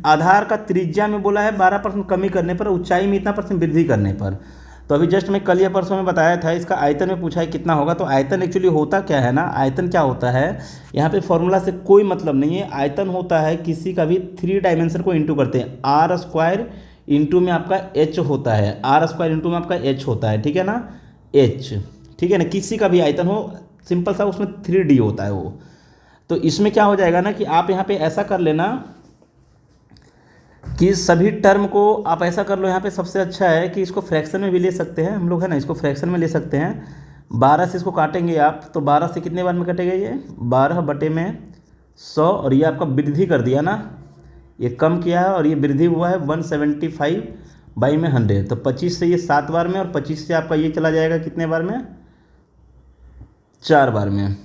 आधार का त्रिज्या में बोला है 12% कमी करने पर, ऊंचाई में इतना % वृद्धि करने पर। तो अभी जस्ट मैं कल या परसों में बताया था, इसका आयतन में पूछा है कितना होगा। तो आयतन एक्चुअली होता क्या है ना, आयतन क्या होता है, यहाँ पे फॉर्मूला से कोई मतलब नहीं है। आयतन होता है किसी का भी 3 डायमेंशन को इंटू करते हैं, आर स्क्वायर इंटू में आपका एच होता है, आर स्क्वायर इंटू में आपका एच होता है, ठीक है ना, एच, ठीक है ना। किसी का भी आयतन हो, सिंपल सा, उसमें 3D होता है वो। तो इसमें क्या हो जाएगा ना कि आप यहाँ पे ऐसा कर लेना कि सभी टर्म को आप ऐसा कर लो, यहाँ पे सबसे अच्छा है कि इसको फ्रैक्शन में भी ले सकते हैं हम लोग, है ना, इसको फ्रैक्शन में ले सकते हैं। 12 से इसको काटेंगे आप, तो 12 से कितने बार में कटेगा ये, 12/100, और ये आपका वृद्धि कर दिया ना, ये कम किया है और ये वृद्धि हुआ है 175/100। तो 25 से ये 7 बार में, और 25 से आपका ये चला जाएगा कितने बार में, 4 बार में,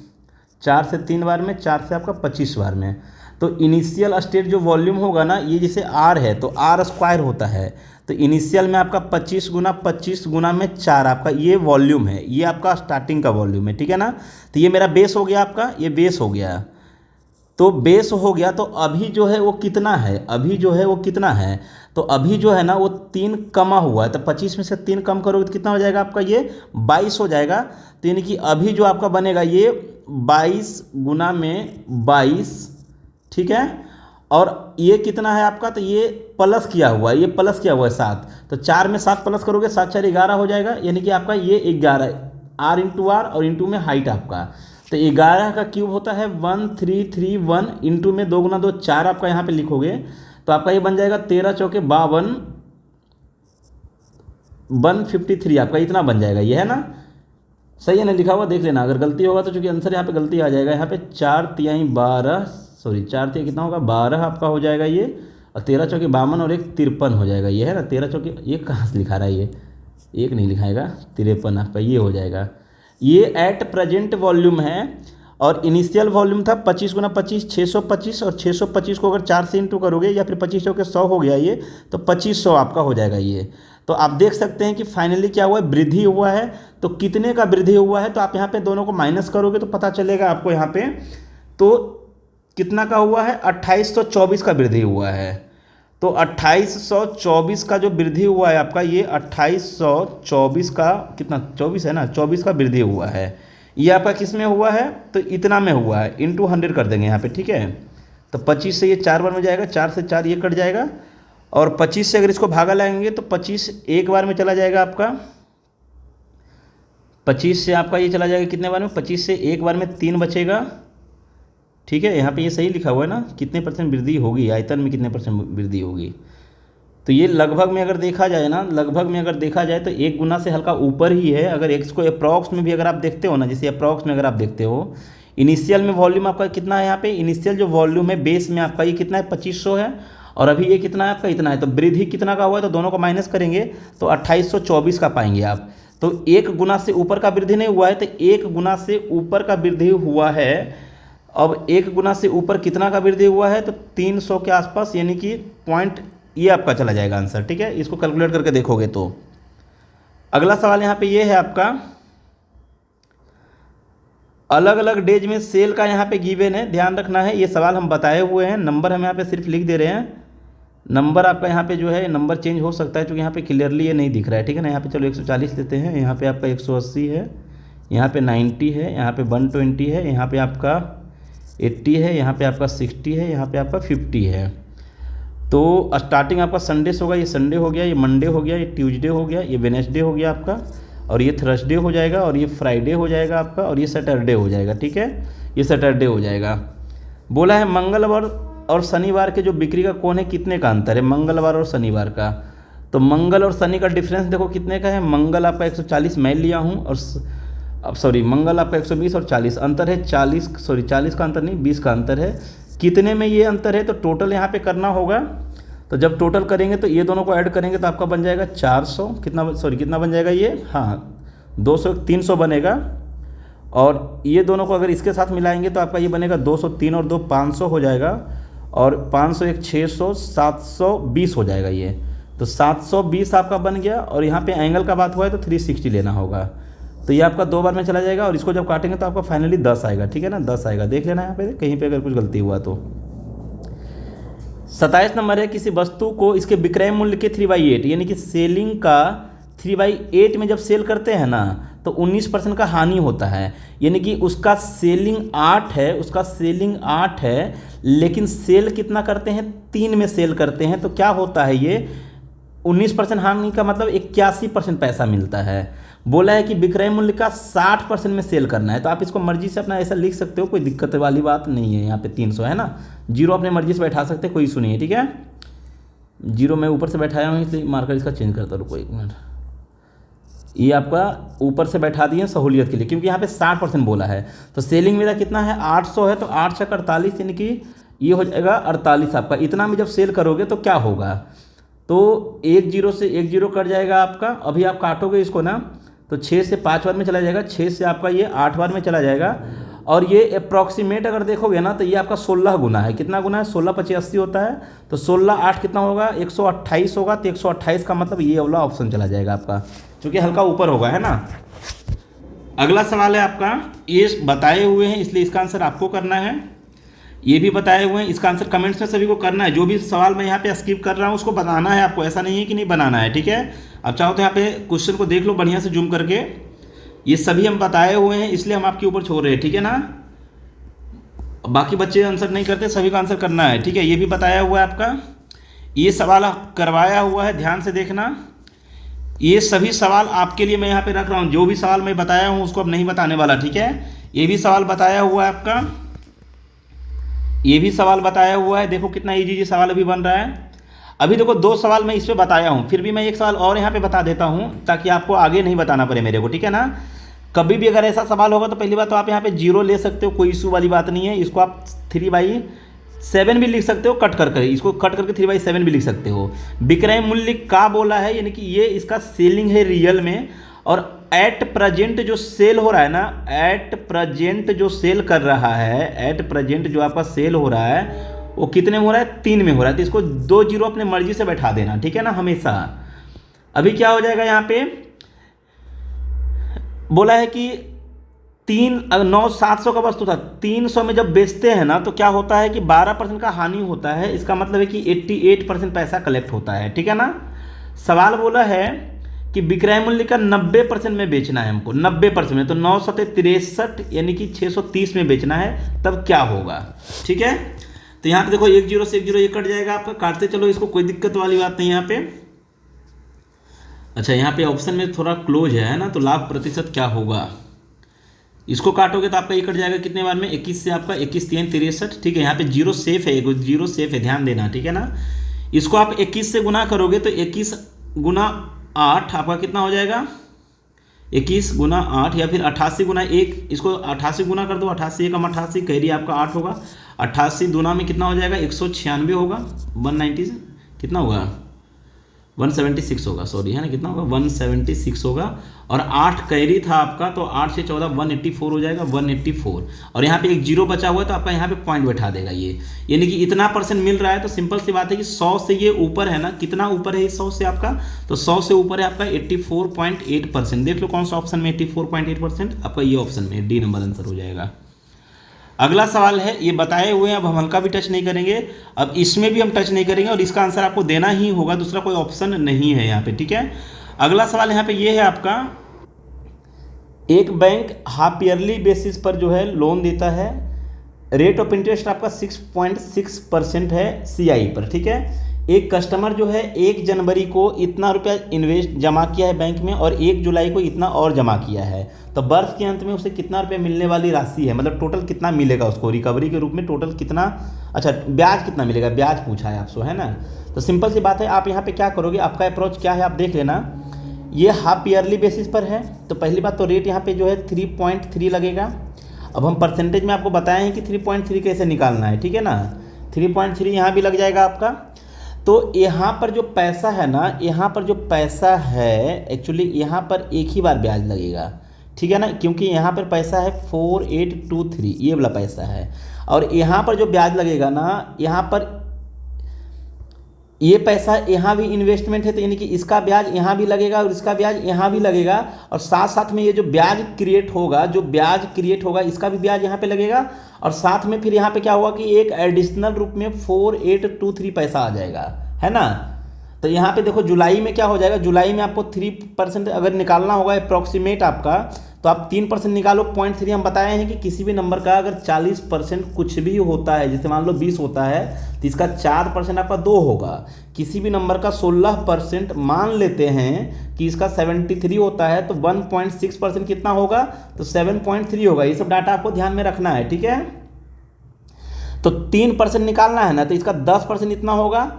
4 से 3 बार में, 4 से आपका 25 बार में। तो इनिशियल स्टेट जो वॉल्यूम होगा ना, ये जैसे आर है तो आर स्क्वायर होता है, तो इनिशियल में आपका 25 गुना 25 गुना में 4 आपका ये वॉल्यूम है, ये आपका स्टार्टिंग का वॉल्यूम है, ठीक है ना। तो ये मेरा बेस हो गया आपका, ये बेस हो गया। तो बेस हो गया, तो अभी जो है वो कितना है, अभी जो है वो कितना है, तो अभी जो है ना वो 3 कमा हुआ है। तो 25 में से 3 कम करोगे तो कितना हो जाएगा आपका, ये 22 हो जाएगा। तो यानी कि अभी जो आपका बनेगा ये 22 गुना में 22, ठीक है। और ये कितना है आपका, तो ये प्लस किया हुआ है, ये प्लस किया हुआ है 7। तो 4 में 7 प्लस करोगे, 7 4 11 हो जाएगा, यानी कि आपका ये 11 आर इंटू आर, और इंटू में हाइट आपका। तो 11 का क्यूब होता है 1331, इंटू में 2 गुना 2 4 आपका यहाँ पे लिखोगे, तो आपका ये बन जाएगा 13 चौके 52, 153 आपका इतना बन जाएगा ये, है ना। सही है ना लिखा हुआ, देख लेना, अगर गलती होगा तो चूंकि आंसर यहाँ पे गलती आ जाएगा। यहाँ पे 4 तिहाई 12, सॉरी 4 तिहाई कितना होगा 12 आपका हो जाएगा ये, और 13 चौके 52 और 1 53 हो जाएगा ये, है ना। 13 चौके ये कहाँ से लिखा रहा है, ये 1 नहीं लिखाएगा, 53 आपका ये हो जाएगा। ये एट प्रेजेंट वॉल्यूम है, और इनिशियल वॉल्यूम था 25 गुना 25 625, और 625 को अगर 4 से इंटू करोगे, या फिर 25 चौके 100 हो गया ये, तो 2500 आपका हो जाएगा ये। तो आप देख सकते हैं कि फाइनली क्या हुआ है, वृद्धि हुआ है। तो कितने का वृद्धि हुआ है, तो आप यहाँ पे दोनों को माइनस करोगे तो पता चलेगा आपको यहाँ पे, तो कितना का हुआ है, 2824 का वृद्धि हुआ है। तो 2824 का जो वृद्धि हुआ है आपका, ये 2824 का कितना, 24 है ना, 24 का वृद्धि हुआ है। ये आपका किस में हुआ है, तो इतना में हुआ है, इंटू 100 कर देंगे यहाँ पे, ठीक है। तो 25 से ये 4 बार में जाएगा, 4 से 4 ये कट जाएगा, और 25 से अगर इसको भागा लाएंगे तो 25 एक बार में चला जाएगा आपका, 25 से आपका ये चला जाएगा कितने बार में, 25 से एक बार में 3 बचेगा, ठीक है। यहाँ पे ये सही लिखा हुआ है ना, कितने % वृद्धि होगी, आयतन में कितने % वृद्धि होगी। तो ये लगभग में अगर देखा जाए ना, लगभग में अगर देखा जाए तो 1 गुना से हल्का ऊपर ही है। अगर x को अप्रॉक्स में भी अगर आप देखते हो ना, जैसे अप्रॉक्स में अगर आप देखते हो, इनिशियल में वॉल्यूम आपका कितना है, यहाँ पे इनिशियल जो वॉल्यूम है बेस में आपका ये कितना है, 2500 है, और अभी ये कितना है आपका, इतना है। तो वृद्धि कितना का हुआ है, तो दोनों को माइनस करेंगे तो 2824 का पाएंगे आप। तो 1 गुना से ऊपर का वृद्धि नहीं हुआ है, तो 1 गुना से ऊपर का वृद्धि हुआ है। अब 1 गुना से ऊपर कितना का वृद्धि हुआ है, तो 300 के आसपास, यानी कि पॉइंट ये आपका चला जाएगा आंसर, ठीक है। इसको कैलकुलेट करके देखोगे तो। अगला सवाल यहाँ पे ये है आपका, अलग अलग डेज में सेल का यहाँ पे गिवन है, ध्यान रखना है। ये सवाल हम बताए हुए हैं, नंबर हम यहाँ पे सिर्फ लिख दे रहे हैं। नंबर आपका यहाँ पे जो है नंबर चेंज हो सकता है, क्योंकि यहाँ पे क्लियरली ये नहीं दिख रहा है, ठीक है ना। यहाँ पे चलो 140 लेते हैं, यहाँ पे आपका 180 है, यहाँ पे 90 है, यहाँ पे 120 है, यहाँ पे आपका 80 है, यहाँ पे आपका 60 है, यहाँ पे आपका 50 है। तो स्टार्टिंग आपका संडे से होगा, ये संडे हो गया, ये मंडे हो गया, ये ट्यूसडे हो गया, ये वेडनेसडे हो गया आपका, और ये थर्सडे हो जाएगा, और ये फ्राइडे हो जाएगा आपका, और ये सैटरडे हो जाएगा, ठीक है। ये सैटरडे हो जाएगा। बोला है मंगलवार और शनिवार के जो बिक्री का कोण है, कितने का अंतर है मंगलवार और शनिवार का। तो मंगल और शनि का डिफरेंस देखो कितने का है। मंगल आपका 140 मैं लिया हूँ, और अब सॉरी मंगल आपका 120 और 40 अंतर है, 40 सॉरी 40 का अंतर नहीं 20 का अंतर है। कितने में ये अंतर है, तो टोटल यहाँ पे करना होगा। तो जब टोटल करेंगे तो ये दोनों को ऐड करेंगे तो आपका बन जाएगा 400, कितना सॉरी कितना बन जाएगा ये, हाँ 200 300 बनेगा। और ये दोनों को अगर इसके साथ मिलाएंगे तो आपका ये बनेगा 203 और 2 500 हो जाएगा, और 500 1 600 720 हो जाएगा ये। तो 720 आपका बन गया, और यहाँ पे एंगल का बात हुआ है तो 360 लेना होगा। तो ये आपका 2 बार में चला जाएगा, और इसको जब काटेंगे तो आपका फाइनली 10 आएगा, ठीक है ना, 10 आएगा। देख लेना यहाँ पे कहीं पे अगर कुछ गलती हुआ तो। 27 नंबर है, किसी वस्तु को इसके विक्रय मूल्य के 3/8 यानी कि सेलिंग का 3/8 में जब सेल करते हैं ना तो 19% का हानि होता है। यानी कि उसका सेलिंग 8 है, उसका सेलिंग 8 है, लेकिन सेल कितना करते हैं, 3 में सेल करते हैं। तो क्या होता है ये 19% हानि का मतलब 81% पैसा मिलता है। बोला है कि विक्रय मूल्य का 60% में सेल करना है। तो आप इसको मर्जी से अपना ऐसा लिख सकते हो, कोई दिक्कत वाली बात नहीं है। यहाँ पे 300 है ना, जीरो अपने मर्जी से बैठा सकते हैं, कोई इशू नहीं है, ठीक है। जीरो मैं ऊपर से बैठाया हूँ इसलिए मार्कर इसका चेंज करता हूँ, कोई 1 मिनट। ये आपका ऊपर से बैठा दिए सहूलियत के लिए, क्योंकि यहाँ पे 60% बोला है। तो सेलिंग मेरा कितना है 800 है, तो 8 से 48 यानी कि ये हो जाएगा 48 आपका। इतना में जब सेल करोगे तो क्या होगा, तो 1 0 से 1 0 कट जाएगा आपका। अभी आप काटोगे इसको ना तो 6 से 5 बार में चला जाएगा, 6 से आपका ये 8 बार में चला जाएगा। और ये अप्रॉक्सीमेट अगर देखोगे ना तो ये आपका 16 गुना है। कितना गुना है, 16 × 85 होता है। तो 16 8 कितना होगा, 128 होगा। तो 128 का मतलब ये वाला ऑप्शन चला जाएगा आपका, क्योंकि हल्का ऊपर होगा, है ना। अगला सवाल है आपका, ये बताए हुए हैं इसलिए इसका आंसर आपको करना है। ये भी बताए हुए हैं, इसका आंसर कमेंट्स में सभी को करना है। जो भी सवाल मैं यहाँ पे स्किप कर रहा हूँ उसको बनाना है आपको, ऐसा नहीं है कि नहीं बनाना है, ठीक है। अब चाहो तो यहाँ पे क्वेश्चन को देख लो बढ़िया से जूम करके। ये सभी हम बताए हुए हैं इसलिए हम आपके ऊपर छोड़ रहे हैं, ठीक है ना। बाकी बच्चे आंसर नहीं करते, सभी का आंसर करना है, ठीक है। ये भी बताया हुआ है आपका, ये सवाल करवाया हुआ है, ध्यान से देखना। ये सभी सवाल आपके लिए मैं यहाँ पे रख रहा हूँ। जो भी सवाल मैं बताया हूँ उसको अब नहीं बताने वाला, ठीक है। ये भी सवाल बताया हुआ है आपका, ये भी सवाल बताया हुआ है। देखो कितना इजी सवाल अभी बन रहा है। अभी देखो 2 सवाल मैं इस पर बताया हूँ, फिर भी मैं एक सवाल और यहाँ पे बता देता हूँ ताकि आपको आगे नहीं बताना पड़े मेरे को, ठीक है ना। कभी भी अगर ऐसा सवाल होगा तो पहली बात तो आप यहाँ पे 0 ले सकते हो, कोई इशू वाली बात नहीं है। इसको आप 3/7 भी लिख सकते हो, कट करके इसको कट करके 3/7 भी लिख सकते हो। विक्रय मूल्य का बोला है, यानी कि ये इसका सेलिंग है रियल में, और एट प्रेजेंट जो सेल हो रहा है ना, एट प्रेजेंट जो सेल कर रहा है, एट प्रेजेंट जो आपका सेल हो रहा है वो कितने में हो रहा है, 3 में हो रहा है। तो इसको 2 0 अपने मर्जी से बैठा देना, ठीक है ना, हमेशा। अभी क्या हो जाएगा यहाँ पे, बोला है कि 700 का वस्तु था, 300 में जब बेचते हैं ना तो क्या होता है कि 12% का हानि होता है। इसका मतलब है कि 88% पैसा कलेक्ट होता है, ठीक है ना। सवाल बोला है कि विक्रय मूल्य का 90% में बेचना है हमको, 90% में। तो 9 × 63 यानी कि 630 में बेचना है, तब क्या होगा, ठीक है। तो यहाँ पे देखो 1 0 से 1 0 ये कट जाएगा आपका, काटते चलो इसको, कोई दिक्कत वाली बात नहीं यहाँ पे। अच्छा यहाँ पे ऑप्शन में थोड़ा क्लोज है ना, तो लाभ प्रतिशत क्या होगा, इसको काटोगे तो आपका ये कट जाएगा कितने बार में, 21 से आपका 21 3 63, ठीक है। यहाँ पे 0 सेफ है, 0 सेफ है, ध्यान देना, ठीक है ना। इसको आप 21 से गुना करोगे तो 21 × 8 आपका कितना हो जाएगा, 21 × 8 या फिर 88 × 1, इसको 88 गुना कर दो, 88 × 88 कैरी आपका 8 होगा। 88 दूना में कितना हो जाएगा, 196 होगा। 190 से कितना होगा, 176 होगा, सॉरी, है ना, कितना होगा, 176 होगा। और 8 कैरी था आपका, तो 8 से 14 184 हो जाएगा, 184। और यहाँ पे एक 0 बचा हुआ है तो आपका यहाँ पे पॉइंट बैठा देगा ये, यानी कि इतना % मिल रहा है। तो सिंपल सी बात है कि 100 से ये ऊपर है ना, कितना ऊपर है 100 से आपका, तो 100 से ऊपर है आपका 84.8%। देख लो कौन सा ऑप्शन में 84.8%, आपका ये ऑप्शन में डी नंबर आंसर हो जाएगा। अगला सवाल है, ये बताए हुए हैं, अब हम हल्का भी टच नहीं करेंगे, अब इसमें भी हम टच नहीं करेंगे, और इसका आंसर आपको देना ही होगा, दूसरा कोई ऑप्शन नहीं है यहाँ पे, ठीक है। अगला सवाल यहाँ पे ये है आपका, एक बैंक हाफ ईयरली बेसिस पर जो है लोन देता है, रेट ऑफ इंटरेस्ट आपका 6.6% है CI पर, ठीक है। एक कस्टमर जो है 1 जनवरी को इतना रुपया जमा किया है बैंक में, और 1 जुलाई को इतना और जमा किया है, तो वर्ष के अंत में उसे कितना रुपया मिलने वाली राशि है, मतलब टोटल कितना मिलेगा उसको रिकवरी के रूप में, टोटल कितना, अच्छा ब्याज कितना मिलेगा, ब्याज पूछा है आपसे, है ना। तो सिंपल सी बात है, आप यहाँ पे क्या करोगे, आपका अप्रोच क्या है आप देख लेना। ये हाफ ईयरली बेसिस पर है, तो पहली बात तो रेट यहाँ पे जो है 3.3 लगेगा। अब हम परसेंटेज में आपको बताए हैं कि 3.3 कैसे निकालना है, ठीक है ना। 3.3 यहाँ भी लग जाएगा आपका। तो यहाँ पर जो पैसा है ना, यहाँ पर जो पैसा है एक्चुअली यहाँ पर एक ही बार ब्याज लगेगा, ठीक है ना, क्योंकि यहाँ पर पैसा है 4823, ये वाला पैसा है। और यहाँ पर जो ब्याज लगेगा ना, यहाँ पर ये पैसा यहाँ भी इन्वेस्टमेंट है, तो यानी कि इसका ब्याज यहाँ भी लगेगा और इसका ब्याज यहाँ भी लगेगा, और साथ साथ में ये जो ब्याज क्रिएट होगा इसका भी ब्याज यहाँ पे लगेगा, और साथ में फिर यहाँ पे क्या हुआ कि एक एडिशनल रूप में 4823 पैसा आ जाएगा, है ना। तो यहाँ पे देखो जुलाई में क्या हो जाएगा, जुलाई में आपको 3% अगर निकालना होगा अप्रॉक्सीमेट आपका, तो आप 3% निकालो। 0.3 हम बताए हैं कि किसी भी नंबर का अगर 40% कुछ भी होता है, जैसे मान लो 20 होता है तो इसका 4% आपका 2 होगा। किसी भी नंबर का 16% मान लेते हैं कि इसका 73 होता है तो 1.6% कितना होगा, तो 7.3 होगा। ये सब डाटा आपको ध्यान में रखना है, ठीक है। तो 3% निकालना है ना, तो इसका 10% इतना होगा,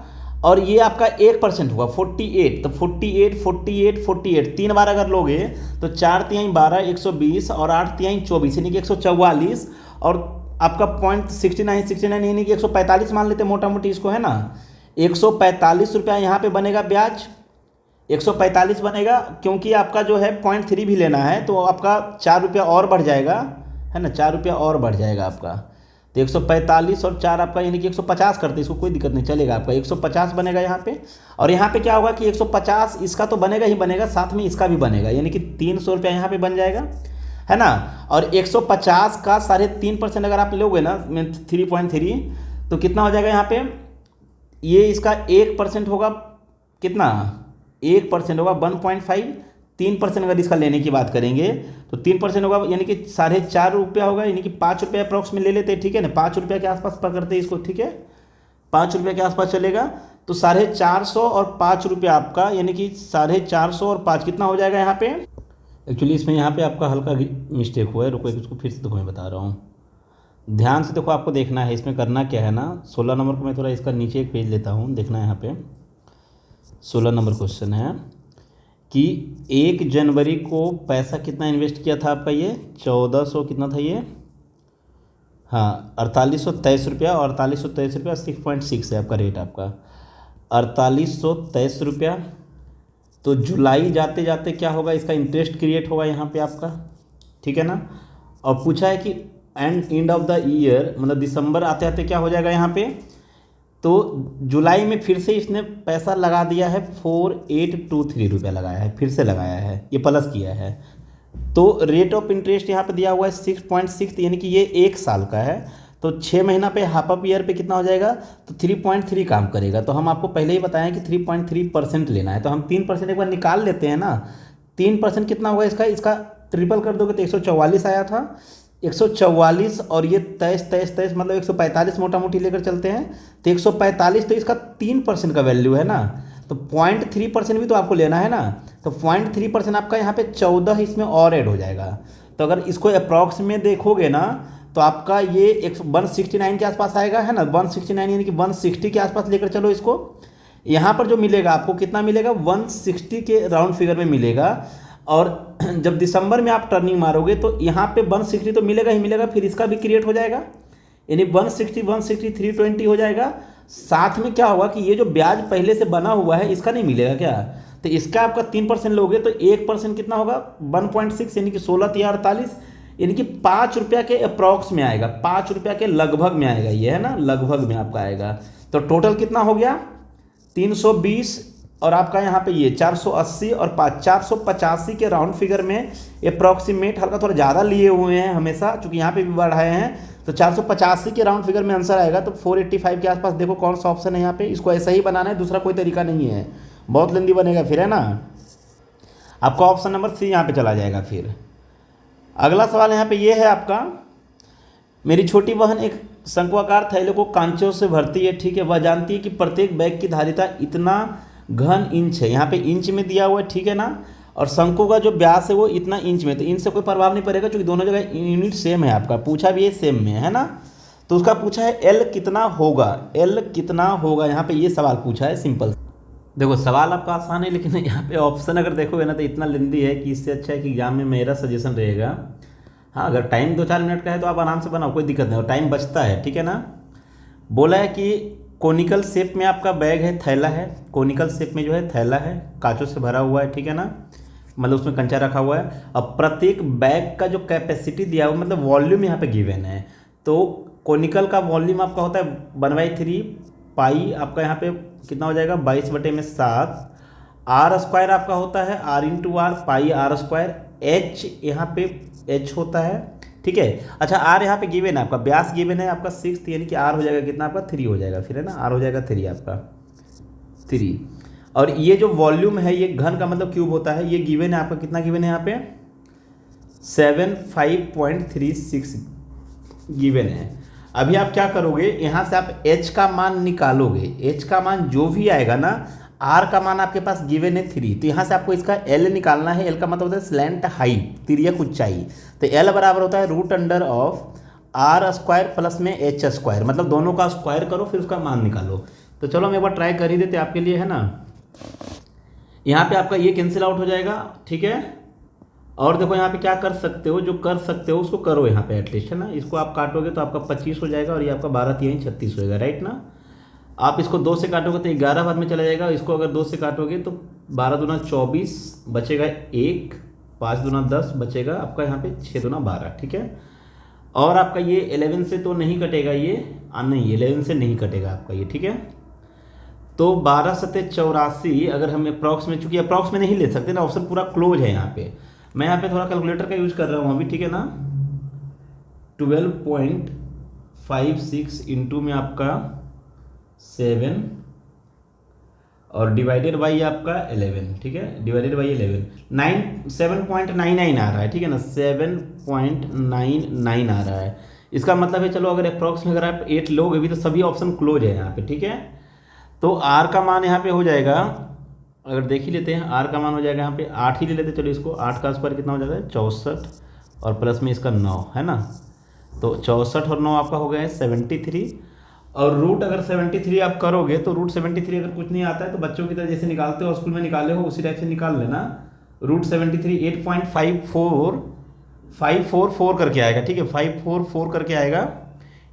और ये आपका 1% हुआ 48, तो 48 3 बार अगर लोगे तो 4 तिहाई 12 120 और 8 तिहाई 24 यानी कि 144, और आपका 0.69 यानी कि 145 मान लेते मोटा मोटी इसको, है ना। 145 रुपया यहाँ पे बनेगा ब्याज, 145 बनेगा, क्योंकि आपका जो है 0.3 भी लेना है तो आपका 4 रुपया और बढ़ जाएगा, है ना, 4 रुपया और बढ़ जाएगा आपका। तो 145 और 4 आपका यानी कि 150 करते, इसको कोई दिक्कत नहीं चलेगा, आपका 150 बनेगा यहाँ पे। और यहाँ पे क्या होगा कि 150 इसका तो बनेगा ही बनेगा, साथ में इसका भी बनेगा, यानी कि 300 रुपया यहाँ पे बन जाएगा, है ना। और 150 का 3.5% अगर आप लोगे ना 3.3, तो कितना हो जाएगा यहाँ पे, ये इसका 1% होगा, कितना 1% होगा 1.5, 3% अगर इसका लेने की बात करेंगे तो 3% होगा, यानी कि 4.5 रुपया होगा, यानी कि 5 रुपया अप्रॉक्स में ले लेते हैं, ठीक है ना। 5 रुपया के आसपास पकड़ते हैं इसको, ठीक है, 5 रुपया के आसपास चलेगा। तो 450 और 5 रुपया आपका, यानी कि 450 और 5 कितना हो जाएगा यहाँ पे। एक्चुअली इसमें यहाँ पे आपका हल्का मिस्टेक हुआ है, रुको इसको फिर से देखो, मैं बता रहा हूँ, ध्यान से देखो, आपको देखना है इसमें करना क्या है ना। 16 नंबर को मैं थोड़ा इसका नीचे एक पेज लेता हूँ, देखना है यहाँ पे 16 नंबर क्वेश्चन है कि 1 जनवरी को पैसा कितना इन्वेस्ट किया था आपका, ये 1400 कितना था ये, हाँ 4823 रुपया, और 4823 रुपया 6.6 है आपका रेट, आपका 4823 रुपया। तो जुलाई जाते जाते क्या होगा, इसका इंटरेस्ट क्रिएट होगा यहाँ पे आपका, ठीक है ना। और पूछा है कि एंड ऑफ द ईयर, मतलब दिसंबर आते आते क्या हो जाएगा यहाँ पे, तो जुलाई में फिर से इसने पैसा लगा दिया है 4823 रुपया लगाया है, फिर से लगाया है, ये प्लस किया है। तो रेट ऑफ इंटरेस्ट यहाँ पे दिया हुआ है 6.6, यानी कि ये 1 साल का है, तो 6 महीना पे हाफ अप ईयर पे कितना हो जाएगा, तो 3.3 काम करेगा। तो हम आपको पहले ही बताएं कि 3.3% लेना है, तो हम 3% एक बार निकाल लेते हैं ना। 3% कितना होगा इसका ट्रिपल कर दोगे तो 144 आया था, 144 और ये 23 मतलब 145 मोटा मोटी लेकर चलते हैं, तो 145, तो इसका 3% का वैल्यू है ना, तो 0.3% भी तो आपको लेना है ना। तो 0.3% आपका यहाँ पे 14 इसमें और ऐड हो जाएगा। तो अगर इसको अप्रॉक्स में देखोगे ना, तो आपका ये 169 के आसपास आएगा, है ना, 169 यानी कि 160 के आसपास लेकर चलो इसको। यहाँ पर जो मिलेगा आपको कितना मिलेगा, 160 के राउंड फिगर में मिलेगा। और जब दिसंबर में आप टर्निंग मारोगे तो यहाँ पे 160 तो मिलेगा ही मिलेगा, फिर इसका भी क्रिएट हो जाएगा, यानी 160 320 हो जाएगा। साथ में क्या होगा कि ये जो ब्याज पहले से बना हुआ है इसका नहीं मिलेगा क्या, तो इसका आपका 3% लोगे तो 1% कितना होगा 1.6, यानी कि 16×48, यानी कि 5 रुपया के अप्रॉक्स में आएगा, 5 रुपया के लगभग में आएगा, ये है ना, लगभग में आपका आएगा। तो टोटल कितना हो गया 320, और आपका यहाँ पे ये 480 और 485 के राउंड फिगर में अप्रॉक्सीमेट, हल्का थोड़ा ज़्यादा लिए हुए हैं हमेशा, चूँकि यहाँ पे भी बढ़ाए हैं, तो 485 के राउंड फिगर में आंसर आएगा। तो 485 के आसपास देखो कौन सा ऑप्शन है यहाँ पे, इसको ऐसा ही बनाना है, दूसरा कोई तरीका नहीं है, बहुत लेंदी बनेगा फिर, है ना। आपका ऑप्शन नंबर 3 यहाँ पे चला जाएगा। फिर अगला सवाल यहाँ पे ये है आपका, मेरी छोटी बहन एक शंक्वाकार थैले को कांचों से भरती है, ठीक है, वह जानती है कि प्रत्येक बैग की धारिता इतना घन इंच है, यहाँ पे इंच में दिया हुआ है, ठीक है ना, और शंकु का जो व्यास है वो इतना इंच में, तो इंच से कोई प्रभाव नहीं पड़ेगा क्योंकि दोनों जगह यूनिट सेम है, आपका पूछा भी है सेम में, है ना। तो उसका पूछा है एल कितना होगा, एल कितना होगा, यहाँ पे ये सवाल पूछा है सिंपल। देखो सवाल आपका आसान है, लेकिन यहाँ पे ऑप्शन अगर देखोगे ना तो इतना लेंदी है कि इससे अच्छा है कि एग्जाम में मेरा सजेशन रहेगा, हाँ अगर टाइम 2-4 मिनट का है तो आप आराम से बनाओ, कोई दिक्कत नहीं, और टाइम बचता है, ठीक है ना। बोला है कि कोनिकल शेप में आपका बैग है, थैला है, कोनिकल शेप में जो है थैला है, कांचों से भरा हुआ है, ठीक है ना, मतलब उसमें कंचा रखा हुआ है। अब प्रत्येक बैग का जो कैपेसिटी दिया हुआ, मतलब वॉल्यूम यहाँ पे गिवन है, तो कोनिकल का वॉल्यूम आपका होता है 1/3 पाई, आपका यहाँ पे कितना हो जाएगा 22/7। आर स्क्वायर आपका होता है R into R, pi R square. H यहाँ पे एच होता है, ठीक है। अच्छा आर यहाँ पे गिवन है आपका, व्यास गिवन है आपका 6, यानी कि आर हो जाएगा कितना आपका 3 हो जाएगा, फिर है ना, आर हो जाएगा 3 आपका 3। और ये जो वॉल्यूम है ये घन का मतलब क्यूब होता है, ये गिवन है आपका, कितना गिवन है यहाँ पे 75.36 गिवन है। अभी आप क्या करोगे, यहाँ से आप h का मान निकालोगे, h का मान जो भी आएगा ना, r का मान आपके पास गिवन है 3, तो यहाँ से आपको इसका l निकालना है। l का मतलब होता है स्लैंट हाइट, तिर्यक ऊंचाई। तो l बराबर होता है √√r² प्लस में h², मतलब दोनों का स्क्वायर करो फिर उसका मान निकालो। तो चलो हम एक बार ट्राई कर ही देते आपके लिए, है ना। यहाँ पे आपका ये कैंसिल आउट हो जाएगा, ठीक है। और देखो यहाँ पे क्या कर सकते हो, जो कर सकते हो उसको करो यहाँ पे एटलीस्ट, है ना। इसको आप काटोगे तो आपका 25 हो जाएगा और ये आपका 12 3 36 होएगा, राइट ना। आप इसको 2 से काटोगे तो 11 बाद में चला जाएगा। इसको अगर 2 से काटोगे तो 12 दूना 24 बचेगा 1, 5 दूना 10 बचेगा आपका यहाँ पे 6 दूना 12, ठीक है। और आपका ये 11 से तो नहीं कटेगा, ये नहीं 11 से नहीं कटेगा आपका ये, ठीक है। तो 12 सत्ते 84, अगर हम अप्रॉक्स में, चूँकि अप्रॉक्स में नहीं ले सकते ना, ऑप्शन पूरा क्लोज है यहाँ पे। मैं यहाँ पे थोड़ा कैलकुलेटर का यूज कर रहा हूँ अभी, ठीक है ना। 12.56 इंटू में आपका 7 और डिवाइडेड बाई आपका 11, ठीक है, डिवाइडेड बाई 11 7.99 आ रहा है, ठीक है ना, 7.99 आ रहा है। इसका मतलब है चलो अगर अप्रॉक्स में अगर आप 8 लोगे भी तो सभी ऑप्शन क्लोज है यहाँ पे, ठीक है। तो आर का मान यहाँ पे हो जाएगा, अगर देख ही लेते हैं, आर का मान हो जाएगा यहाँ पे 8 ही ले लेते, चलो इसको 8 का स्क्वायर कितना हो जाता है 64 और प्लस में इसका 9, है ना। तो 64 और 9 आपका हो गया है 73। और रूट अगर 73 आप करोगे तो √73 अगर कुछ नहीं आता है तो बच्चों की तरह जैसे निकालते हो स्कूल में निकाले हो उसी टाइप से निकाल लेना। √73 8.544 करके आएगा, ठीक है, 544 करके आएगा,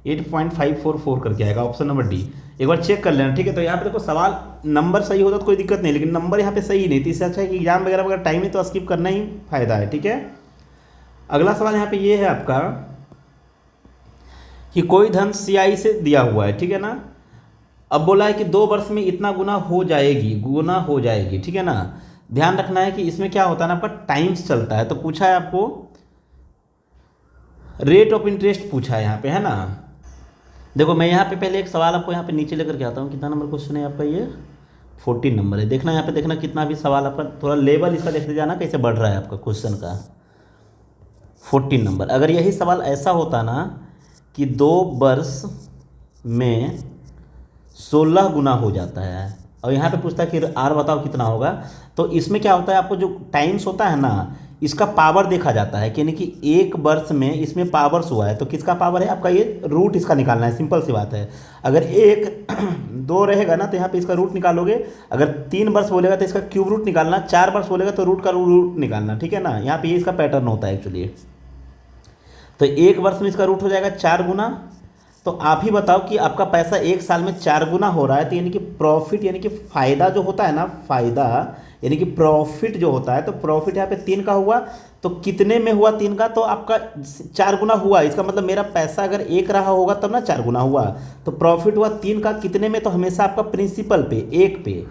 8.544 करके आएगा, ऑप्शन नंबर डी। एक बार चेक कर लेना, ठीक है। तो यहाँ पे देखो सवाल नंबर सही होता तो कोई दिक्कत नहीं, लेकिन नंबर यहाँ पे सही नहीं, तो इससे अच्छा है कि एग्जाम वगैरह अगर टाइम है तो स्किप करना ही फायदा है, ठीक है। अगला सवाल यहाँ पे ये है आपका कि कोई धन CI से दिया हुआ है, ठीक है ना। अब बोला है कि 2 वर्ष में इतना गुना हो जाएगी, ठीक है ना। ध्यान रखना है कि इसमें क्या होता है ना, आपका टाइम्स चलता है। तो पूछा है आपको रेट ऑफ इंटरेस्ट पूछा है यहाँ पे, है ना। देखो मैं यहाँ पे पहले एक सवाल आपको यहाँ पे नीचे लेकर के आता हूँ। कितना नंबर क्वेश्चन है आपका, ये 14 नंबर है। देखना यहाँ पे, देखना कितना भी सवाल आपका, थोड़ा लेवल इसका देखते जाना कैसे बढ़ रहा है आपका क्वेश्चन का। 14 नंबर, अगर यही सवाल ऐसा होता ना कि 2 वर्ष में 16 गुना हो जाता है और यहाँ पे पूछता है कि आर बताओ कितना होगा, तो इसमें क्या होता है, आपको जो टाइम्स होता है ना, इसका पावर देखा जाता है कि यानी कि 1 वर्ष में इसमें पावर्स हुआ है तो किसका पावर है आपका, ये रूट इसका निकालना है, सिंपल सी बात है। अगर 1 2 रहेगा ना तो यहाँ पे इसका रूट निकालोगे, अगर 3 वर्ष बोलेगा तो इसका क्यूब रूट निकालना, 4 वर्ष बोलेगा तो रूट का रूट निकालना, ठीक है ना। यहाँ पे ये इसका पैटर्न होता है एक्चुअली। तो 1 वर्ष में इसका रूट हो जाएगा 4 गुना। तो आप ही बताओ कि आपका पैसा 1 साल में 4 गुना हो रहा है, तो यानी कि प्रॉफिट यानी कि फ़ायदा जो होता है ना, फ़ायदा यानी कि प्रॉफिट जो होता है, तो प्रॉफिट यहाँ पे 3 का हुआ, तो कितने में हुआ 3 का, तो आपका 4 गुना हुआ। इसका मतलब मेरा पैसा अगर 1 रहा होगा तब ना 4 गुना हुआ, तो प्रॉफिट हुआ 3 का कितने में, तो हमेशा आपका प्रिंसिपल पे 1 पे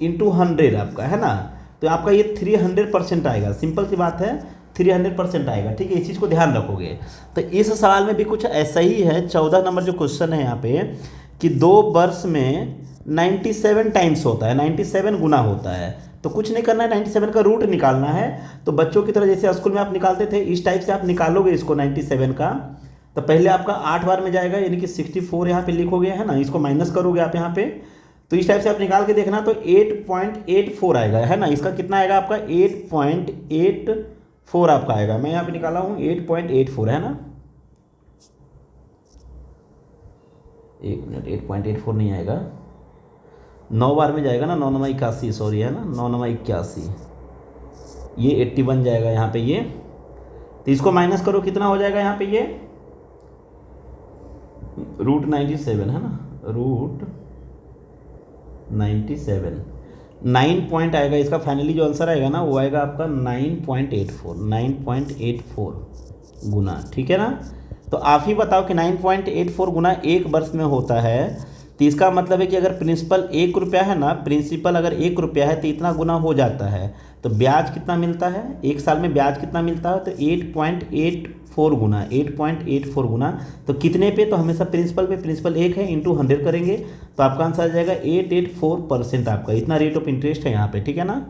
इंटू 100 आपका, है ना। तो आपका ये 300% आएगा, सिंपल सी बात है, 300% आएगा, ठीक है। इस चीज़ को ध्यान रखोगे। तो इस सवाल में भी कुछ ऐसा ही है। 14 नंबर जो क्वेश्चन है यहाँ पे कि 2 वर्ष में 97 टाइम्स होता है, 97 गुना होता है। तो कुछ नहीं करना है, 97 का रूट निकालना है। तो बच्चों की तरह जैसे स्कूल में आप निकालते थे इस टाइप से आप निकालोगे इसको 97 का। तो पहले आपका 8 बार में जाएगा, यानी कि 64 यहाँ पे लिखोगे, है ना। इसको माइनस करोगे आप यहाँ पे, तो इस टाइप से आप निकाल के देखना, तो 8.84 आएगा, है ना। इसका कितना आएगा आपका 8.84 आपका आएगा। मैं यहाँ पे निकाला हूँ 8.84, है ना। 1 मिनट, 8.84 नहीं आएगा, 9 बार में जाएगा ना, 9 9 81, सॉरी, है ना, 9 9 81, ये 80 बन जाएगा यहाँ पे ये। तो इसको माइनस करो, कितना हो जाएगा यहाँ पे ये √97, है ना, √97, 9 पॉइंट आएगा इसका। फाइनली जो आंसर आएगा ना वो आएगा आपका 9.84 गुना, ठीक है ना। तो आप ही बताओ कि 9.84 गुना 1 वर्ष में होता है तो इसका मतलब है कि अगर प्रिंसिपल 1 रुपया है ना, प्रिंसिपल अगर 1 रुपया है तो इतना गुना हो जाता है। तो ब्याज कितना मिलता है, 1 साल में ब्याज कितना मिलता है, तो 8.84 गुना, 8.84 गुना। तो कितने पे, तो हमेशा प्रिंसिपल पे, प्रिंसिपल 1 है, इंटू 100 करेंगे तो आपका आंसर आ जाएगा 884%। आपका इतना रेट ऑफ इंटरेस्ट है यहाँ पे, ठीक है ना।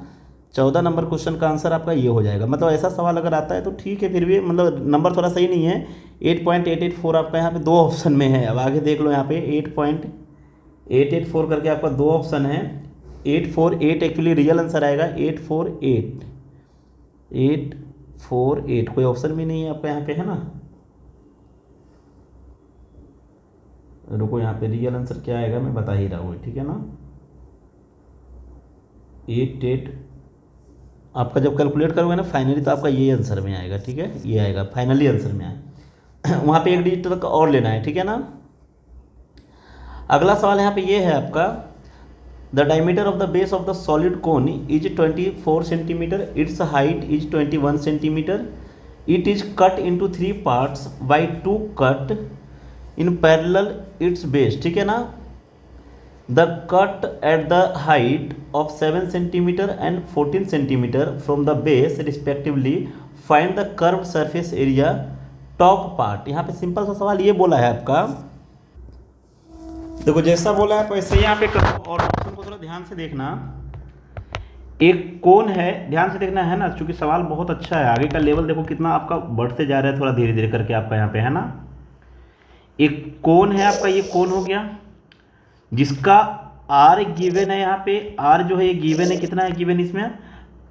14 नंबर क्वेश्चन का आंसर आपका ये हो जाएगा। मतलब ऐसा सवाल अगर आता है तो ठीक है, फिर भी मतलब नंबर थोड़ा सही नहीं है। 8.884 आपका यहाँ पे 2 ऑप्शन में है। अब आगे देख लो, यहाँ पे 8.884 करके आपका 2 ऑप्शन है। 848 एक्चुअली रियल आंसर आएगा, 848 कोई ऑप्शन भी नहीं है आपका यहाँ पे, है ना। रुको, यहाँ पे रियल आंसर क्या आएगा मैं बता ही रहा हूँ, ठीक है ना। 88 आपका जब कैलकुलेट करोगे ना फाइनली तो आपका ये आंसर में आएगा, ठीक है, ये आएगा फाइनली आंसर में आए। वहाँ पे 1 डिजिट तक और लेना है, ठीक है ना। अगला सवाल यहाँ पे ये है आपका, the diameter of the base of the solid cone is 24 centimetre, it's height is 21 centimetre, it is cut into 3 parts by 2 cut in parallel it's base, ठीक है ना। The cut at the height of 7 centimetre and 14 centimetre from the base respectively, find the curved surface area top part. यहाँ पे simple सा सवाल ये बोला है आपका, देखो जैसा बोला है वैसे यहाँ पे करो और ऑप्शन को थोड़ा ध्यान से देखना। एक कोन है, ध्यान से देखना है ना, क्योंकि सवाल बहुत अच्छा है। आगे का लेवल देखो कितना आपका बढ़ते जा रहा है थोड़ा धीरे धीरे करके आपका यहाँ पे, है ना। एक कोन है आपका, ये कोन हो गया जिसका आर गिवन है, यहाँ पे आर जो है ये गिवन है, कितना है गिवन इसमें,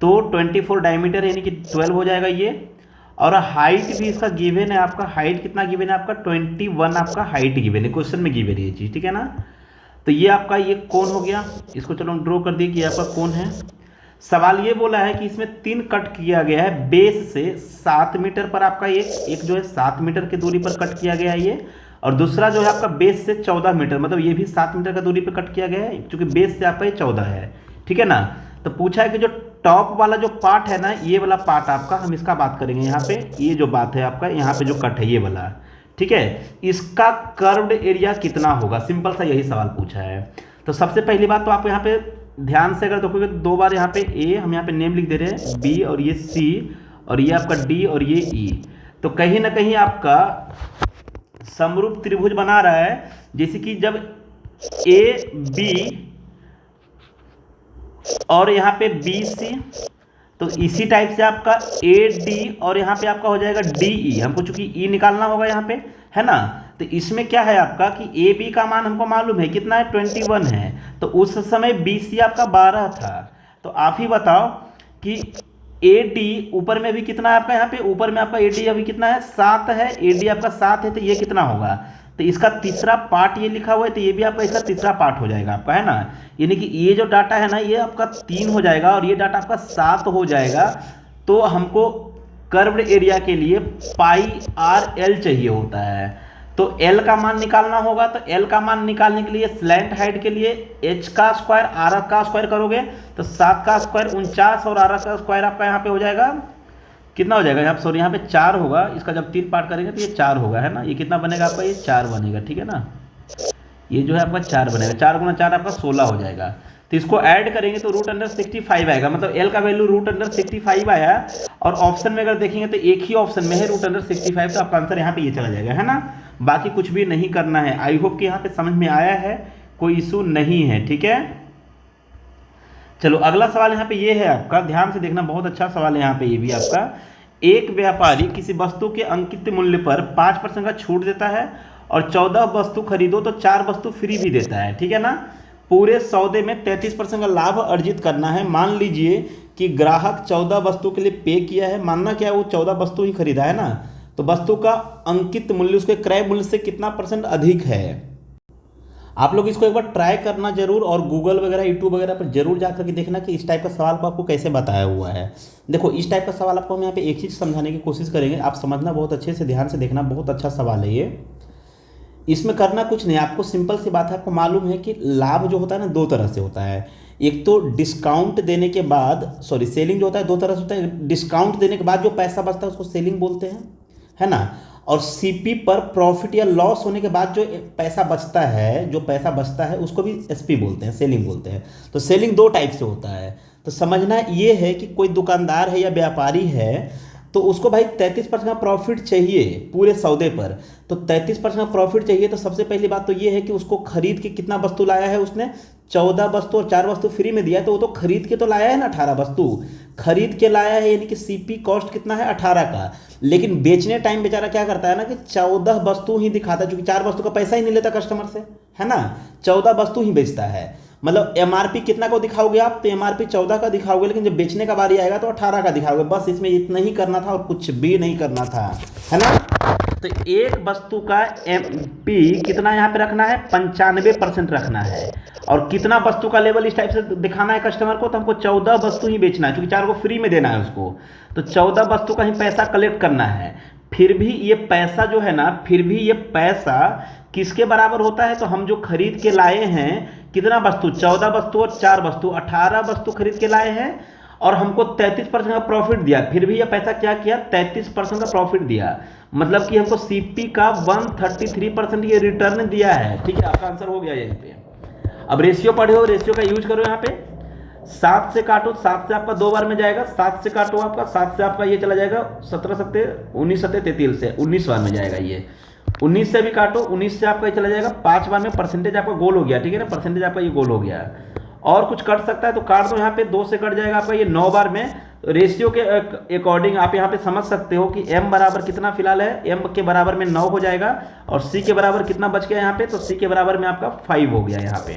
तो 24 डायमीटर यानी कि 12 हो जाएगा ये। और हाइट भी इसका गिवन है आपका, हाइट कितना गिवन है आपका 21 आपका हाइट गिवन है, क्वेश्चन में गिवन है ये चीज़, ठीक है ना। तो ये आपका ये कोन हो गया, इसको चलो हम ड्रॉ कर दिए कि आपका कोन है। सवाल ये बोला है कि इसमें 3 कट किया गया है बेस से 7 मीटर पर, आपका एक जो है 7 मीटर की दूरी पर कट किया गया है ये, और दूसरा जो है आपका बेस से 14 मीटर, मतलब ये भी 7 मीटर का दूरी पर कट किया गया है, क्योंकि बेस से आपका ये 14 है, ठीक है ना। तो पूछा है कि जो टॉप वाला जो पार्ट है ना, ये वाला पार्ट आपका, हम इसका बात करेंगे यहाँ पे, ये जो बात है आपका यहाँ पे जो कट है ये वाला, ठीक है, इसका कर्व्ड एरिया कितना होगा, सिंपल सा यही सवाल पूछा है। तो सबसे पहली बात तो आप यहाँ पे ध्यान से अगर देखोगे 2 बार यहाँ पे ए, हम यहाँ पे नेम लिख दे रहे हैं, बी और ये सी, और ये आपका डी और ये ई। तो कहीं ना कहीं आपका समरूप त्रिभुज बना रहा है, जैसे कि जब ए बी और यहाँ पे बी सी, तो इसी टाइप से आपका ए डी और यहाँ पे आपका हो जाएगा डी ई। हमको चूंकि ई निकालना होगा यहाँ पे, है ना। तो इसमें क्या है आपका कि ए बी का मान हमको मालूम है कितना है, 21 है। तो उस समय बी सी आपका 12 था। तो आप ही बताओ कि ए डी ऊपर में भी कितना है आपका, यहाँ पे ऊपर में आपका ए डी अभी कितना है, 7 है, ए डी आपका 7 है, तो ये कितना होगा, तो इसका तीसरा पार्ट ये लिखा हुआ है, तो ये भी आपका इसका तीसरा पार्ट हो जाएगा आपका, है ना। यानी कि ये जो डाटा है ना, ये आपका 3 हो जाएगा और ये डाटा आपका 7 हो जाएगा। तो हमको कर्व्ड एरिया के लिए पाई आर एल चाहिए होता है। तो एल का मान निकालना होगा, तो एल का मान निकालने के लिए स्लैंट हाइट के लिए एच का स्क्वायर आर का स्क्वायर करोगे, तो 7 का स्क्वायर 49 और आर का स्क्वायर आपका यहाँ पे हो जाएगा, कितना हो जाएगा यहाँ पे, सॉरी यहाँ पे 4 होगा। इसका जब 3 पार्ट करेंगे तो ये 4 होगा, है ना। ये कितना बनेगा आपका, ये 4 बनेगा, ठीक है ना। ये जो है आपका 4 बनेगा, 4 गुना 4 आपका 16 हो जाएगा। तो इसको ऐड करेंगे तो √65 आएगा, मतलब एल का वैल्यू √65 आया। और ऑप्शन में अगर देखेंगे तो एक ही ऑप्शन में है √65, तो आपका आंसर यहाँ पे ये चला जाएगा, है ना। बाकी कुछ भी नहीं करना है। आई होप कि यहाँ पे समझ में आया है, कोई इशू नहीं है, ठीक है। चलो अगला सवाल यहाँ पे ये है आपका, ध्यान से देखना, बहुत अच्छा सवाल है यहाँ पे ये भी आपका। एक व्यापारी किसी वस्तु के अंकित मूल्य पर 5% का छूट देता है और 14 वस्तु खरीदो तो 4 वस्तु फ्री भी देता है, ठीक है ना। पूरे सौदे में 33% का लाभ अर्जित करना है। मान लीजिए कि ग्राहक 14 वस्तु के लिए पे किया है, मानना क्या वो 14 वस्तु ही खरीदा है ना, तो वस्तु का अंकित मूल्य उसके क्रय मूल्य से कितना % अधिक है। आप लोग इसको एक बार ट्राई करना जरूर, और गूगल वगैरह यूट्यूब वगैरह पर जरूर जा करके देखना कि इस टाइप का सवाल को आपको कैसे बताया हुआ है। देखो इस टाइप का सवाल आपको हम यहाँ पे एक चीज़ समझाने की कोशिश करेंगे, आप समझना बहुत अच्छे से, ध्यान से देखना, बहुत अच्छा सवाल है ये। इसमें करना कुछ नहीं, आपको सिंपल सी बात है, आपको मालूम है कि लाभ जो होता है ना 2 तरह से होता है। एक तो डिस्काउंट देने के बाद, सॉरी सेलिंग जो होता है 2 तरह से होता है। डिस्काउंट देने के बाद जो पैसा बचता है उसको सेलिंग बोलते हैं, है ना। और सीपी पर प्रॉफिट या लॉस होने के बाद जो पैसा बचता है उसको भी एसपी बोलते हैं, सेलिंग बोलते हैं। तो सेलिंग दो टाइप से होता है। तो समझना ये है कि कोई दुकानदार है या व्यापारी है तो उसको भाई 33% का प्रॉफिट चाहिए पूरे सौदे पर। तो 33% का प्रॉफिट चाहिए तो सबसे पहली बात तो ये है कि उसको खरीद के कितना वस्तु लाया है, उसने 14 वस्तु और 4 वस्तु फ्री में दिया, तो वो तो खरीद के तो लाया है ना, 18 वस्तु खरीद के लाया है, यानी कि सीपी कॉस्ट कितना है 18 का। लेकिन बेचने टाइम बेचारा क्या करता है ना कि 14 वस्तु ही दिखाता है, क्योंकि 4 वस्तु का पैसा ही नहीं लेता कस्टमर से, है ना, 14 वस्तु ही बेचता है। मतलब एमआरपी कितना को दिखाओगे आप, तो एमआरपी 14 का दिखाओगे, लेकिन जब बेचने का बारी आएगा तो 18 का दिखाओगे। बस इसमें इतना ही करना था और कुछ भी नहीं करना था, है ना। तो एक वस्तु का एमपी कितना यहाँ पे रखना है, 95% रखना है। और कितना वस्तु का लेवल इस टाइप से दिखाना है कस्टमर को, तो हमको 14 वस्तु ही बेचना है, क्योंकि 4 को फ्री में देना है उसको। तो 14 वस्तु का ही पैसा कलेक्ट करना है। फिर भी ये पैसा जो है ना, फिर भी ये पैसा किसके बराबर होता है, तो हम जो खरीद के लाए हैं कितना वस्तु, 14 वस्तु और 4 वस्तु, 18 वस्तु खरीद के लाए हैं और हमको 33% का प्रॉफिट दिया। फिर भी ये पैसा क्या किया, 33% का प्रॉफिट दिया। मतलब कि हमको सीपी का 133% ये रिटर्न दिया है। ठीक है, आपका आंसर हो गया यहीं पे। अब रेशियो पढ़े हो, रेशियो का यूज करो यहाँ पे। 7 से काटो, 7 से आपका 2 बार में जाएगा, 7 से काटो आपका, 7 से आपका ये चला जाएगा 17 सत्ते 19 सत्ते 33 से 19 बार में जाएगा ये। 19 से भी काटो, 19 से आपका ये चला जाएगा 5 बार में। परसेंटेज आपका गोल हो गया, ठीक है ना, परसेंटेज आपका ये गोल हो गया। और कुछ कट सकता है तो काट दो यहाँ पे, 2 से कट जाएगा आपका ये 9 बार में। रेशियो के अकॉर्डिंग आप यहाँ पे समझ सकते हो कि m बराबर कितना फिलहाल है, m के बराबर में 9 हो जाएगा और c के बराबर कितना बच गया यहाँ पे, तो c के बराबर में आपका 5 हो गया यहाँ पे।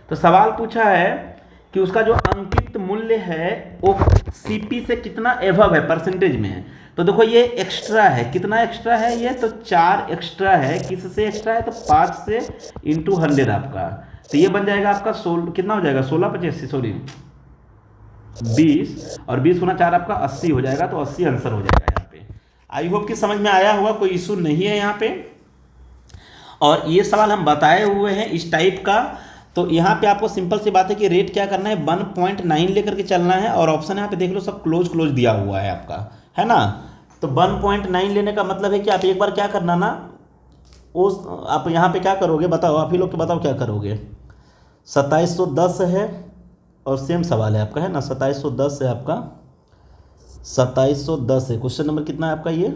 तो सवाल पूछा है कि उसका जो अंकित मूल्य है वो सीपी से कितना एवब है परसेंटेज में। तो देखो ये एक्स्ट्रा है, कितना एक्स्ट्रा है ये, तो 4 एक्स्ट्रा है। किससे एक्स्ट्रा है, तो 5 से इंटू 100 आपका, तो ये बन जाएगा आपका 16, कितना हो जाएगा 16 85 सॉरी 20, और 20 गुना 4 आपका 80 हो जाएगा। तो 80 आंसर हो जाएगा यहाँ पे। आई होप कि समझ में आया होगा, कोई इशू नहीं है यहाँ पे। और ये सवाल हम बताए हुए हैं इस टाइप का। तो यहाँ पे आपको सिंपल सी बात है कि रेट क्या करना है, 1.9 लेकर के चलना है। और ऑप्शन यहाँ पे देख लो सब क्लोज दिया हुआ है आपका, है ना। तो 1.9 लेने का मतलब है कि आप एक बार क्या करना ना, उस आप यहाँ पे क्या करोगे बताओ, आप ही लोग के बताओ क्या करोगे। 2710 है और सेम सवाल है आपका, है ना, 2710 है आपका, 2710 है। क्वेश्चन नंबर कितना है आपका, ये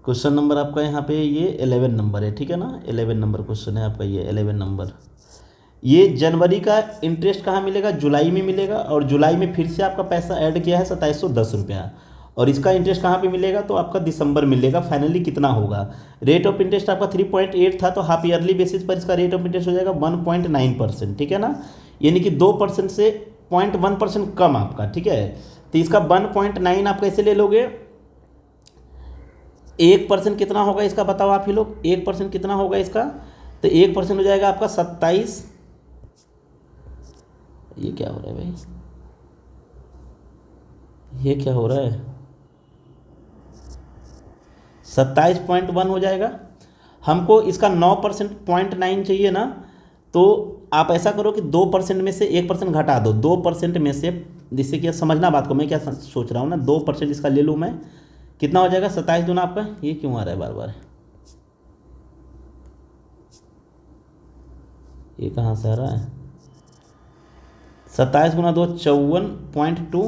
क्वेश्चन नंबर आपका यहाँ पे ये 11 नंबर है, ठीक है ना, 11 नंबर क्वेश्चन है आपका, ये 11 नंबर। ये जनवरी का इंटरेस्ट कहाँ मिलेगा, जुलाई में मिलेगा। और जुलाई में फिर से आपका पैसा ऐड किया है 2710 रुपया, और इसका इंटरेस्ट कहाँ पे मिलेगा, तो आपका दिसंबर मिलेगा। फाइनली कितना होगा, रेट ऑफ इंटरेस्ट आपका 3.8 था, तो हाफ ईयरली बेसिस पर इसका रेट ऑफ इंटरेस्ट हो जाएगा 1.9%, ठीक है ना, यानी कि 2% से 0.1% कम आपका, ठीक है। तो इसका 1.9 आप कैसे ले लोगे, 1% कितना होगा इसका बताओ आप ही लोग, 1% कितना होगा इसका, तो 1% हो जाएगा आपका 27, ये क्या हो रहा है भाई, ये क्या हो रहा है, 27.1 हो जाएगा। हमको इसका 9% 0.9 चाहिए ना, तो आप ऐसा करो कि 2% में से 1% घटा दो, 2% में से, जिससे कि समझना बात को, मैं क्या सोच रहा हूँ ना, 2% इसका ले लूँ मैं, कितना हो जाएगा 27 दूना आपका, ये क्यों आ रहा है बार बार, ये कहाँ से आ रहा है, 27 गुना 2 54.2।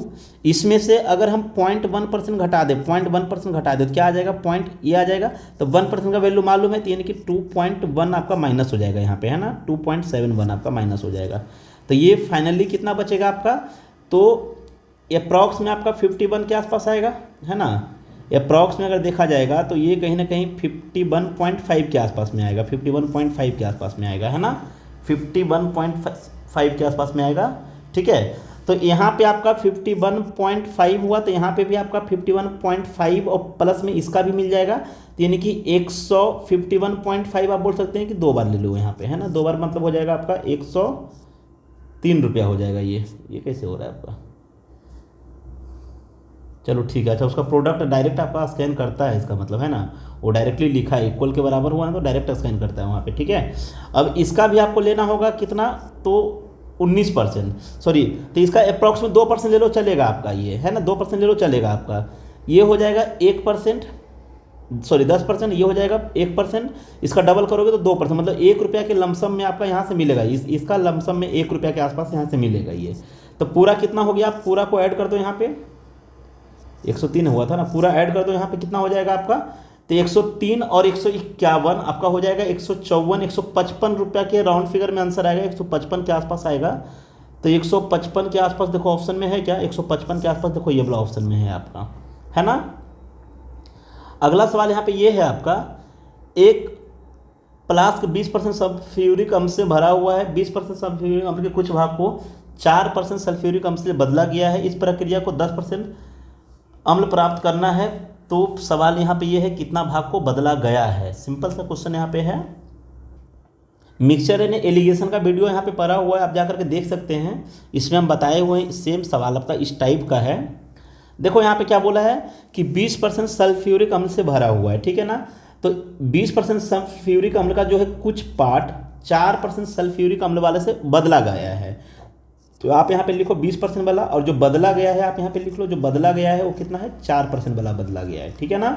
इसमें से अगर हम 0.1% घटा दें, 0.1% घटा दें तो क्या आ जाएगा, पॉइंट ये आ जाएगा। तो 1% का वैल्यू मालूम है, तो यानी कि 2.1 आपका माइनस हो जाएगा यहाँ पे, है ना, 2.71 आपका माइनस हो जाएगा। तो ये फाइनली कितना बचेगा आपका, तो अप्रॉक्स में आपका 51 के आसपास आएगा, है ना। अप्रॉक्स में अगर देखा जाएगा तो ये कहीं ना कहीं 51.5 के आसपास में आएगा, 51.5 के आसपास में आएगा, है ना, 51.5 के आसपास में आएगा, ठीक है। तो यहाँ पे आपका 51.5 हुआ, तो यहाँ पे भी आपका 51.5 और प्लस में इसका भी मिल जाएगा, तो यानी कि 151.5 आप बोल सकते हैं कि 2 बार ले लो यहाँ पे, है ना, 2 बार मतलब हो जाएगा आपका 103 रुपया हो जाएगा। ये कैसे हो रहा है आपका, चलो ठीक है। अच्छा, उसका प्रोडक्ट डायरेक्ट आपका स्कैन करता है, इसका मतलब है ना, वो डायरेक्टली लिखा है इक्वल के बराबर हुआ ना, तो डायरेक्ट स्कैन करता है वहाँ पे, ठीक है। अब इसका भी आपको लेना होगा कितना, तो 19%, सॉरी, तो इसका अप्रॉक्स में 2% ले लो चलेगा आपका, ये है ना, 2% ले लो चलेगा आपका, ये हो जाएगा 1%, सॉरी 10%, ये हो जाएगा 1%, इसका डबल करोगे तो 2%, मतलब 1 रुपया के लमसम में आपका यहाँ से मिलेगा, इसका लमसम में 1 रुपया के आसपास यहाँ से मिलेगा ये। तो पूरा कितना हो गया, आप पूरा को ऐड कर दो यहाँ पे, 103 हुआ था ना, पूरा ऐड कर दो यहाँ पे, कितना हो जाएगा आपका, तो 103 और 151 आपका हो जाएगा 154, 155 रुपया के राउंड फिगर में आंसर आएगा, 155 के आसपास आएगा। तो 155 के आसपास देखो ऑप्शन में है क्या, 155 के आसपास देखो ये वाला ऑप्शन में है आपका, है ना। अगला सवाल यहाँ पे ये है आपका, एक फ्लास्क 20% सल्फ्यूरिक अम्ल से भरा हुआ है, 20% सल्फ्यूरिक अम्ल के कुछ भाग को 4% सल्फ्यूरिक अम्ल से बदला गया है, इस प्रक्रिया को 10% अम्ल प्राप्त करना है। तो सवाल यहाँ पे ये है कितना भाग को बदला गया है, सिंपल सा क्वेश्चन यहाँ पे है। मिक्सचर ने एलिगेशन का वीडियो यहाँ पे पड़ा हुआ है, आप जाकर के देख सकते हैं, इसमें हम बताए हुए हैं, सेम सवाल आपका इस टाइप का है। देखो यहाँ पे क्या बोला है कि 20% सल्फ्यूरिक अम्ल से भरा हुआ है, ठीक है ना। तो 20% सल्फ्यूरिक अम्ल का जो है कुछ पार्ट 4% सल्फ्यूरिक अम्ल वाले से बदला गया है। तो आप यहाँ पे लिखो 20% वाला, और जो बदला गया है आप यहाँ पे लिख लो, जो बदला गया है वो कितना है, 4% वाला बदला गया है, ठीक है ना।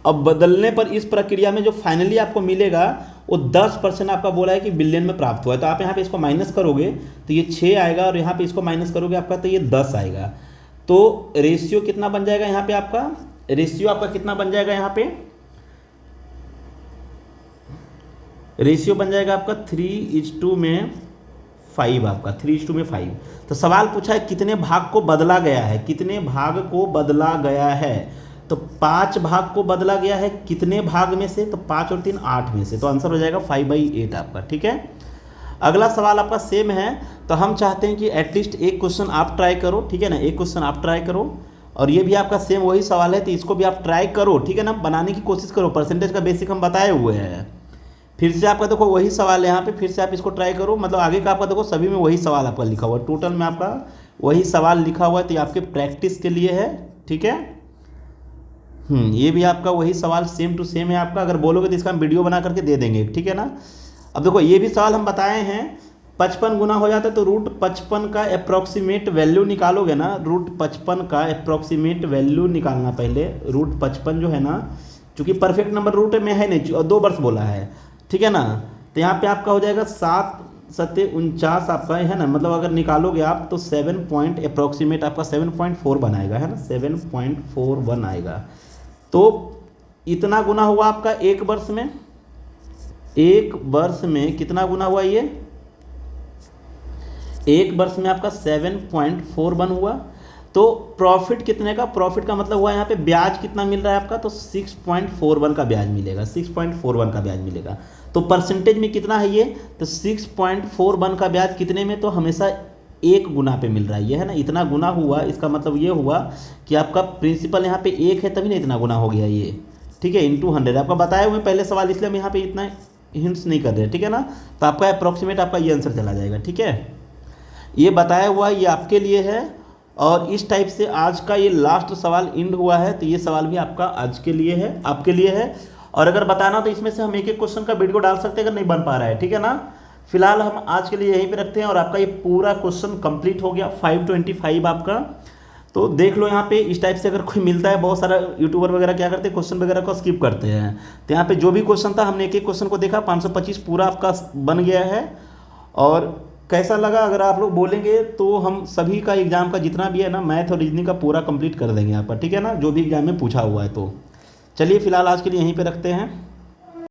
अब बदलने पर इस प्रक्रिया में जो फाइनली आपको मिलेगा वो 10% आपका बोला है कि बिलियन में प्राप्त हुआ है। तो आप यहाँ पे इसको माइनस करोगे तो ये 6 आएगा, और यहाँ पे इसको माइनस करोगे आपका तो ये 10 आएगा। तो रेशियो कितना बन जाएगा यहाँ पे आपका, रेशियो आपका कितना बन जाएगा यहाँ पे, रेशियो बन जाएगा आपका 3:5 आपका, 3:5। तो सवाल पूछा है कितने भाग को बदला गया है, कितने भाग को बदला गया है, तो 5 भाग को बदला गया है, कितने भाग में से, तो 5 और 3 8 में से, तो आंसर हो जाएगा 5/8 आपका, ठीक है। अगला सवाल आपका सेम है, तो हम चाहते हैं कि एटलीस्ट एक क्वेश्चन आप ट्राई करो, ठीक है ना, एक क्वेश्चन आप ट्राई करो, और ये भी आपका सेम वही सवाल है, तो इसको भी आप ट्राई करो, ठीक है ना, बनाने की कोशिश करो। परसेंटेज का बेसिक हम बताए हुए हैं, फिर से आपका देखो वही सवाल है यहाँ पे, फिर से आप इसको ट्राई करो, मतलब आगे का आपका देखो सभी में वही सवाल आपका लिखा हुआ है, टोटल में आपका वही सवाल लिखा हुआ है, तो ये आपके प्रैक्टिस के लिए है, ठीक है। ये भी आपका वही सवाल सेम टू सेम है आपका, अगर बोलोगे तो इसका हम वीडियो बना करके दे देंगे, ठीक है ना। अब देखो ये भी सवाल हम बताए हैं, 55 गुना हो जाता है तो √55 का अप्रॉक्सीमेट वैल्यू निकालोगे ना, √55 का अप्रॉक्सीमेट वैल्यू निकालना पहले, √55 जो है ना, चूँकि परफेक्ट नंबर रूट में है नहीं, 2 वर्ष बोला है, ठीक है ना। तो यहाँ पे आपका हो जाएगा 7×7=49 आपका है ना, मतलब अगर निकालोगे आप तो 7 पॉइंट अप्रॉक्सीमेट आपका 7.4 बनाएगा, है ना, 7.41 आएगा। तो इतना गुना हुआ आपका एक वर्ष में, एक वर्ष में कितना गुना हुआ ये, एक वर्ष में आपका 7.41 हुआ। तो प्रॉफिट कितने का, प्रॉफिट का मतलब हुआ यहाँ पे ब्याज कितना मिल रहा है आपका, तो 6.41 का ब्याज मिलेगा, 6.41 का ब्याज मिलेगा। तो परसेंटेज में कितना है ये, तो 6.41 का ब्याज कितने में, तो हमेशा 1 गुना पे मिल रहा है ये, है ना, इतना गुना हुआ, इसका मतलब ये हुआ कि आपका प्रिंसिपल यहाँ पे 1 है तभी ना इतना गुना हो गया ये, ठीक है, × 100 आपका बताए हुए पहले सवाल, इसलिए हम यहाँ पे इतना हिंट्स नहीं कर रहे, ठीक है ना। तो आपका अप्रॉक्सीमेट आपका ये आंसर चला जाएगा, ठीक है। ये बताया हुआ ये आपके लिए है, और इस टाइप से आज का ये लास्ट सवाल एंड हुआ है, तो ये सवाल भी आपका आज के लिए है, आपके लिए है। और अगर बताना तो इसमें से हम एक क्वेश्चन का वीडियो डाल सकते हैं अगर नहीं बन पा रहा है, ठीक है ना। फिलहाल हम आज के लिए यहीं पे रखते हैं, और आपका ये पूरा क्वेश्चन कंप्लीट हो गया, 525 आपका। तो देख लो यहाँ पे इस टाइप से अगर कोई मिलता है, बहुत सारा यूट्यूबर वगैरह क्या करते हैं क्वेश्चन वगैरह को स्किप करते हैं, तो यहाँ पे जो भी क्वेश्चन था हमने एक क्वेश्चन को देखा, 525 पूरा आपका बन गया है। और कैसा लगा अगर आप लोग बोलेंगे तो हम सभी का एग्जाम का जितना भी है ना, मैथ और रीजनिंग का पूरा कंप्लीट कर देंगे आपका, ठीक है ना, जो भी एग्जाम में पूछा हुआ है। तो चलिए फिलहाल आज के लिए यहीं पे रखते हैं।